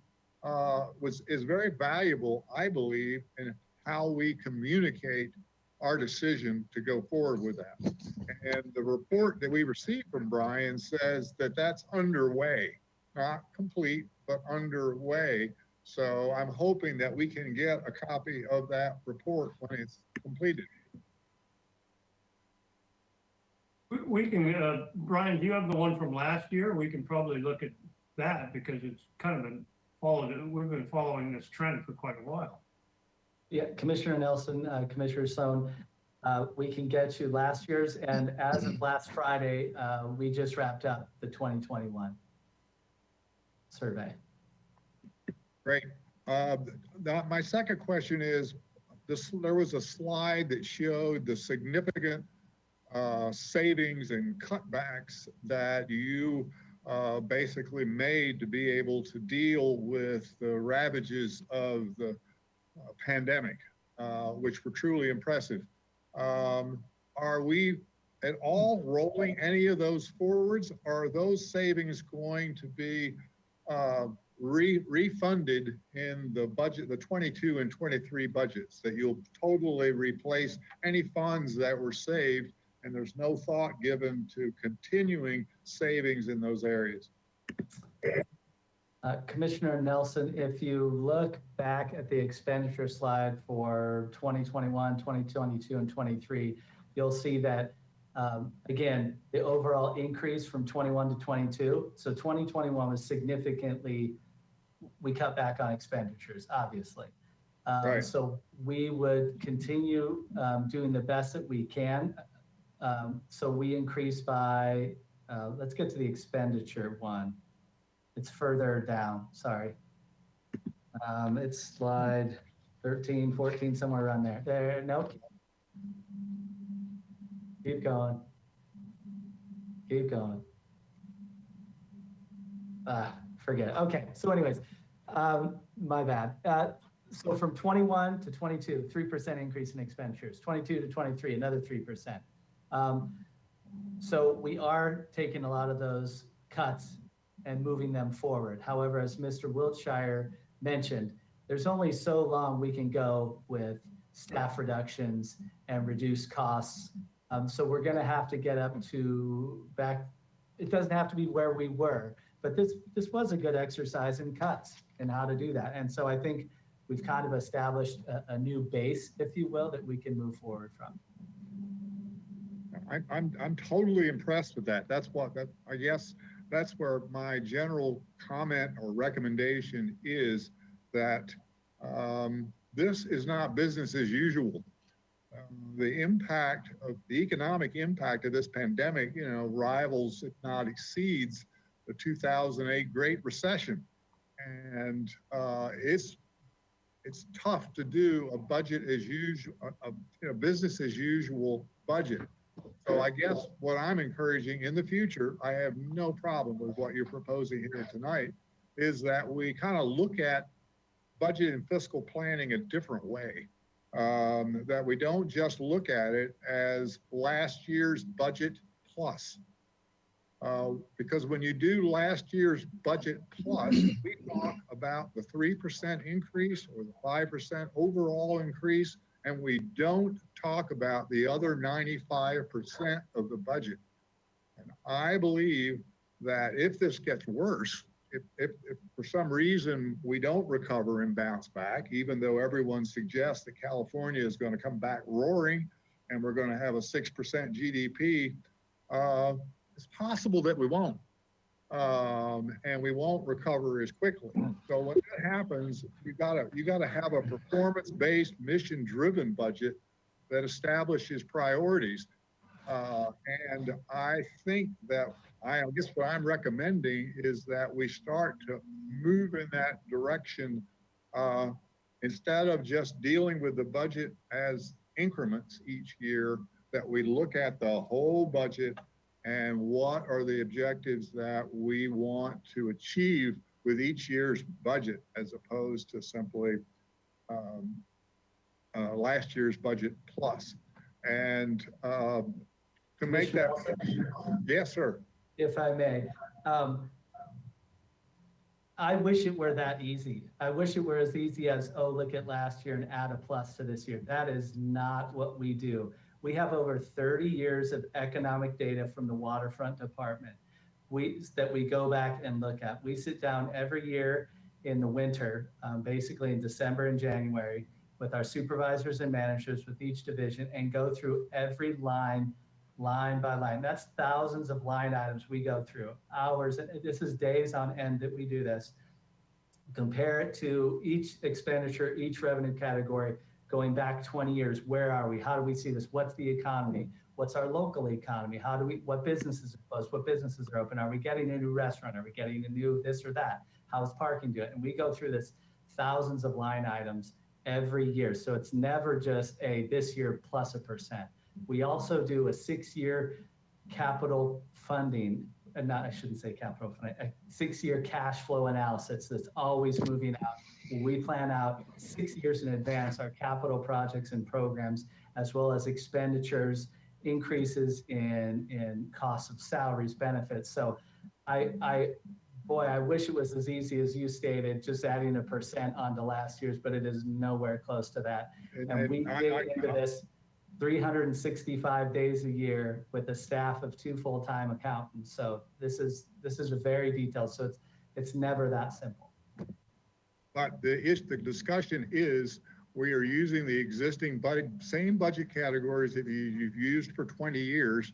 is very valuable, I believe, in how we communicate our decision to go forward with that. And the report that we received from Brian says that that's underway, not complete, but underway. So I'm hoping that we can get a copy of that report when it's completed. We can, Brian, do you have the one from last year? We can probably look at that because it's kind of been we've been following this trend for quite a while. Yeah, Commissioner Nelson, Commissioner Sloan, we can get you last year's, and as of last Friday, we just wrapped up the 2021 survey. Great. My second question is, there was a slide that showed the significant savings and cutbacks that you basically made to be able to deal with the ravages of the pandemic, which were truly impressive. Are we at all rolling any of those forwards? Are those savings going to be refunded in the budget, the 22 and 23 budgets, that you'll totally replace any funds that were saved and there's no thought given to continuing savings in those areas? Commissioner Nelson, if you look back at the expenditure slide for 2021, 2022, and 23, you'll see that, again, the overall increase from 21 to 22. So 2021 was significantly, we cut back on expenditures, obviously. Right. So we would continue doing the best that we can. So we increased by, let's get to the expenditure one. It's further down, sorry. It's slide 13, 14, somewhere around there. There, nope. Keep going. Keep going. Forget. Okay, so anyways, my bad. So from 21 to 22, 3% increase in expenditures. 22 to 23, another 3%. So we are taking a lot of those cuts and moving them forward. However, as Mr. Wiltshire mentioned, there's only so long we can go with staff reductions and reduce costs. So we're gonna have to get up to back, it doesn't have to be where we were, but this was a good exercise in cuts and how to do that. And so I think we've kind of established a new base, if you will, that we can move forward from. I'm totally impressed with that. I guess that's where my general comment or recommendation is, that this is not business as usual. The economic impact of this pandemic, rivals, if not exceeds, the 2008 Great Recession. And it's tough to do a budget as usual, business as usual budget. So I guess what I'm encouraging in the future, I have no problem with what you're proposing here tonight, is that we kind of look at budget and fiscal planning a different way. That we don't just look at it as last year's budget plus. Because when you do last year's budget plus, we talk about the 3% increase or the 5% overall increase, and we don't talk about the other 95% of the budget. And I believe that if this gets worse, if for some reason we don't recover and bounce back, even though everyone suggests that California is going to come back roaring and we're going to have a 6% GDP, it's possible that we won't. And we won't recover as quickly. So when that happens, you gotta have a performance-based, mission-driven budget that establishes priorities. And I think that I guess what I'm recommending is that we start to move in that direction instead of just dealing with the budget as increments each year, that we look at the whole budget and what are the objectives that we want to achieve with each year's budget, as opposed to simply last year's budget plus. And to make that, yes, sir. If I may, I wish it were that easy. I wish it were as easy as, oh, look at last year and add a plus to this year. That is not what we do. We have over 30 years of economic data from the waterfront department that we go back and look at. We sit down every year in the winter, basically in December and January, with our supervisors and managers with each division and go through every line by line. That's thousands of line items we go through, hours. This is days on end that we do this. Compare it to each expenditure, each revenue category, going back 20 years. Where are we? How do we see this? What's the economy? What's our local economy? What businesses are closed? What businesses are open? Are we getting a new restaurant? Are we getting a new this or that? How's parking doing? And we go through this thousands of line items every year. So it's never just this year plus 1%. We also do a 6-year capital funding, I shouldn't say capital funding, a 6-year cash flow analysis that's always moving out. We plan out 6 years in advance our capital projects and programs, as well as expenditures, increases in costs of salaries, benefits. So I wish it was as easy as you stated, just adding 1% onto last year's, but it is nowhere close to that. And we dig into this 365 days a year with a staff of 2 full-time accountants. So this is very detailed. So it's never that simple. But the discussion is, we are using the existing same budget categories that you've used for 20 years,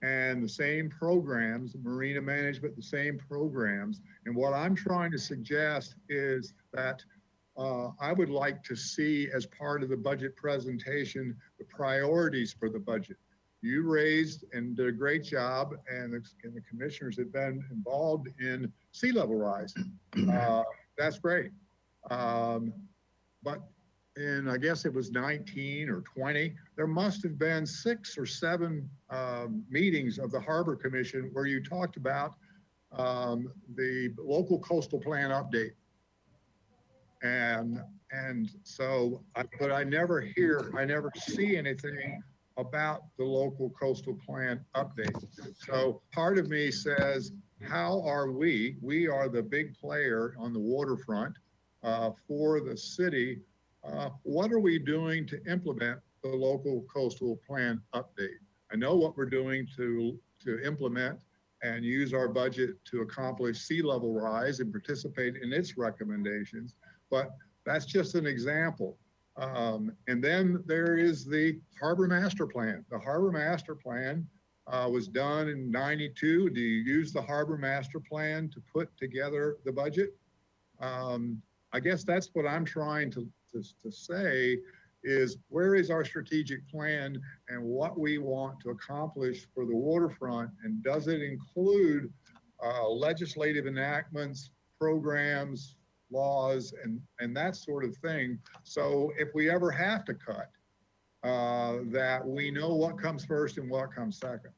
and the same programs, marina management, the same programs. And what I'm trying to suggest is that I would like to see, as part of the budget presentation, the priorities for the budget. You raised and did a great job, and the commissioners have been involved in sea level rise. That's great. But in, I guess it was 19 or 20, there must have been 6 or 7 meetings of the Harbor Commission where you talked about the local coastal plan update. And so, but I never see anything about the local coastal plan update. So part of me says, how are we are the big player on the waterfront for the city. What are we doing to implement the local coastal plan update? I know what we're doing to implement and use our budget to accomplish sea level rise and participate in its recommendations, but that's just an example. And then there is the Harbor Master Plan. The Harbor Master Plan was done in '92. Do you use the Harbor Master Plan to put together the budget? I guess that's what I'm trying to say is, where is our strategic plan and what we want to accomplish for the waterfront? And does it include legislative enactments, programs, laws, and that sort of thing? So if we ever have to cut, that we know what comes first and what comes second.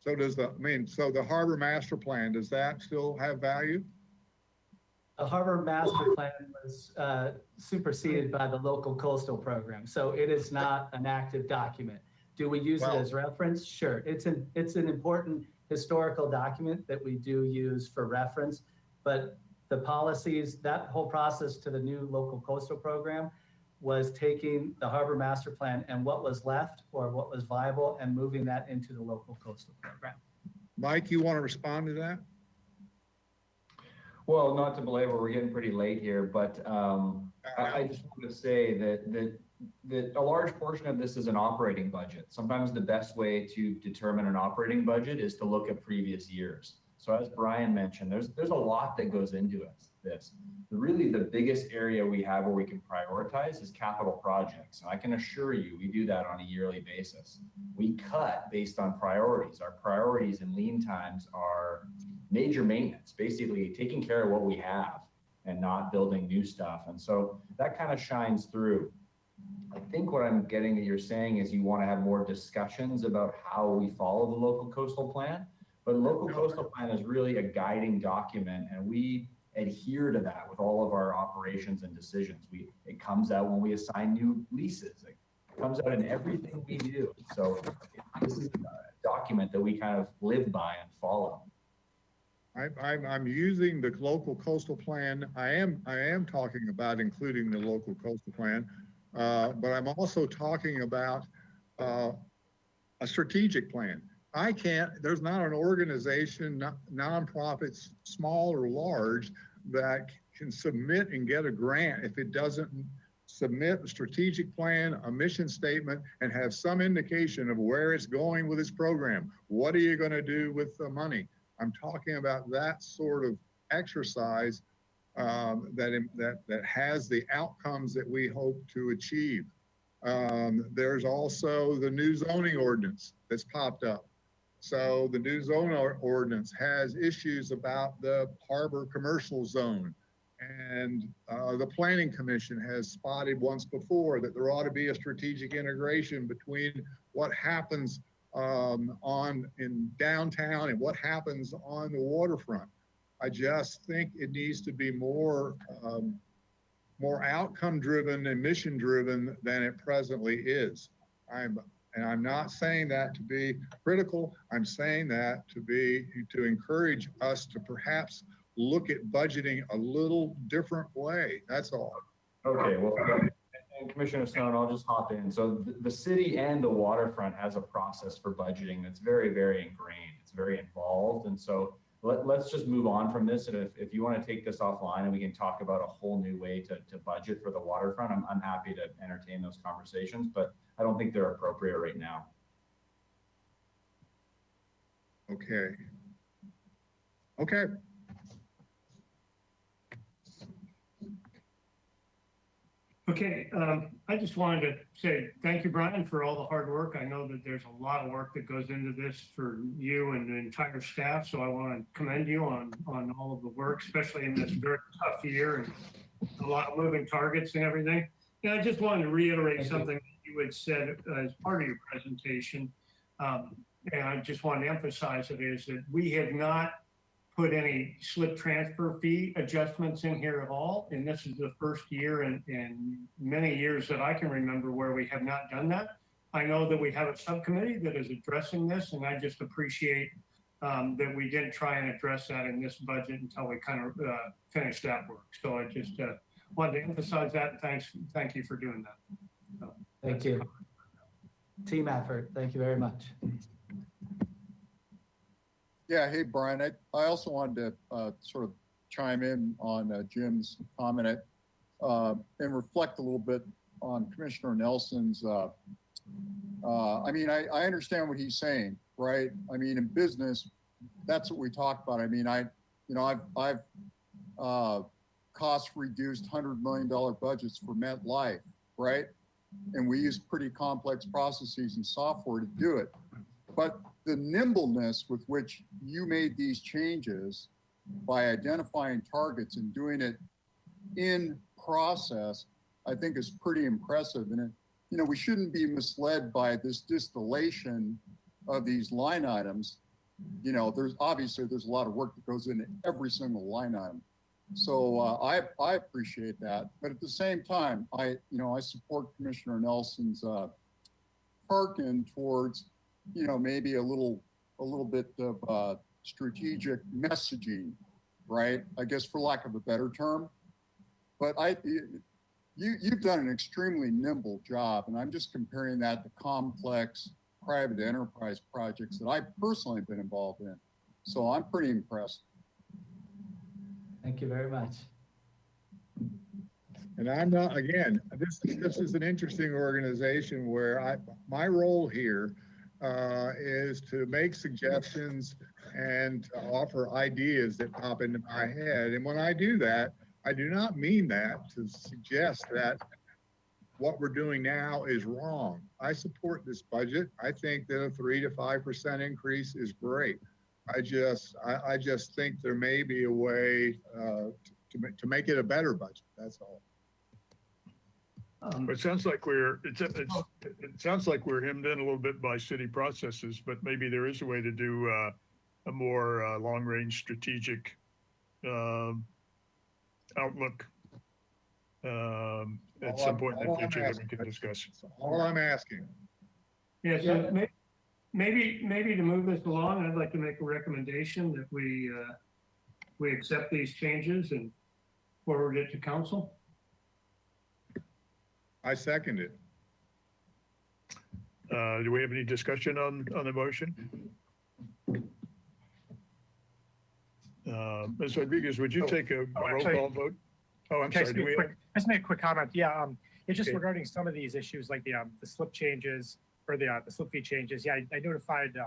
So so the Harbor Master Plan, does that still have value? The Harbor Master Plan was superseded by the local coastal program. So it is not an active document. Do we use it as reference? Sure. It's an important historical document that we do use for reference, but the policies, that whole process to the new local coastal program was taking the Harbor Master Plan and what was left or what was viable and moving that into the local coastal program. Mike, you want to respond to that? Well, not to belabor, we're getting pretty late here, but I just want to say that a large portion of this is an operating budget. Sometimes the best way to determine an operating budget is to look at previous years. So as Brian mentioned, there's a lot that goes into this. Really, the biggest area we have where we can prioritize is capital projects. And I can assure you, we do that on a yearly basis. We cut based on priorities. Our priorities in lean times are major maintenance, basically taking care of what we have and not building new stuff. And so that kind of shines through. I think what I'm getting that you're saying is you want to have more discussions about how we follow the local coastal plan. But local coastal plan is really a guiding document, and we adhere to that with all of our operations and decisions. It comes out when we assign new leases. It comes out in everything we do. So this is a document that we kind of live by and follow. I'm using the local coastal plan. I am talking about including the local coastal plan, but I'm also talking about a strategic plan. There's not an organization, nonprofits, small or large, that can submit and get a grant if it doesn't submit a strategic plan, a mission statement, and have some indication of where it's going with its program. What are you going to do with the money? I'm talking about that sort of exercise that has the outcomes that we hope to achieve. There's also the new zoning ordinance that's popped up. So the new zone ordinance has issues about the harbor commercial zone. And the Planning Commission has spotted once before that there ought to be a strategic integration between what happens in downtown and what happens on the waterfront. I just think it needs to be more outcome driven and mission driven than it presently is. And I'm not saying that to be critical. I'm saying that to encourage us to perhaps look at budgeting a little different way. That's all. Okay, well, and Commissioner Stone, I'll just hop in. So the city and the waterfront has a process for budgeting that's very, very ingrained. It's very involved. And so let's just move on from this. And if you want to take this offline and we can talk about a whole new way to budget for the waterfront, I'm happy to entertain those conversations, but I don't think they're appropriate right now. Okay. Okay. Okay, I just wanted to say thank you, Brian, for all the hard work. I know that there's a lot of work that goes into this for you and the entire staff. So I want to commend you on all of the work, especially in this very tough year and a lot of moving targets and everything. And I just wanted to reiterate something that you had said as part of your presentation. And I just want to emphasize it is that we have not put any slip transfer fee adjustments in here at all. And this is the first year in many years that I can remember where we have not done that. I know that we have a subcommittee that is addressing this, and I just appreciate that we didn't try and address that in this budget until we kind of finished that work. So I just wanted to emphasize that. Thank you for doing that. So, thank you. Team effort. Thank you very much. Yeah, hey, Brian, I also wanted to sort of chime in on Jim's comment and reflect a little bit on Commissioner Nelson's. I mean, I understand what he's saying, right? I mean, in business, that's what we talk about. I mean, I've cost reduced $100 million budgets for MetLife, right? And we use pretty complex processes and software to do it. But the nimbleness with which you made these changes by identifying targets and doing it in process, I think is pretty impressive. And, we shouldn't be misled by this distillation of these line items. There's a lot of work that goes into every single line item. So I appreciate that. But at the same time, I support Commissioner Nelson's hearken towards maybe a little bit of strategic messaging, right? I guess for lack of a better term. But you've done an extremely nimble job, and I'm just comparing that to complex private enterprise projects that I've personally been involved in. So I'm pretty impressed. Thank you very much. And I'm not, again, this is an interesting organization where my role here is to make suggestions and to offer ideas that pop into my head. And when I do that, I do not mean that to suggest that what we're doing now is wrong. I support this budget. I think that a 3 to 5% increase is great. I just think there may be a way to make it a better budget. That's all. It sounds like it sounds like we're hemmed in a little bit by city processes, but maybe there is a way to do a more long-range strategic outlook at some point in the future that we can discuss. All I'm asking. Yeah, so maybe to move this along, I'd like to make a recommendation that we accept these changes and forward it to council. I second it. Do we have any discussion on the motion? Ms. Rodriguez, would you take a roll call vote? Oh, I'm sorry. Just make a quick comment. Yeah, it's just Okay. regarding some of these issues, like the slip changes or the slip fee changes. Yeah, I notified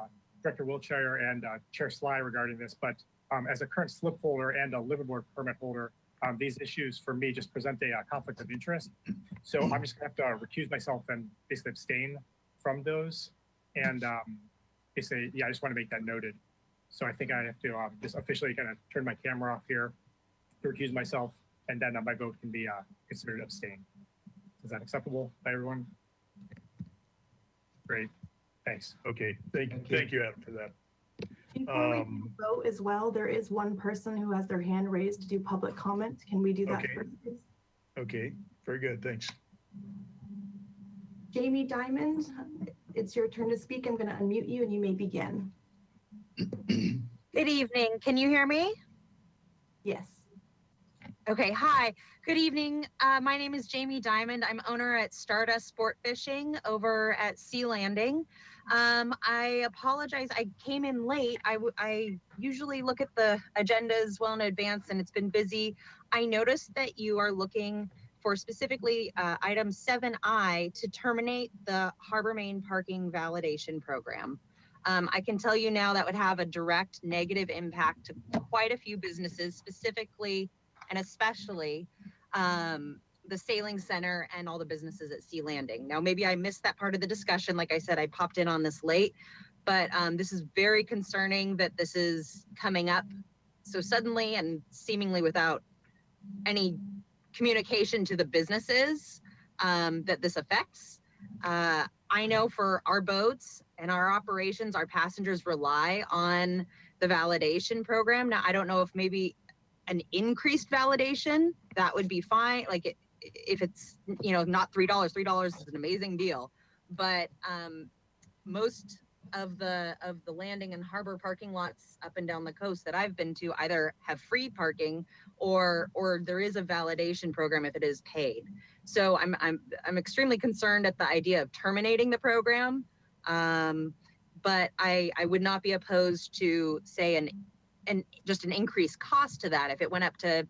Director Wiltshire and Chair Sly regarding this, but as a current slip holder and a liveaboard permit holder, these issues for me just present a conflict of interest. So I'm just gonna have to recuse myself and basically abstain from those. And basically, yeah, I just want to make that noted. So I think I have to just officially kind of turn my camera off here to recuse myself, and then my vote can be considered abstain. Is that acceptable by everyone? Great, thanks. Okay, thank you, Adam, for that. Before we vote as well, there is one person who has their hand raised to do public comment. Can we do that Okay. first, please? Okay, very good, thanks. Jamie Diamond, it's your turn to speak. I'm going to unmute you and you may begin. Good evening. Can you hear me? Yes. Okay. Hi. Good evening. My name is Jamie Diamond. I'm owner at Stardust Sport Fishing over at Sea Landing. I apologize. I came in late. I usually look at the agendas well in advance, and it's been busy. I noticed that you are looking for specifically item 7I to terminate the Harbor Main parking validation program. I can tell you now that would have a direct negative impact to quite a few businesses, specifically and especially the sailing center and all the businesses at Sea Landing. Now, maybe I missed that part of the discussion. Like I said, I popped in on this late, but this is very concerning that this is coming up so suddenly and seemingly without any communication to the businesses that this affects. I know for our boats and our operations, our passengers rely on the validation program. Now, I don't know if maybe an increased validation, that would be fine. Like if it's, not $3 is an amazing deal. But most of the landing and harbor parking lots up and down the coast that I've been to either have free parking or there is a validation program if it is paid. So I'm extremely concerned at the idea of terminating the program. But I would not be opposed to say just an increased cost to that if it went up to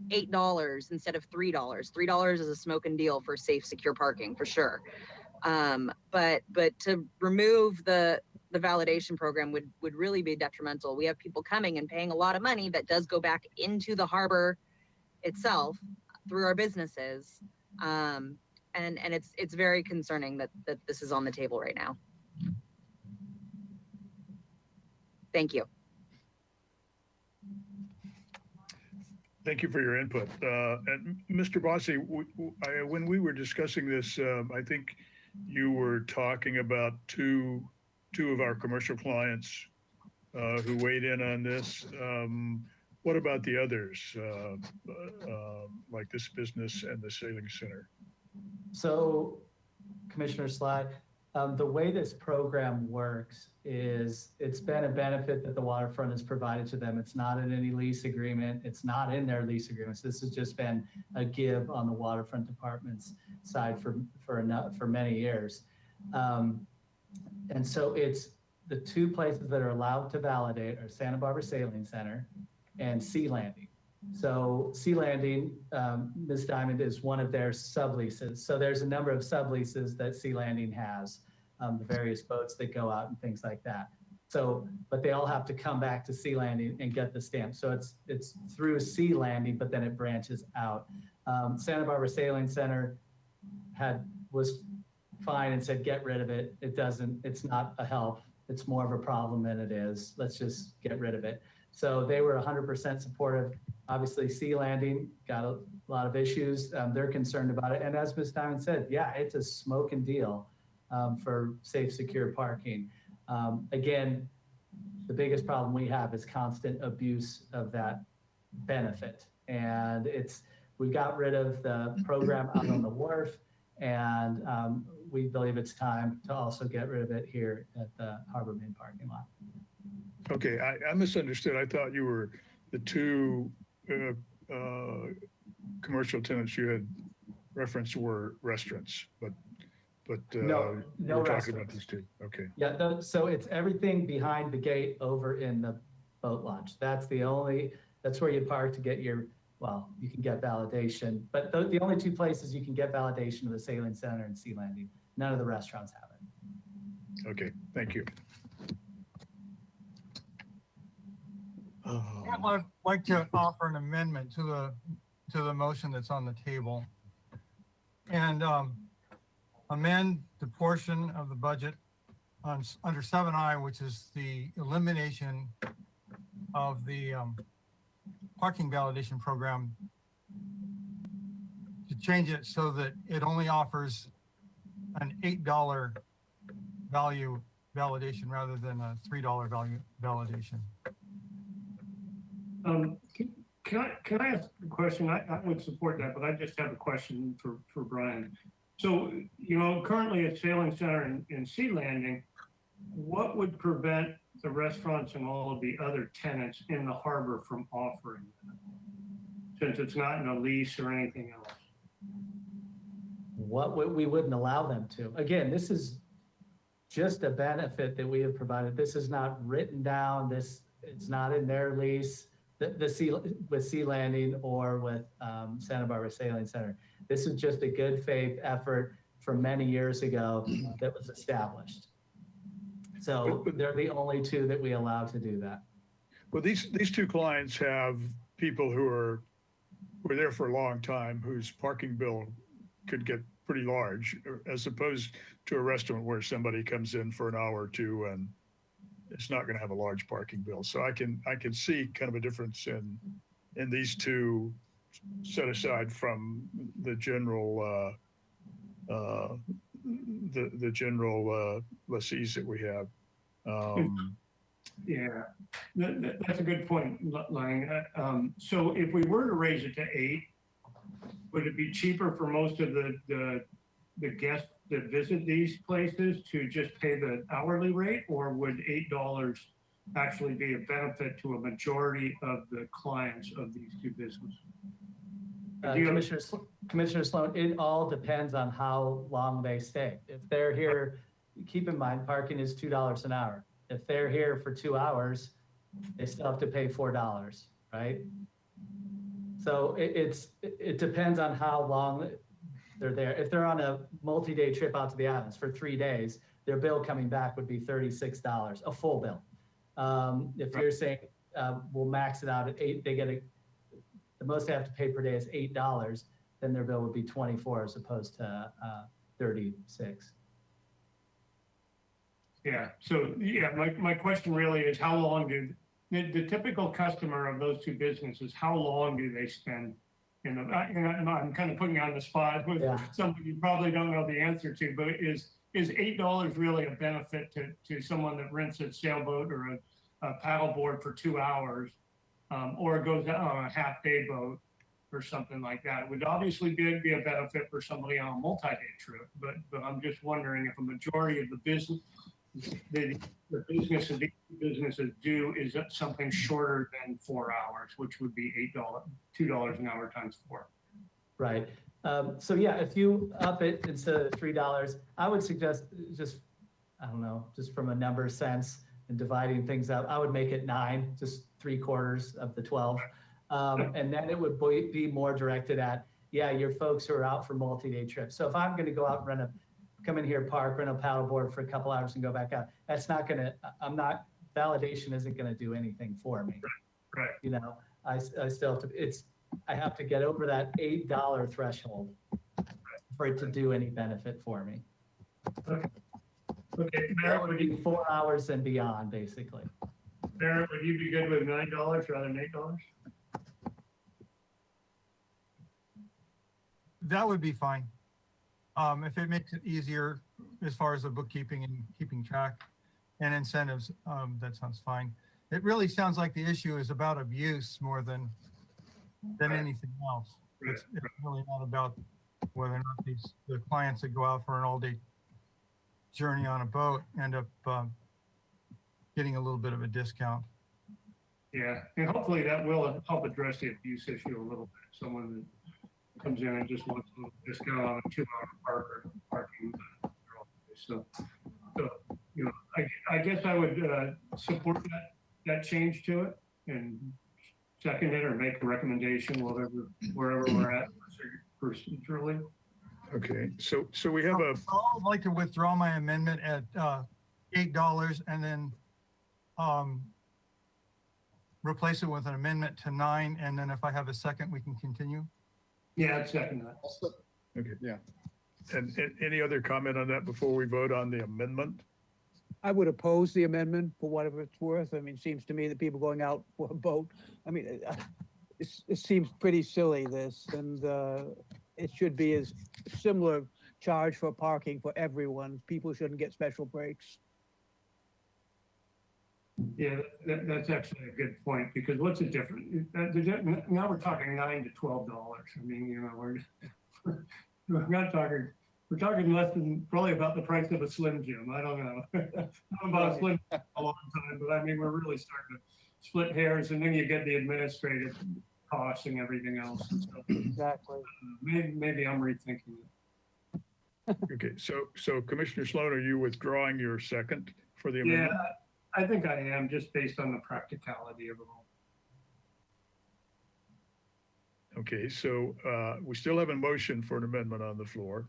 $8 instead of $3. $3 is a smoking deal for safe, secure parking for sure. But to remove the validation program would really be detrimental. We have people coming and paying a lot of money that does go back into the harbor itself through our businesses. And it's very concerning that this is on the table right now. Thank you. Thank you for your input. And Mr. Bossi, when we were discussing this, I think you were talking about two of our commercial clients who weighed in on this. What about the others, like this business and the sailing center? So, Commissioner Sly, the way this program works is it's been a benefit that the waterfront has provided to them. It's not in any lease agreement. It's not in their lease agreements. This has just been a give on the waterfront department's side for many years. And so it's the two places that are allowed to validate are Santa Barbara Sailing Center and Sea Landing. So Sea Landing, Ms. Diamond, is one of their subleases. So there's a number of subleases that Sea Landing has, the various boats that go out and things like that. So, but they all have to come back to Sea Landing and get the stamp. So it's through Sea Landing, but then it branches out. Santa Barbara Sailing Center was fine and said, get rid of it. It's not a help. It's more of a problem than it is. Let's just get rid of it. So they were 100% supportive. Obviously, Sea Landing got a lot of issues. They're concerned about it. And as Ms. Diamond said, yeah, it's a smoking deal for safe, secure parking. Again, the biggest problem we have is constant abuse of that benefit. And we got rid of the program out on the wharf, and we believe it's time to also get rid of it here at the Harbor Main parking lot. Okay, I misunderstood. I thought you were the two commercial tenants you had referenced were restaurants, but no we're talking about these two. Okay. Yeah, so it's everything behind the gate over in the boat launch. That's where you park to get you can get validation, but the only two places you can get validation are the Sailing Center and Sea Landing. None of the restaurants have it. Okay, thank you. I'd like to offer an amendment to the motion that's on the table, and amend the portion of the budget under 7I, which is the elimination of the parking validation program, to change it so that it only offers an $8 value validation rather than a $3 value validation. Can I ask a question? I would support that, but I just have a question for Brian. So, currently at Sailing Center and Sea Landing, what would prevent the restaurants and all of the other tenants in the harbor from offering that, since it's not in a lease or anything else? We wouldn't allow them to. Again, this is just a benefit that we have provided. This is not written down. It's not in their lease. With Sea Landing or with Santa Barbara Sailing Center. This is just a good faith effort from many years ago that was established. So they're the only two that we allow to do that. Well, these two clients have people who were there for a long time, whose parking bill could get pretty large, as opposed to a restaurant where somebody comes in for an hour or two and it's not going to have a large parking bill. So I can see kind of a difference in these two, set aside from the general the general lessees that we have. Yeah, that's a good point, Lang. So if we were to raise it to 8, would it be cheaper for most of the guests that visit these places to just pay the hourly rate, or would $8 actually be a benefit to a majority of the clients of these two businesses? Commissioner Sloan, it all depends on how long they stay. If they're here, keep in mind, parking is $2 an hour. If they're here for 2 hours, they still have to pay $4, right? So it depends on how long they're there. If they're on a multi-day trip out to the islands for 3 days, their bill coming back would be $36, a full bill. If you're saying we'll max it out at 8, the most they have to pay per day is $8, then their bill would be 24 as opposed to 36. Yeah. So yeah, my question really is, how long do the typical customer of those two businesses, how long do they spend in the, I'm kind of putting you on the spot with something you probably don't know the answer to, but is $8 really a benefit to someone that rents a sailboat or a paddleboard for 2 hours, or goes out on a half-day boat or something like that? It would obviously be a benefit for somebody on a multi-day trip, but I'm just wondering if a majority of the business, the business of these businesses do is something shorter than 4 hours, which would be $2 an hour times 4. Right. So yeah, if you up it instead of $3, I would suggest just from a number sense and dividing things up, I would make it 9, just 3/4 of the 12. And then it would be more directed at, yeah, your folks who are out for multi-day trips. So if I'm going to go out and come in here, park, rent a paddleboard for a couple hours and go back out, that's not going to, validation isn't going to do anything for me. Right. You know, I still have to, I have to get over that $8 threshold for it to do any benefit for me. Okay, That Barrett, would be 4 hours and beyond, basically. Barrett, would you be good with $9 rather than $8? That would be fine. If it makes it easier as far as the bookkeeping and keeping track and incentives, that sounds fine. It really sounds like the issue is about abuse more than anything else. It's really not about whether or not the clients that go out for an all-day journey on a boat end up getting a little bit of a discount. Yeah, and hopefully that will help address the abuse issue a little bit. Someone that comes in and just wants a little discount on a 2-hour parking. So you know, I guess I would support that change to it and second it or make a recommendation, wherever we're at procedurally. Okay, so we have a, I'd like to withdraw my amendment at $8 and then replace it with an amendment to 9, and then if I have a second, we can continue. Yeah, I'd second that. okay, yeah. And any other comment on that before we vote on the amendment? I would oppose the amendment for whatever it's worth. I mean, it seems to me that people going out for a boat, I mean, it seems pretty silly, this, and it should be as similar charge for parking for everyone. People shouldn't get special breaks. Yeah, that's actually a good point, because what's the difference? Now we're talking $9 to $12. I mean, you know, we're not talking, we're talking less than probably about the price of a Slim Jim. I don't know. Not about a Slim Jim a long time, but I mean, we're really starting to split hairs, and then you get the administrative costs and everything else. And so, Exactly. maybe I'm rethinking it. Okay, so Commissioner Sloan, are you withdrawing your second for the amendment? Yeah, I think I am, just based on the practicality of it all. Okay, so we still have a motion for an amendment on the floor.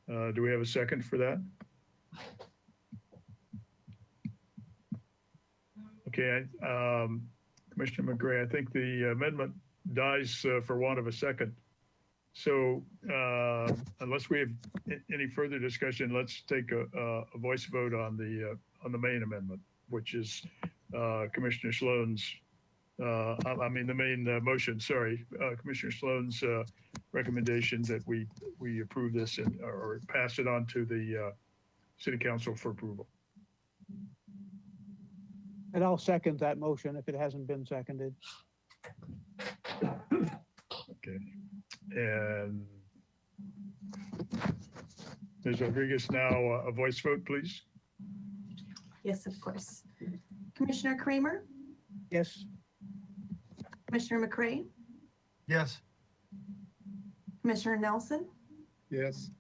Do we have a second for that? Okay, Commissioner McGray, I think the amendment dies for want of a second. So unless we have any further discussion, let's take a voice vote on the main amendment, which is Commissioner Sloan's, the main motion, sorry, Commissioner Sloan's recommendation that we approve this or pass it on to the City Council for approval. And I'll second that motion if it hasn't been seconded. Okay. And Ms. Rodriguez, now a voice vote, please. Yes, of course. Commissioner Kramer, Yes. Commissioner McCray, Yes. Commissioner Nelson, Yes.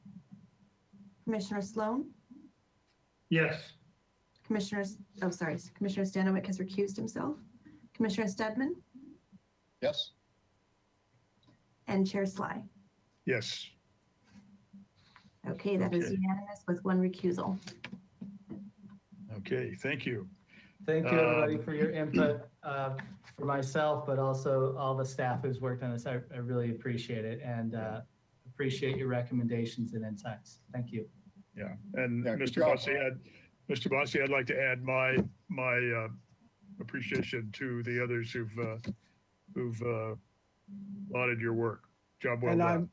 Commissioner Sloan, Yes. Commissioner Stanowicz has recused himself, Commissioner Stedman, Yes. and Chair Sly. Yes. Okay, that is Okay. unanimous with one recusal. Okay, thank you. Thank you, everybody, for your input, for myself, but also all the staff who's worked on this. I really appreciate it, and appreciate your recommendations and insights. Thank you. Yeah, and Yeah, good Mr. job. Mr. Bossy, I'd like to add my appreciation to the others who've lauded your work. Job well And done.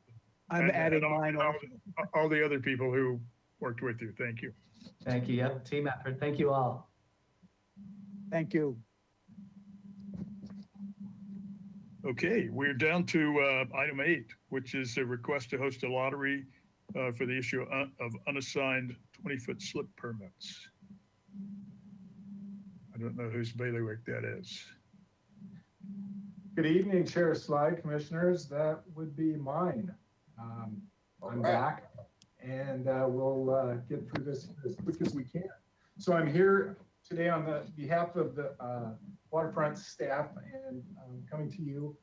I'm adding all- mine all- also. all the other people who worked with you. Thank you. Thank you. Yep, team effort. Thank you all. Thank you. Okay, we're down to item 8, which is a request to host a lottery for the issue of unassigned 20-foot slip permits. I don't know whose bailiwick that is. Good evening, Chair Sly, Commissioners. That would be mine. I'm back, and we'll get through this as quick as we can. So I'm here today on the behalf of the waterfront staff, and I'm coming to you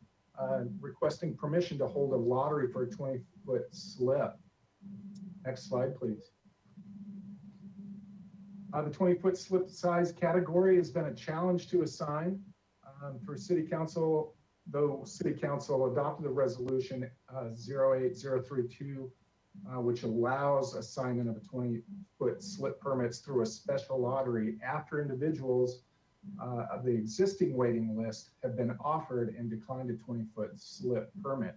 requesting permission to hold a lottery for a 20-foot slip. Next slide, please. The 20-foot slip size category has been a challenge to assign for City Council, though City Council adopted a resolution 08032, which allows assignment of a 20-foot slip permits through a special lottery after individuals of the existing waiting list have been offered and declined a 20-foot slip permit.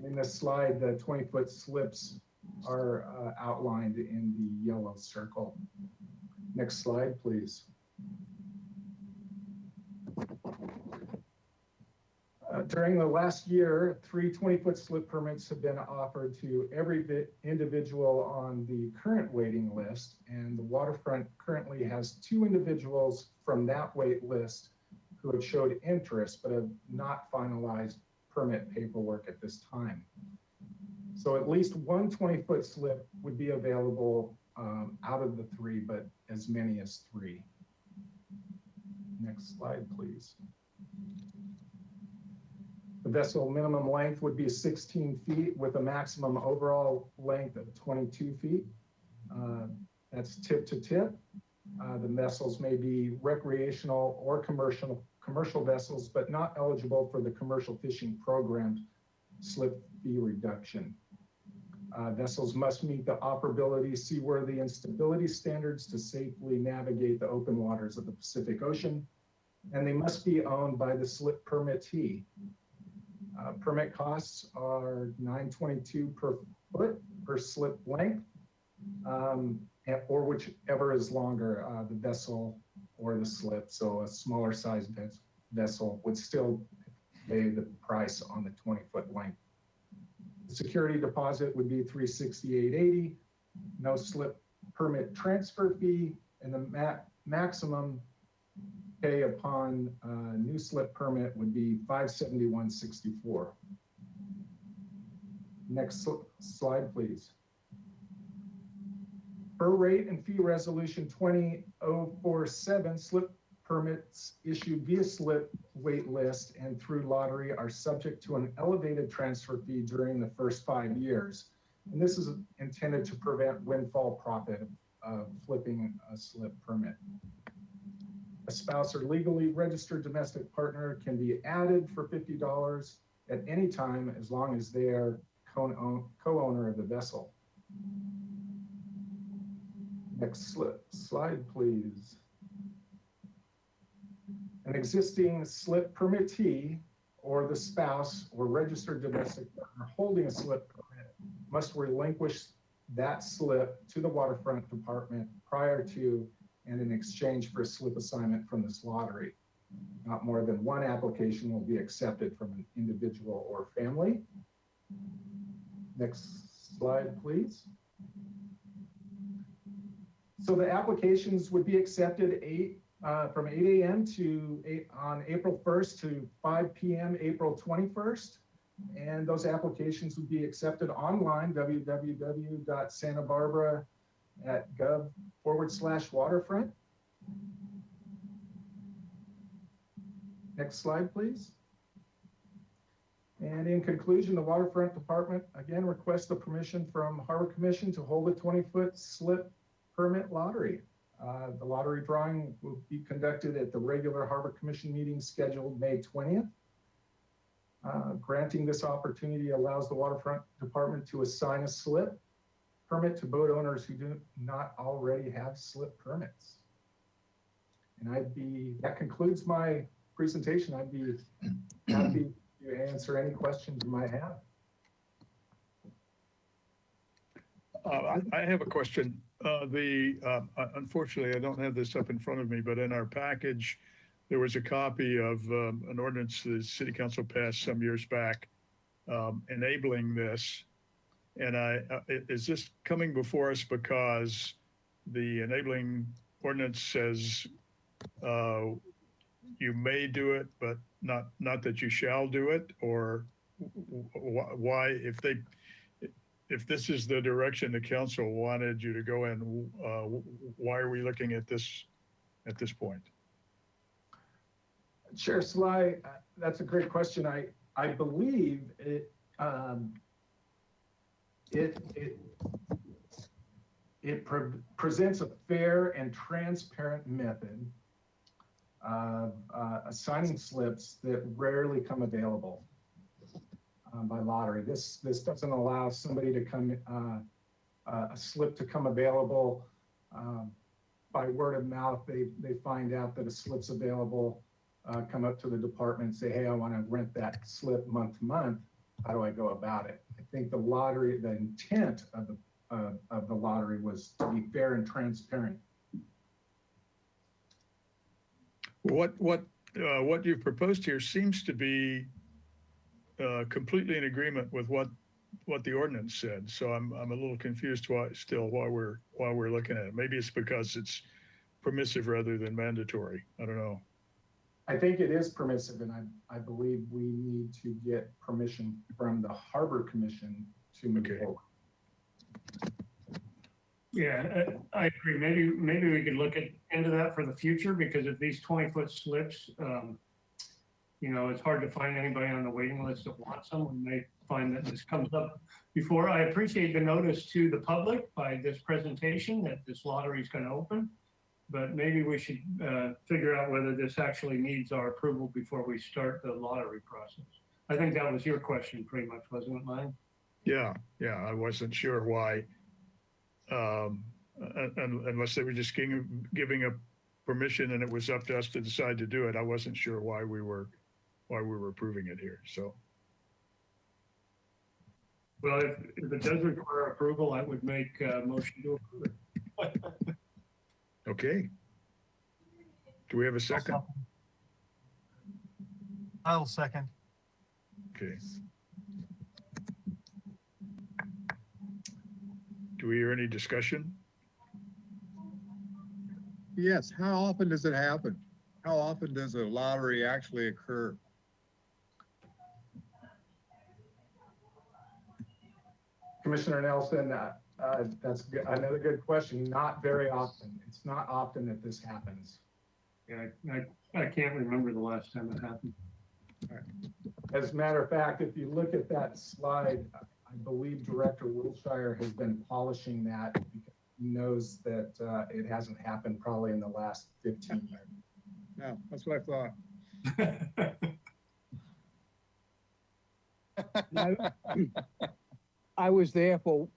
In this slide, the 20-foot slips are outlined in the yellow circle. Next slide, please. During the last year, 3 20-foot slip permits have been offered to every individual on the current waiting list, and the waterfront currently has 2 individuals from that wait list who have showed interest but have not finalized permit paperwork at this time. So at least 1 20-foot slip would be available out of the 3, but as many as 3. Next slide, please. The vessel minimum length would be 16 feet with a maximum overall length of 22 feet. That's tip to tip. The vessels may be recreational or commercial vessels, but not eligible for the commercial fishing program slip fee reduction. Vessels must meet the operability, seaworthy, and stability standards to safely navigate the open waters of the Pacific Ocean, and they must be owned by the slip permittee. Permit costs are $9.22 per foot per slip length, or whichever is longer, the vessel or the slip. So a smaller size vessel would still pay the price on the 20-foot length. The security deposit would be $368.80, no slip permit transfer fee, and the maximum pay upon new slip permit would be $571.64. Next slide, please. Per rate and fee resolution 20047, slip permits issued via slip wait list and through lottery are subject to an elevated transfer fee during the first 5 years. And this is intended to prevent windfall profit of flipping a slip permit. A spouse or legally registered domestic partner can be added for $50 at any time as long as they are co-owner of the vessel. Next slide, please. An existing slip permittee or the spouse or registered domestic partner holding a slip permit must relinquish that slip to the waterfront department prior to and in exchange for a slip assignment from this lottery. Not more than 1 application will be accepted from an individual or family. Next slide, please. So the applications would be accepted from 8 a.m. on April 1st to 5 p.m. April 21st. And those applications would be accepted online, www.santabarbara.gov/waterfront. Next slide, please. And in conclusion, the Waterfront Department again requests the permission from Harbor Commission to hold a 20-foot slip permit lottery. The lottery drawing will be conducted at the regular Harbor Commission meeting scheduled May 20th. Granting this opportunity allows the Waterfront Department to assign a slip permit to boat owners who do not already have slip permits. And that concludes my presentation. I'd be happy to answer any questions you might have. I have a question. Unfortunately, I don't have this up in front of me, but in our package, there was a copy of an ordinance the City Council passed some years back enabling this. And is this coming before us because the enabling ordinance says you may do it, but not that you shall do it? Or why, if this is the direction the council wanted you to go in, why are we looking at this at this point? Chair Sly, that's a great question. I believe it presents a fair and transparent method of assigning slips that rarely come available by lottery. This doesn't allow somebody to come, a slip to come available by word of mouth. They find out that a slip's available, come up to the department and say, hey, I want to rent that slip month to month. How do I go about it? I think the lottery, the intent of the lottery was to be fair and transparent. What you've proposed here seems to be completely in agreement with what the ordinance said. So I'm a little confused why we're looking at it. Maybe it's because it's permissive rather than mandatory. I don't know. I think it is permissive, and I believe we need to get permission from the Harbor Commission to move forward. Yeah, I agree. Maybe we could look into that for the future, because if these 20-foot slips, you know, it's hard to find anybody on the waiting list that wants them. We may find that this comes up before. I appreciate the notice to the public by this presentation that this lottery is going to open, but maybe we should figure out whether this actually needs our approval before we start the lottery process. I think that was your question pretty much, wasn't it, Lang? Yeah, I wasn't sure why, unless they were just giving a permission and it was up to us to decide to do it. I wasn't sure why we were approving it here. So, well, if it does require approval, I would make a motion to approve it. Okay. Do we have a second? I'll second. Okay. Do we hear any discussion? Yes, how often does it happen? How often does a lottery actually occur? Commissioner Nelson, that's another good question. Not very often. It's not often that this happens. Yeah, I can't remember the last time it happened. As a matter of fact, if you look at that slide, I believe Director Wilshire has been polishing that because he knows that it hasn't happened probably in the last 15 years. Yeah, that's what I thought. I was there for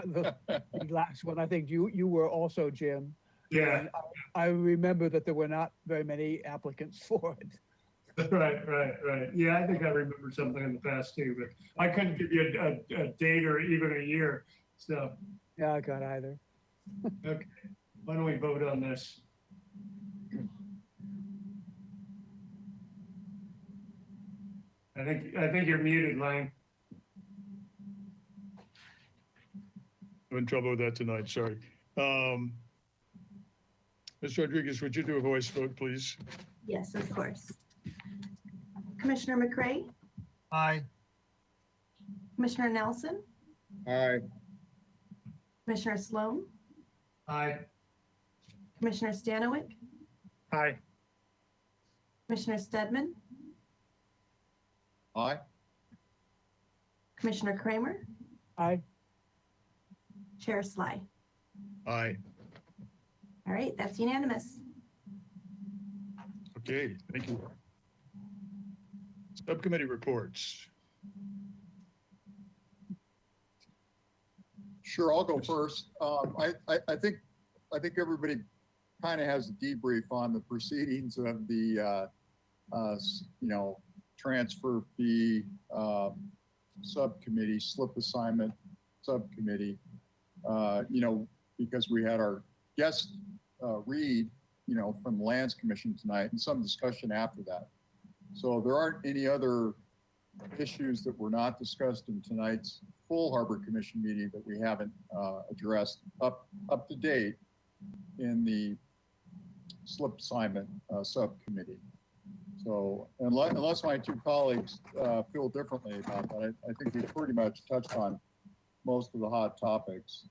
the last one. I think you were also, Jim. Yeah. And I remember that there were not very many applicants for it. Right. Yeah, I think I remember something in the past too, but I couldn't give you a date or even a year. So. Yeah, I got either. Okay. Why don't we vote on this? I think you're muted, Lang. I'm in trouble with that tonight. Sorry. Ms. Rodriguez, would you do a voice vote, please? Yes, of course. Commissioner McCray, Aye. Commissioner Nelson, Aye. Commissioner Sloan, Aye. Commissioner Stanowik, Aye. Commissioner Stedman, Aye. Commissioner Kramer, Aye. Chair Sly. Aye. All right, that's unanimous. Okay, thank you. Subcommittee reports. Sure, I'll go first. I think everybody kind of has a debrief on the proceedings of the, transfer fee subcommittee, slip assignment subcommittee. Because we had our guest read, from the Lands Commission tonight and some discussion after that. So there aren't any other issues that were not discussed in tonight's full Harbor Commission meeting that we haven't addressed up to date in the slip assignment subcommittee. So unless my two colleagues feel differently about that, I think we pretty much touched on most of the hot topics.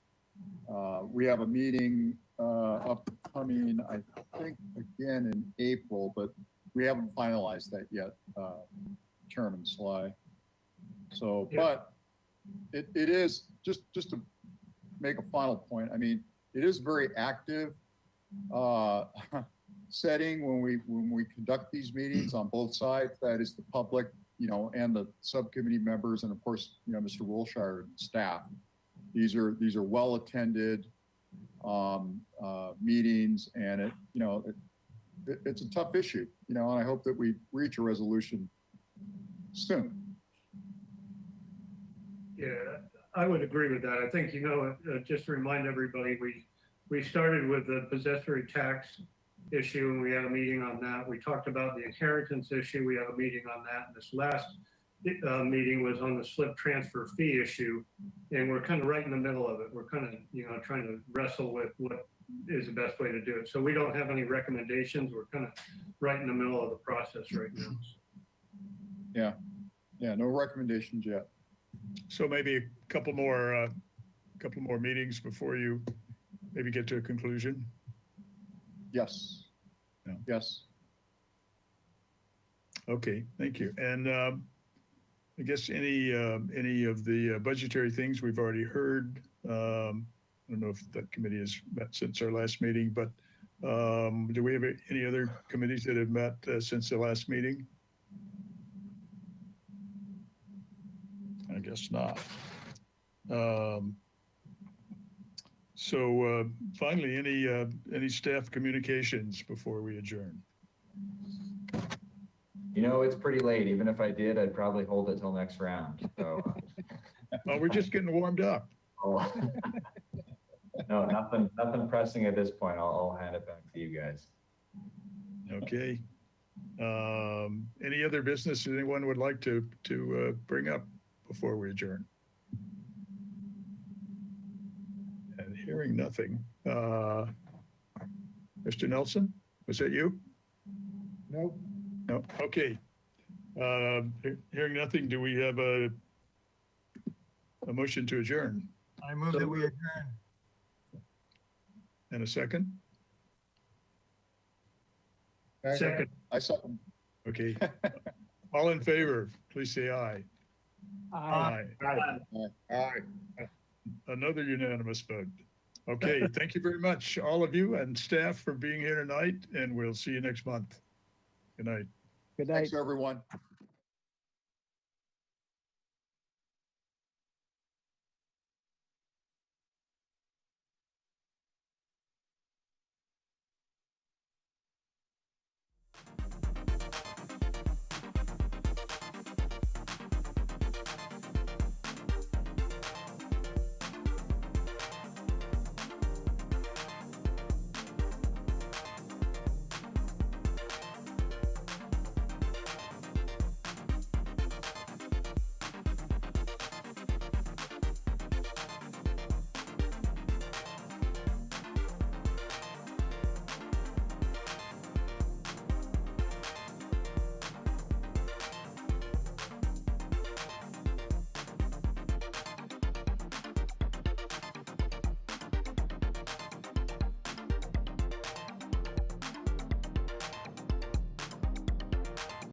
We have a meeting upcoming, I think, again in April, but we haven't finalized that yet, Chairman Sly. So, Yeah. but it is, just to make a final point, I mean, it is very active setting when we conduct these meetings on both sides. That is the public, you know, and the subcommittee members, and of course, you know, Mr. Wilshire and staff. These are well attended meetings, and it's a tough issue, you know, and I hope that we reach a resolution soon. Yeah, I would agree with that. I think, you know, just to remind everybody, we started with the possessory tax issue, and we had a meeting on that. We talked about the inheritance issue. We had a meeting on that. And this last meeting was on the slip transfer fee issue, and we're kind of right in the middle of it. We're kind of, you know, trying to wrestle with what is the best way to do it. So we don't have any recommendations. We're kind of right in the middle of the process right now. Yeah, no recommendations yet. So maybe a couple more meetings before you maybe get to a conclusion. Yes. No. Yes. Okay, thank you. And I guess any of the budgetary things we've already heard. I don't know if that committee has met since our last meeting, but do we have any other committees that have met since the last meeting? I guess not. So finally, any staff communications before we adjourn? You know, it's pretty late. Even if I did, I'd probably hold it till next round. So. Well, we're just getting warmed up. Oh. No, nothing pressing at this point. I'll hand it back to you guys. Okay. Any other business anyone would like to bring up before we adjourn? And hearing nothing. Mr. Nelson, was that you? Nope. No. Okay. Hearing nothing, do we have a motion to adjourn? I move that we adjourn. And a second? Second. I second. Okay. All in favor, please say aye. Aye. Aye. Another unanimous vote. Okay, thank you very much, all of you and staff, for being here tonight, and we'll see you next month. Good night. Good night. Thanks, everyone.